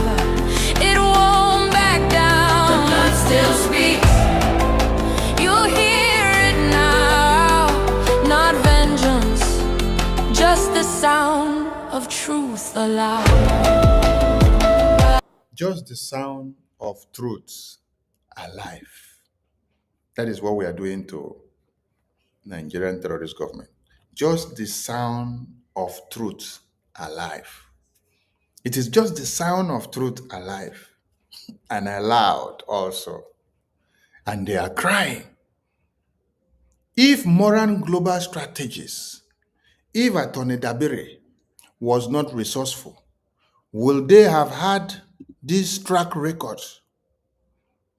It won't back down. The blood still speaks. You'll hear it now. Not vengeance, just the sound of truth aloud.
Just the sound of truth alive. That is what we are doing to Nigerian terrorist government. Just the sound of truth alive. It is just the sound of truth alive and aloud also. And they are crying. If Moran global strategies, if Attorney Dabiri was not resourceful, will they have had this track record?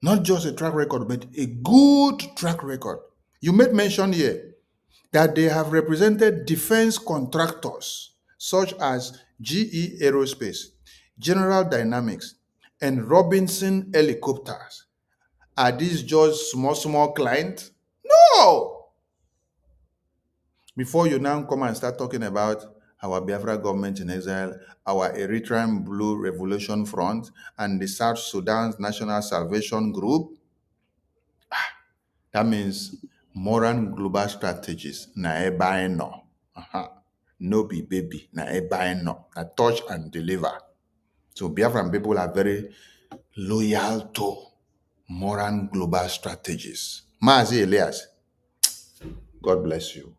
Not just a track record, but a good track record. You made mention here that they have represented defense contractors such as GE Aerospace, General Dynamics, and Robinson Helicopters. Are these just small clients? No! Before you now come and start talking about our Biafra government in exile, our Eritrean Blue Revolution Front, and the South Sudan's National Salvation Group, that means Moran global strategies na ebe no. No be baby, na ebe no. Na touch and deliver. So Biafran people are very loyal to Moran global strategies. Mazi Elias, God bless you.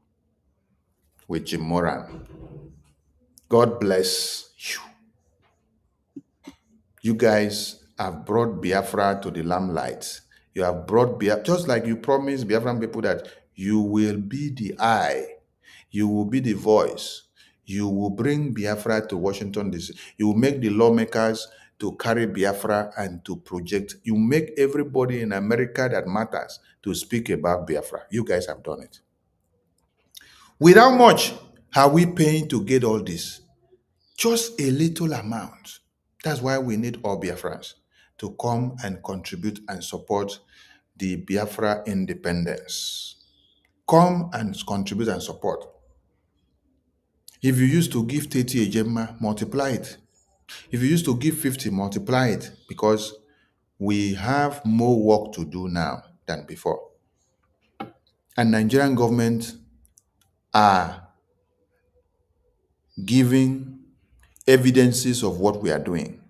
With Jim Moran. God bless you. You guys have brought Biafra to the limelight. You have brought Biafra, just like you promised Biafran people that you will be the eye, you will be the voice, you will bring Biafra to Washington, D.C. You will make the lawmakers to carry Biafra and to project. You make everybody in America that matters to speak about Biafra. You guys have done it. Without much are we paying to get all this? Just a little amount. That's why we need all Biafrans to come and contribute and support the Biafra independence. Come and contribute and support. If you used to give 30 Ejema, multiply it. If you used to give 50, multiply it, because we have more work to do now than before. And Nigerian government are giving evidences of what we are doing.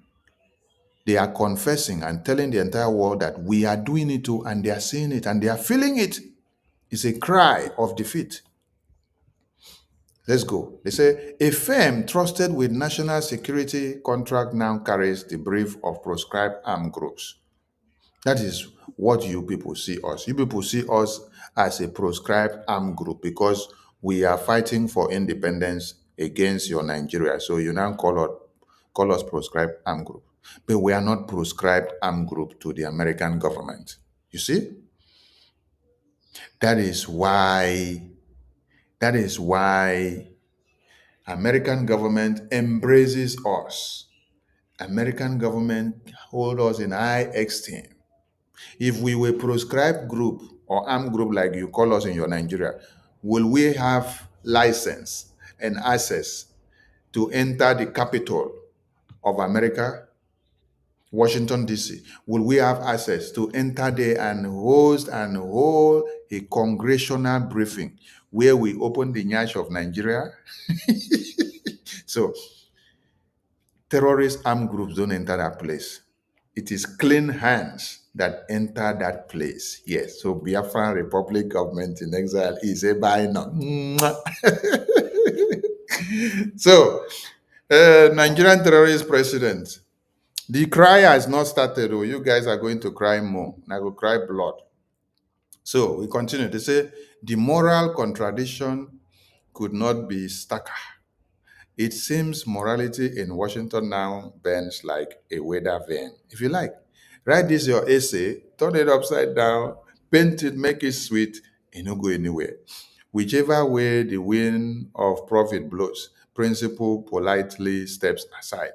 They are confessing and telling the entire world that we are doing it too, and they are seeing it and they are feeling it. It's a cry of defeat. Let's go. They say, a firm trusted with national security contract now carries the brief of proscribed armed groups. That is what you people see us. You people see us as a proscribed armed group because we are fighting for independence against your Nigeria. So you now call us proscribed armed group. But we are not proscribed armed group to the American government. You see? That is why That is why American government embraces us. American government hold us in high esteem. If we were proscribed group or armed group like you call us in your Nigeria, will we have license and access to enter the capital of America, Washington, D.C.? Will we have access to enter there and host and hold a congressional briefing where we open the nyash of Nigeria? So terrorist armed groups don't enter that place. It is clean hands that enter that place. Yes. So Biafran Republic government in exile is a buy now. So Nigerian terrorist president. The cry has not started. Oh, you guys are going to cry more. I will cry blood. So we continue to say the moral contradiction could not be starker. It seems morality in Washington now bends like a weather vane. If you like, write this your essay, turn it upside down, paint it, make it sweet, and not go anywhere. Whichever way the wind of profit blows, principle politely steps aside.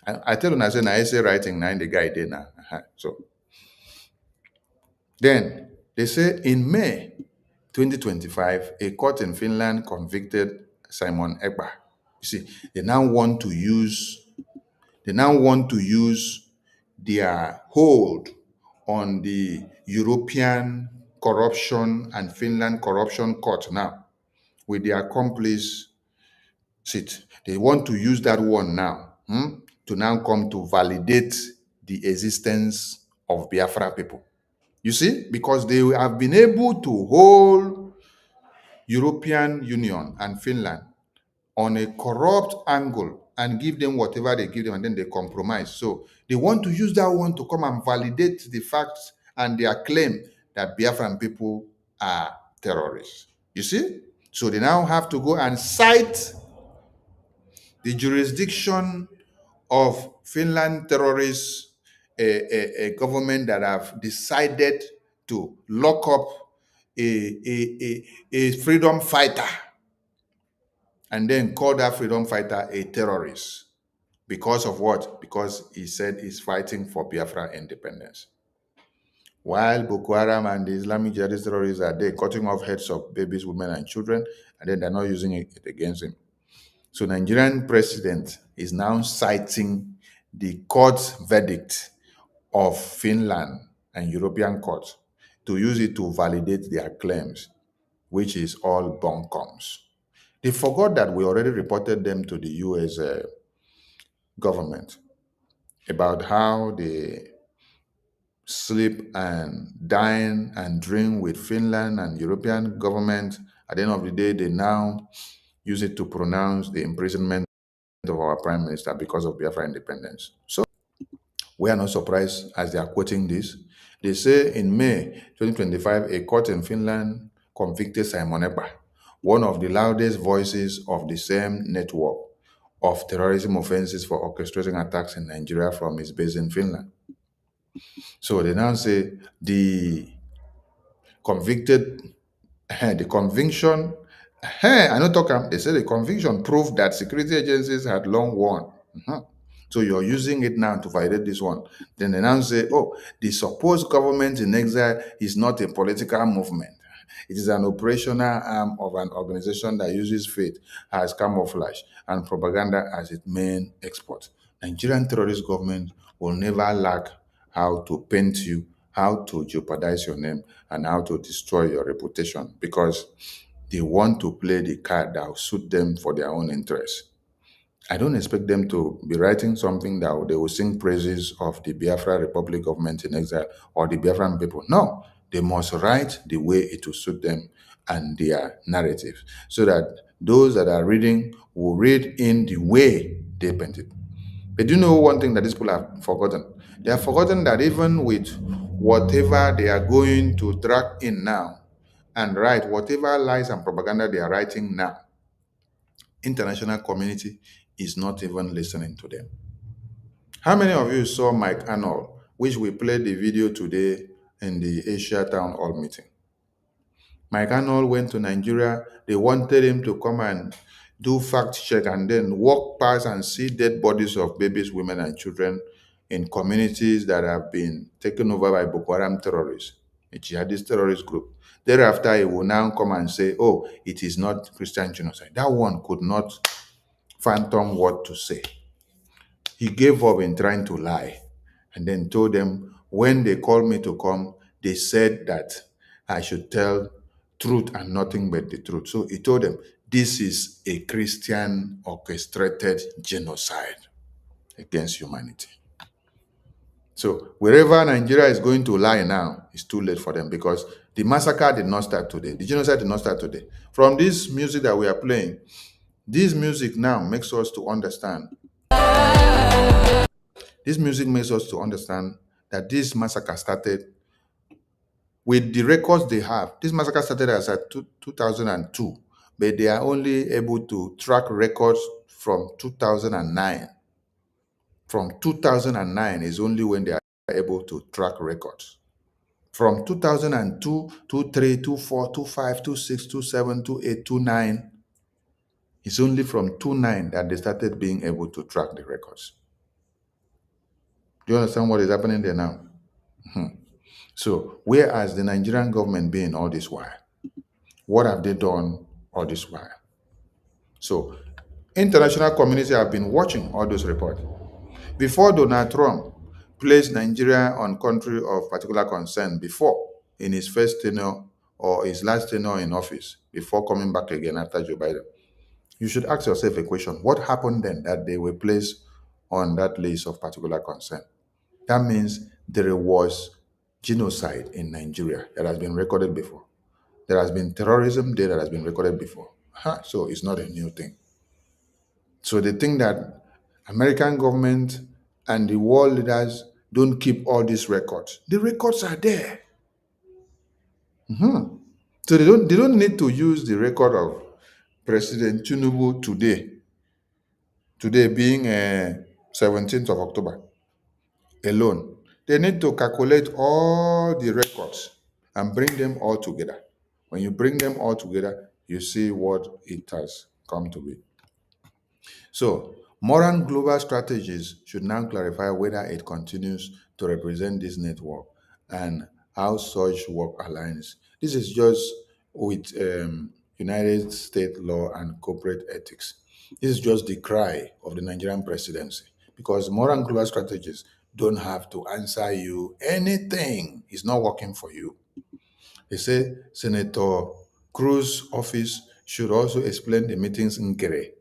I tell you, I say, na essay writing, na in the guy there now. So then they say in May 2025, a court in Finland convicted Simon Ekpa. You see, they now want to use their hold on the European corruption and Finland corruption court now with their accomplice seat. They want to use that one now to now come to validate the existence of Biafra people. You see, because they have been able to hold European Union and Finland on a corrupt angle and give them whatever they give them, and then they compromise. So they want to use that one to come and validate the facts and their claim that Biafran people are terrorists. You see? So they now have to go and cite the jurisdiction of Finland terrorists, a government that have decided to lock up a freedom fighter and then call that freedom fighter a terrorist. Because of what? Because he said he's fighting for Biafra independence. While Boko Haram and the Islamic Jihadist terrorists are there cutting off heads of babies, women, and children, and then they're not using it against him. So Nigerian president is now citing the court verdict of Finland and European courts to use it to validate their claims, which is all buncoms. They forgot that we already reported them to the US government about how they sleep and dine and drink with Finland and European government. At the end of the day, they now use it to pronounce the imprisonment of our prime minister because of Biafra independence. So we are not surprised as they are quoting this. They say in May 2025, a court in Finland convicted Simon Ekpa, one of the loudest voices of the same network of terrorism offenses for orchestrating attacks in Nigeria from his base in Finland. So they now say the convicted, the conviction, I don't talk, they say the conviction proved that security agencies had long won. So you're using it now to validate this one. Then they now say, oh, the supposed government in exile is not a political movement. It is an operational arm of an organization that uses faith as camouflage and propaganda as its main export. Nigerian terrorist government will never lack how to paint you, how to jeopardize your name, and how to destroy your reputation because they want to play the card that will suit them for their own interests. I don't expect them to be writing something that they will sing praises of the Biafra Republic government in exile or the Biafran people. No, they must write the way it will suit them and their narrative so that those that are reading will read in the way they paint it. But do you know one thing that these people have forgotten? They have forgotten that even with whatever they are going to drag in now and write, whatever lies and propaganda they are writing now, international community is not even listening to them. How many of you saw Mike Arnold, which we played the video today in the Asia Town Hall meeting? Mike Arnold went to Nigeria. They wanted him to come and do fact check and then walk past and see dead bodies of babies, women, and children in communities that have been taken over by Boko Haram terrorists, a jihadist terrorist group. Thereafter, he will now come and say, oh, it is not Christian genocide. That one could not fathom what to say. He gave up in trying to lie and then told them, when they called me to come, they said that I should tell truth and nothing but the truth. So he told them, this is a Christian orchestrated genocide against humanity. So wherever Nigeria is going to lie now, it's too late for them because the massacre did not start today. The genocide did not start today. From this music that we are playing, this music now makes us to understand. This music makes us to understand that this massacre started with the records they have. This massacre started as at 2002, but they are only able to track records from 2009. From 2009 is only when they are able to track records. From 2002, 23, 24, 25, 26, 27, 28, 29, it's only from 29 that they started being able to track the records. Do you understand what is happening there now? So, whereas the Nigerian government being all this while, what have they done all this while? So, international community have been watching all those reports. Before Donald Trump placed Nigeria on country of particular concern before in his first tenure or his last tenure in office, before coming back again after Joe Biden, you should ask yourself a question. What happened then that they were placed on that list of particular concern? That means there was genocide in Nigeria that has been recorded before. There has been terrorism there that has been recorded before. So it's not a new thing. So they think that American government and the world leaders don't keep all these records. The records are there. So they don't need to use the record of President Tinubu today being 17th of October alone. They need to calculate all the records and bring them all together. When you bring them all together, you see what it has come to be. So, modern global strategies should now clarify whether it continues to represent this network and how such work aligns. This is just with United States law and corporate ethics. This is just the cry of the Nigerian presidency because modern global strategies don't have to answer you anything. It's not working for you. They say Senator Cruz's office should also explain the meetings in Gere,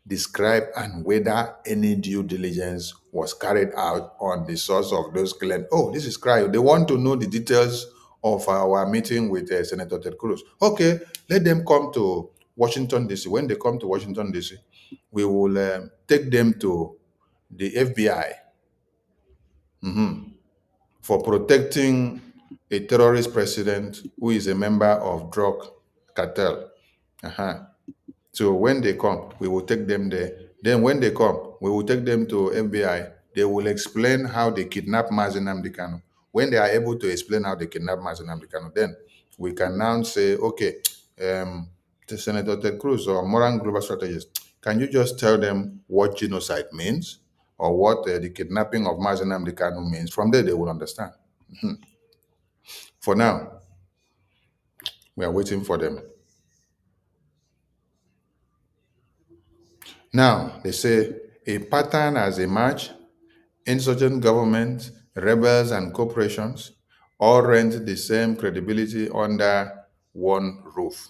describe and whether any due diligence was carried out on the source of those claims. Oh, this is crime. They want to know the details of our meeting with Senator Ted Cruz. Okay, let them come to Washington, D.C. When they come to Washington, D.C., we will take them to the FBI for protecting a terrorist president who is a member of drug cartel. So when they come, we will take them there. Then when they come, we will take them to FBI. They will explain how they kidnapped Mazi Nnamdi Kanu. When they are able to explain how they kidnapped Mazi Nnamdi Kanu, then we can now say, okay, to Senator Ted Cruz or modern global strategist, can you just tell them what genocide means or what the kidnapping of Mazi Nnamdi Kanu means? From there, they will understand. For now, we are waiting for them. Now, they say a pattern has emerged. Insurgent governments, rebels, and corporations all rent the same credibility under one roof.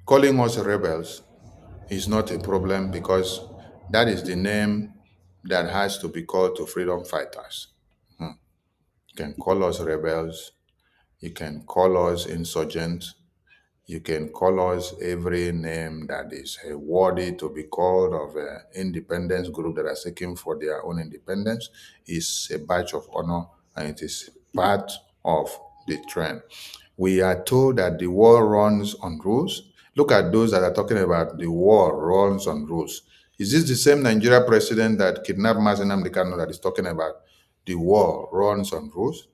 Calling us rebels is not a problem because that is the name that has to be called to freedom fighters. You can call us rebels, you can call us insurgents, you can call us every name that is worthy to be called of an independence group that are seeking for their own independence. Is a badge of honor and it is part of the trend. We are told that the war runs on rules. Look at those that are talking about the war runs on rules. Is this the same Nigeria president that kidnapped Mazi Nnamdi Kanu that is talking about the war runs on rules?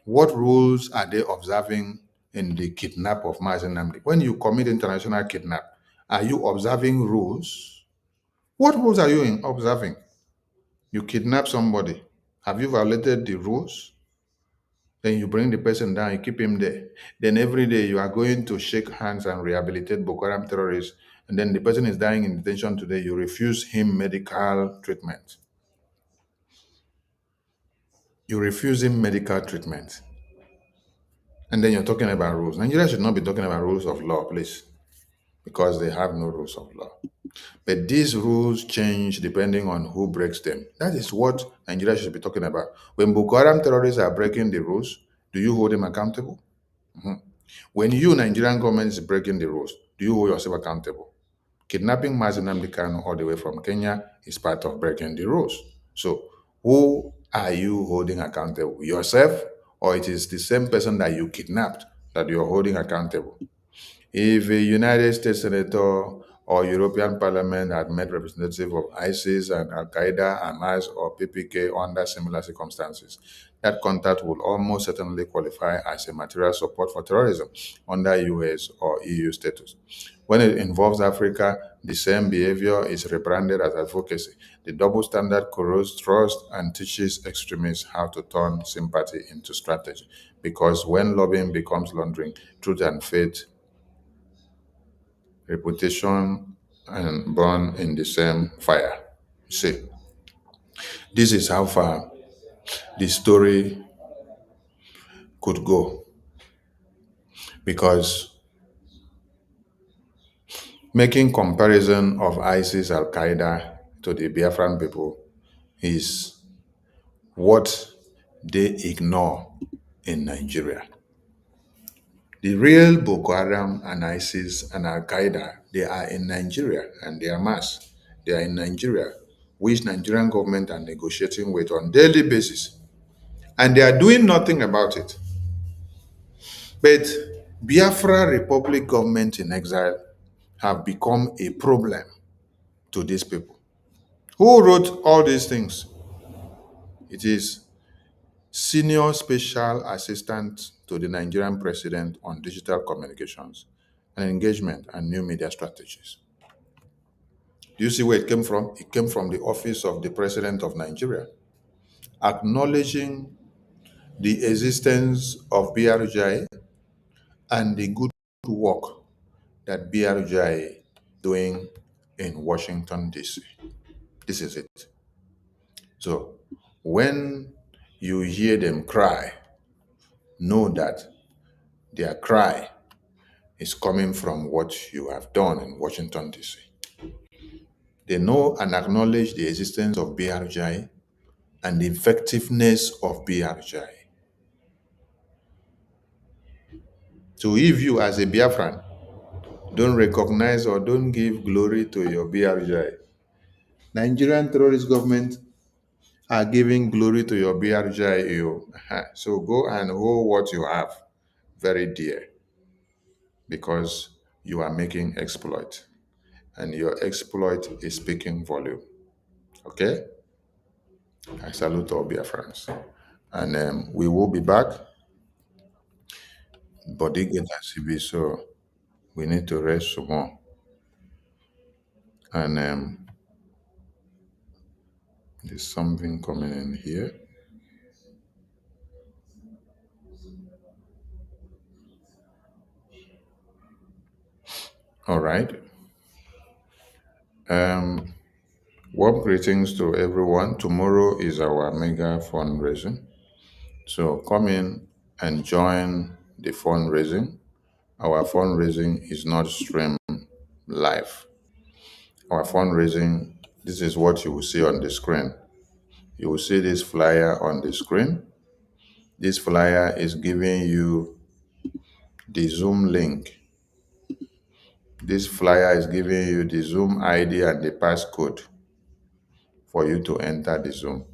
What rules are they observing in the kidnap of Mazi Nnamdi? When you commit international kidnap, are you observing rules? What rules are you observing? You kidnap somebody. Have you violated the rules? Then you bring the person down, you keep him there. Then every day you are going to shake hands and rehabilitate Boko Haram terrorists. And then the person is dying in detention today. You refuse him medical treatment. You refuse him medical treatment. And then you're talking about rules. Nigeria should not be talking about rules of law, please, because they have no rules of law. But these rules change depending on who breaks them. That is what Nigeria should be talking about. When Boko Haram terrorists are breaking the rules, do you hold them accountable? When you, Nigerian government, is breaking the rules, do you hold yourself accountable? Kidnapping Mazi Nnamdi Kanu all the way from Kenya is part of breaking the rules. So who are you holding accountable? Yourself, or it is the same person that you kidnapped that you're holding accountable? If a United States Senator or European Parliament had met representatives of ISIS and Al-Qaeda, Hamas, or PPK under similar circumstances, that contact would almost certainly qualify as a material support for terrorism under US or EU status. When it involves Africa, the same behavior is rebranded as advocacy. The double standard corrodes trust and teaches extremists how to turn sympathy into strategy. Because when lobbying becomes laundering, truth and faith, reputation, and burn in the same fire. See, this is how far the story could go. Because making comparison of ISIS, Al-Qaeda to the Biafran people is what they ignore in Nigeria. The real Boko Haram and ISIS and Al-Qaeda, they are in Nigeria and they are mass. They are in Nigeria, which Nigerian government are negotiating with on daily basis. And they are doing nothing about it. But Biafra Republic government in exile have become a problem to these people. Who wrote all these things? It is Senior Special Assistant to the Nigerian President on Digital Communications and Engagement and New Media Strategies. Do you see where it came from? It came from the Office of the President of Nigeria, acknowledging the existence of BRGIE and the good work that BRGIE doing in Washington, D.C. This is it. So when you hear them cry, know that their cry is coming from what you have done in Washington, D.C. They know and acknowledge the existence of BRGIE and the effectiveness of BRGIE. So if you as a Biafran don't recognize or don't give glory to your BRGIE, Nigerian terrorist government are giving glory to your BRGIE. So go and hold what you have very dear, because you are making exploit and your exploit is speaking volume. Okay? I salute all Biafrans. And we will be back. Body get CB, so we need to rest some more. And there's something coming in here. All right. Warm greetings to everyone. Tomorrow is our mega fundraising. So come in and join the fundraising. Our fundraising is not streamed live. Our fundraising, this is what you will see on the screen. You will see this flyer on the screen. This flyer is giving you the Zoom link. This flyer is giving you the Zoom ID and the passcode for you to enter the Zoom.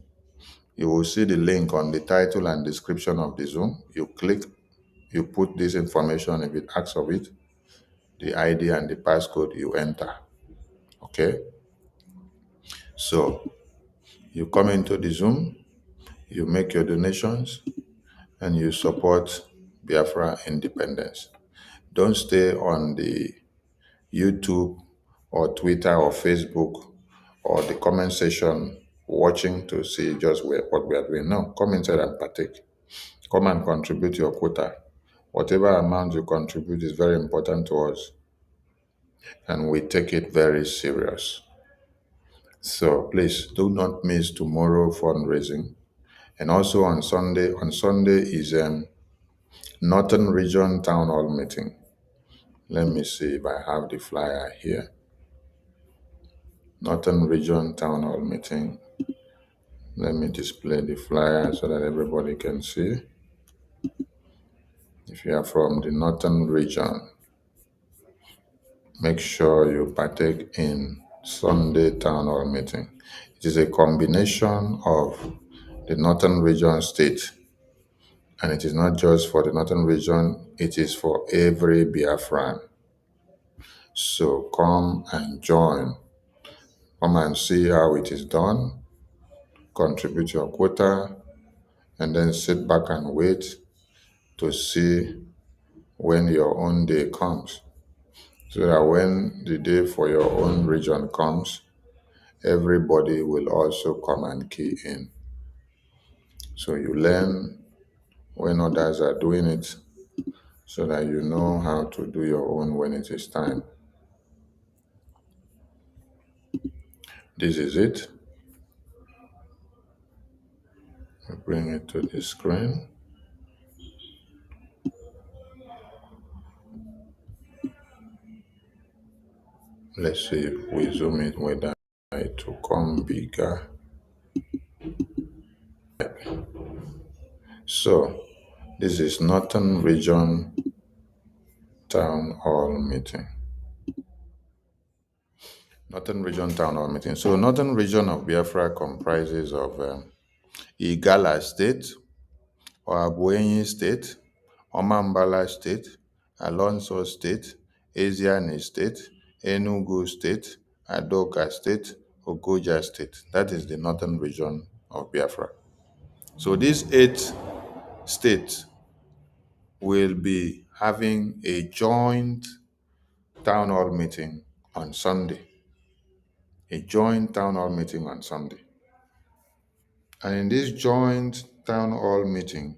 You will see the link on the title and description of the Zoom. You click, you put this information if it asks of it, the ID and the passcode, you enter. Okay? So you come into the Zoom, you make your donations, and you support Biafra independence. Don't stay on the YouTube or Twitter or Facebook or the comment section watching to see just what we are doing. No, come inside and partake. Come and contribute your quota. Whatever amount you contribute is very important to us, and we take it very serious. So please do not miss tomorrow fundraising. And also on Sunday is Northern Region Town Hall meeting. Let me see if I have the flyer here. Northern Region Town Hall meeting. Let me display the flyer so that everybody can see. If you are from the Northern Region, make sure you partake in Sunday Town Hall meeting. It is a combination of the Northern Region state, and it is not just for the Northern Region, it is for every Biafran. So come and join. Come and see how it is done. Contribute your quota, and then sit back and wait to see when your own day comes. So that when the day for your own region comes, everybody will also come and key in. So you learn when others are doing it so that you know how to do your own when it is time. This is it. I bring it to the screen. Let's see if we zoom it whether it will come bigger. So this is Northern Region Town Hall meeting. Northern Region Town Hall meeting. So Northern Region of Biafra comprises of Igala State, Oabuenyi State, Omambala State, Alonso State, Eziani State, Enugu State, Adoka State, Ogoja State. That is the Northern Region of Biafra. So these 8 states will be having a joint town hall meeting on Sunday. A joint town hall meeting on Sunday. And in this joint town hall meeting,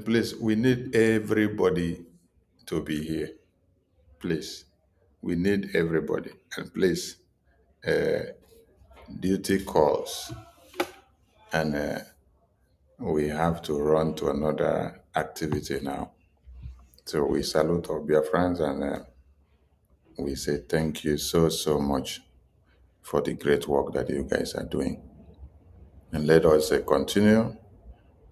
please, we need everybody to be here. Please, we need everybody. And please, duty calls. And we have to run to another activity now. So we salute our Biafrans and we say thank you so much for the great work that you guys are doing. And let us continue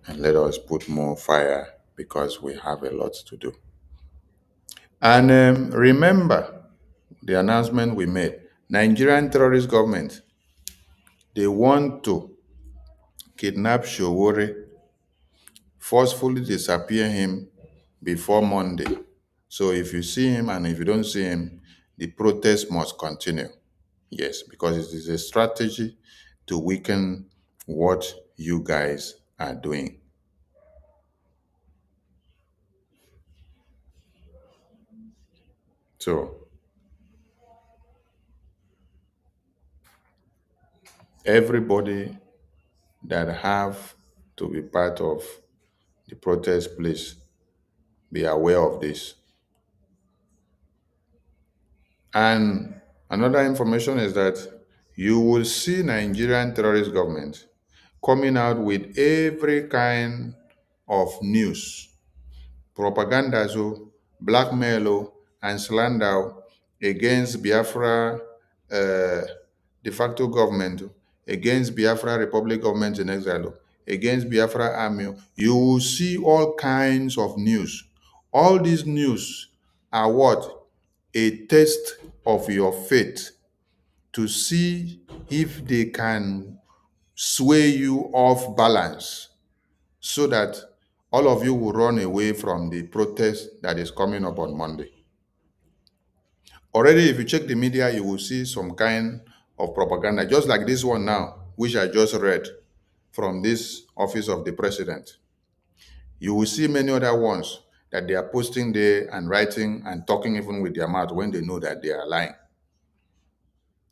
and let us put more fire because we have a lot to do. And remember the announcement we made. Nigerian terrorist government, they want to kidnap Showore, forcefully disappear him before Monday. So if you see him and if you don't see him, the protest must continue. Yes, because it is a strategy to weaken what you guys are doing. So everybody that have to be part of the protest, please be aware of this. And another information is that you will see Nigerian terrorist government coming out with every kind of news, propaganda, blackmail, and slander against Biafra de facto government, against Biafra Republic government in exile, against Biafra army, you will see all kinds of news. All these news are what? A test of your faith to see if they can sway you off balance so that all of you will run away from the protest that is coming up on Monday. Already, if you check the media, you will see some kind of propaganda, just like this one now, which I just read from this office of the president. You will see many other ones that they are posting there and writing and talking even with their mouth when they know that they are lying.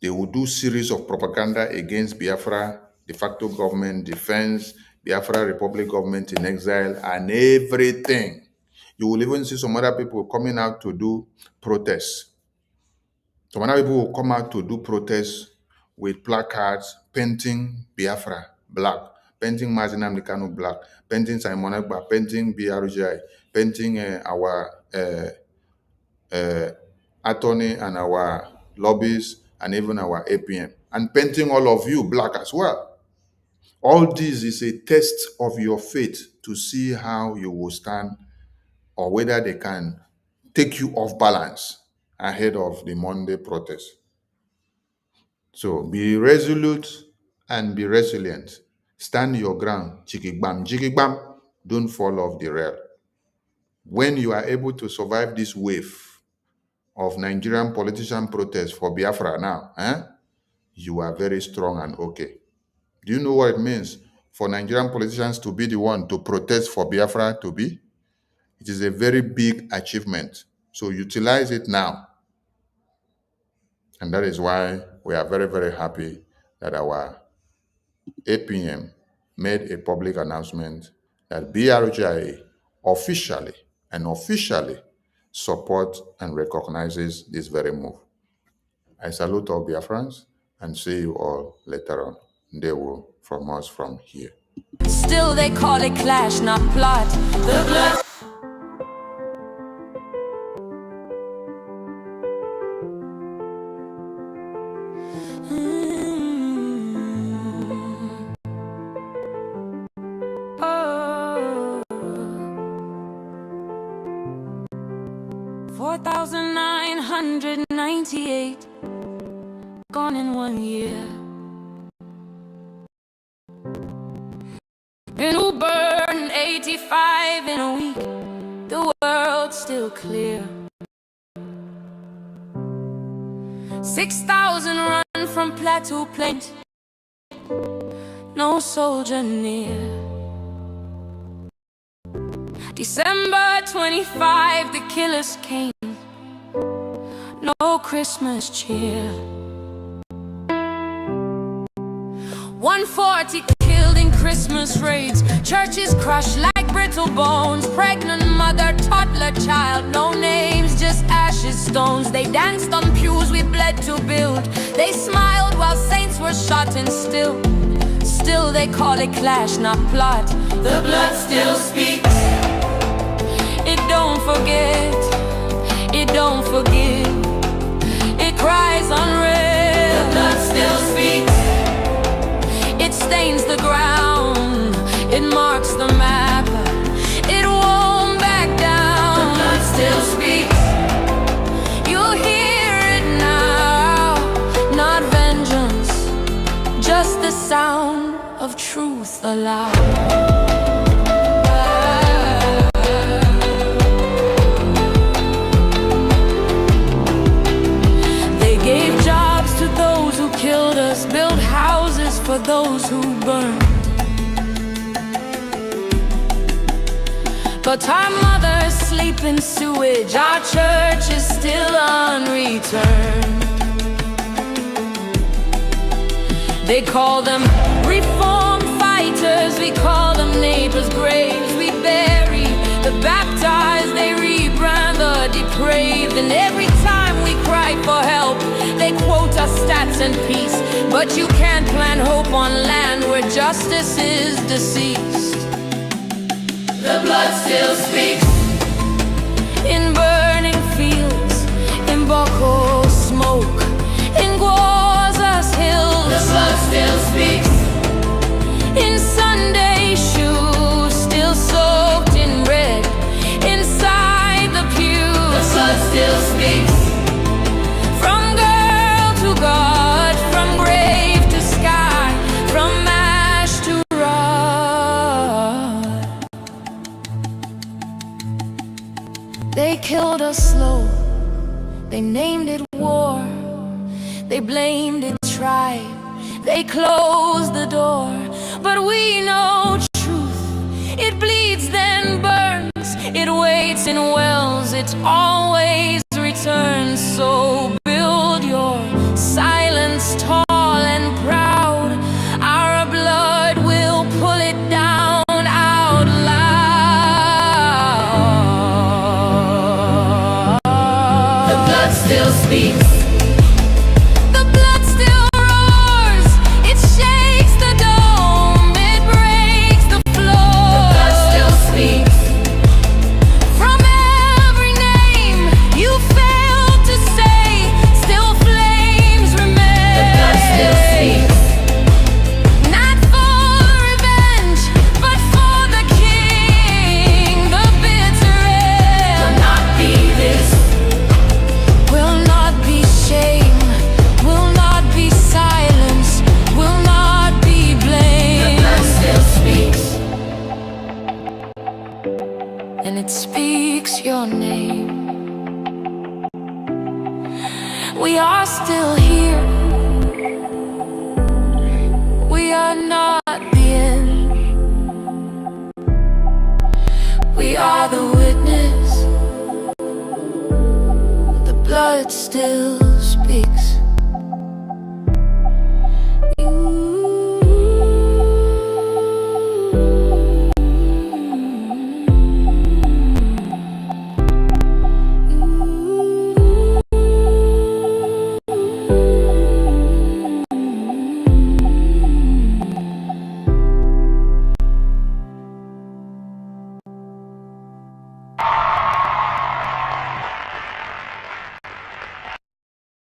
They will do series of propaganda against Biafra, de facto government, defense, Biafra Republic government in exile, and everything. You will even see some other people coming out to do protests. Some other people will come out to do protests with placards, painting Biafra black, painting Mazi Nnamdi Kanu black, painting Simon Ekpa, painting BRGIE, painting our attorney and our lobbies and even our APM, and painting all of you black as well. All this is a test of your faith to see how you will stand or whether they can take you off balance ahead of the Monday protest. So be resolute and be resilient. Stand your ground. Chikibam, jigibam. Don't fall off the rail. When you are able to survive this wave of Nigerian politician protests for Biafra now, you are very strong and okay. Do you know what it means for Nigerian politicians to be the one to protest for Biafra to be? It is a very big achievement. So utilize it now. And that is why we are very, very happy that our APM made a public announcement that BRGIE officially support and recognizes this very move. I salute all Biafrans and see you all later on. They will from us from here.
Still they call it clash, not plot. The blood. Oh. 4,998 gone in 1 year. And we'll burn 85 in a week. The world's still clear. 6,000 run from Plateau Plains. No soldier near. December 25, the killers came. No Christmas cheer. 140 killed in Christmas raids. Churches crushed like brittle bones. Pregnant mother, toddler child. No names, just ashes, stones. They danced on pews we bled to build. They smiled while saints were shot and still they call it clash, not plot. The blood still speaks. It don't forget. It don't forgive. It cries unreal. The blood still speaks. It stains the ground. It marks the map. It won't back down. The blood still speaks. You'll hear it now. Not vengeance, just the sound of truth aloud. Killed us, built houses for those who burned. But our mothers sleep in sewage. Our church is still unreturned. They call them reform fighters. We call them neighbors' graves. We bury the baptized. They rebrand the depraved. And every time we cry for help, they quote us stats and peace. But you can't plant hope on land where justice is deceased. The blood still speaks. In burning fields, in Boko smoke, in Goza's hills. The blood still speaks. In Sunday They named it war, they blamed it tribe, they closed the door. But we know truth, it bleeds then burns, it waits in wells, it always returns. So build your silence tall and proud, our blood will pull it down out loud. The blood still speaks. The blood still roars. It shakes the dome. It breaks the floor. The blood still speaks. From every name you failed to say, still flames remain. The blood still speaks. Not for revenge, but for the king. The bitter end will not be this. Will not be shame, will not be silence, will not be blame. The blood still speaks, and it speaks your name. We are still here, we are not the end. We are the witness, the blood still speaks.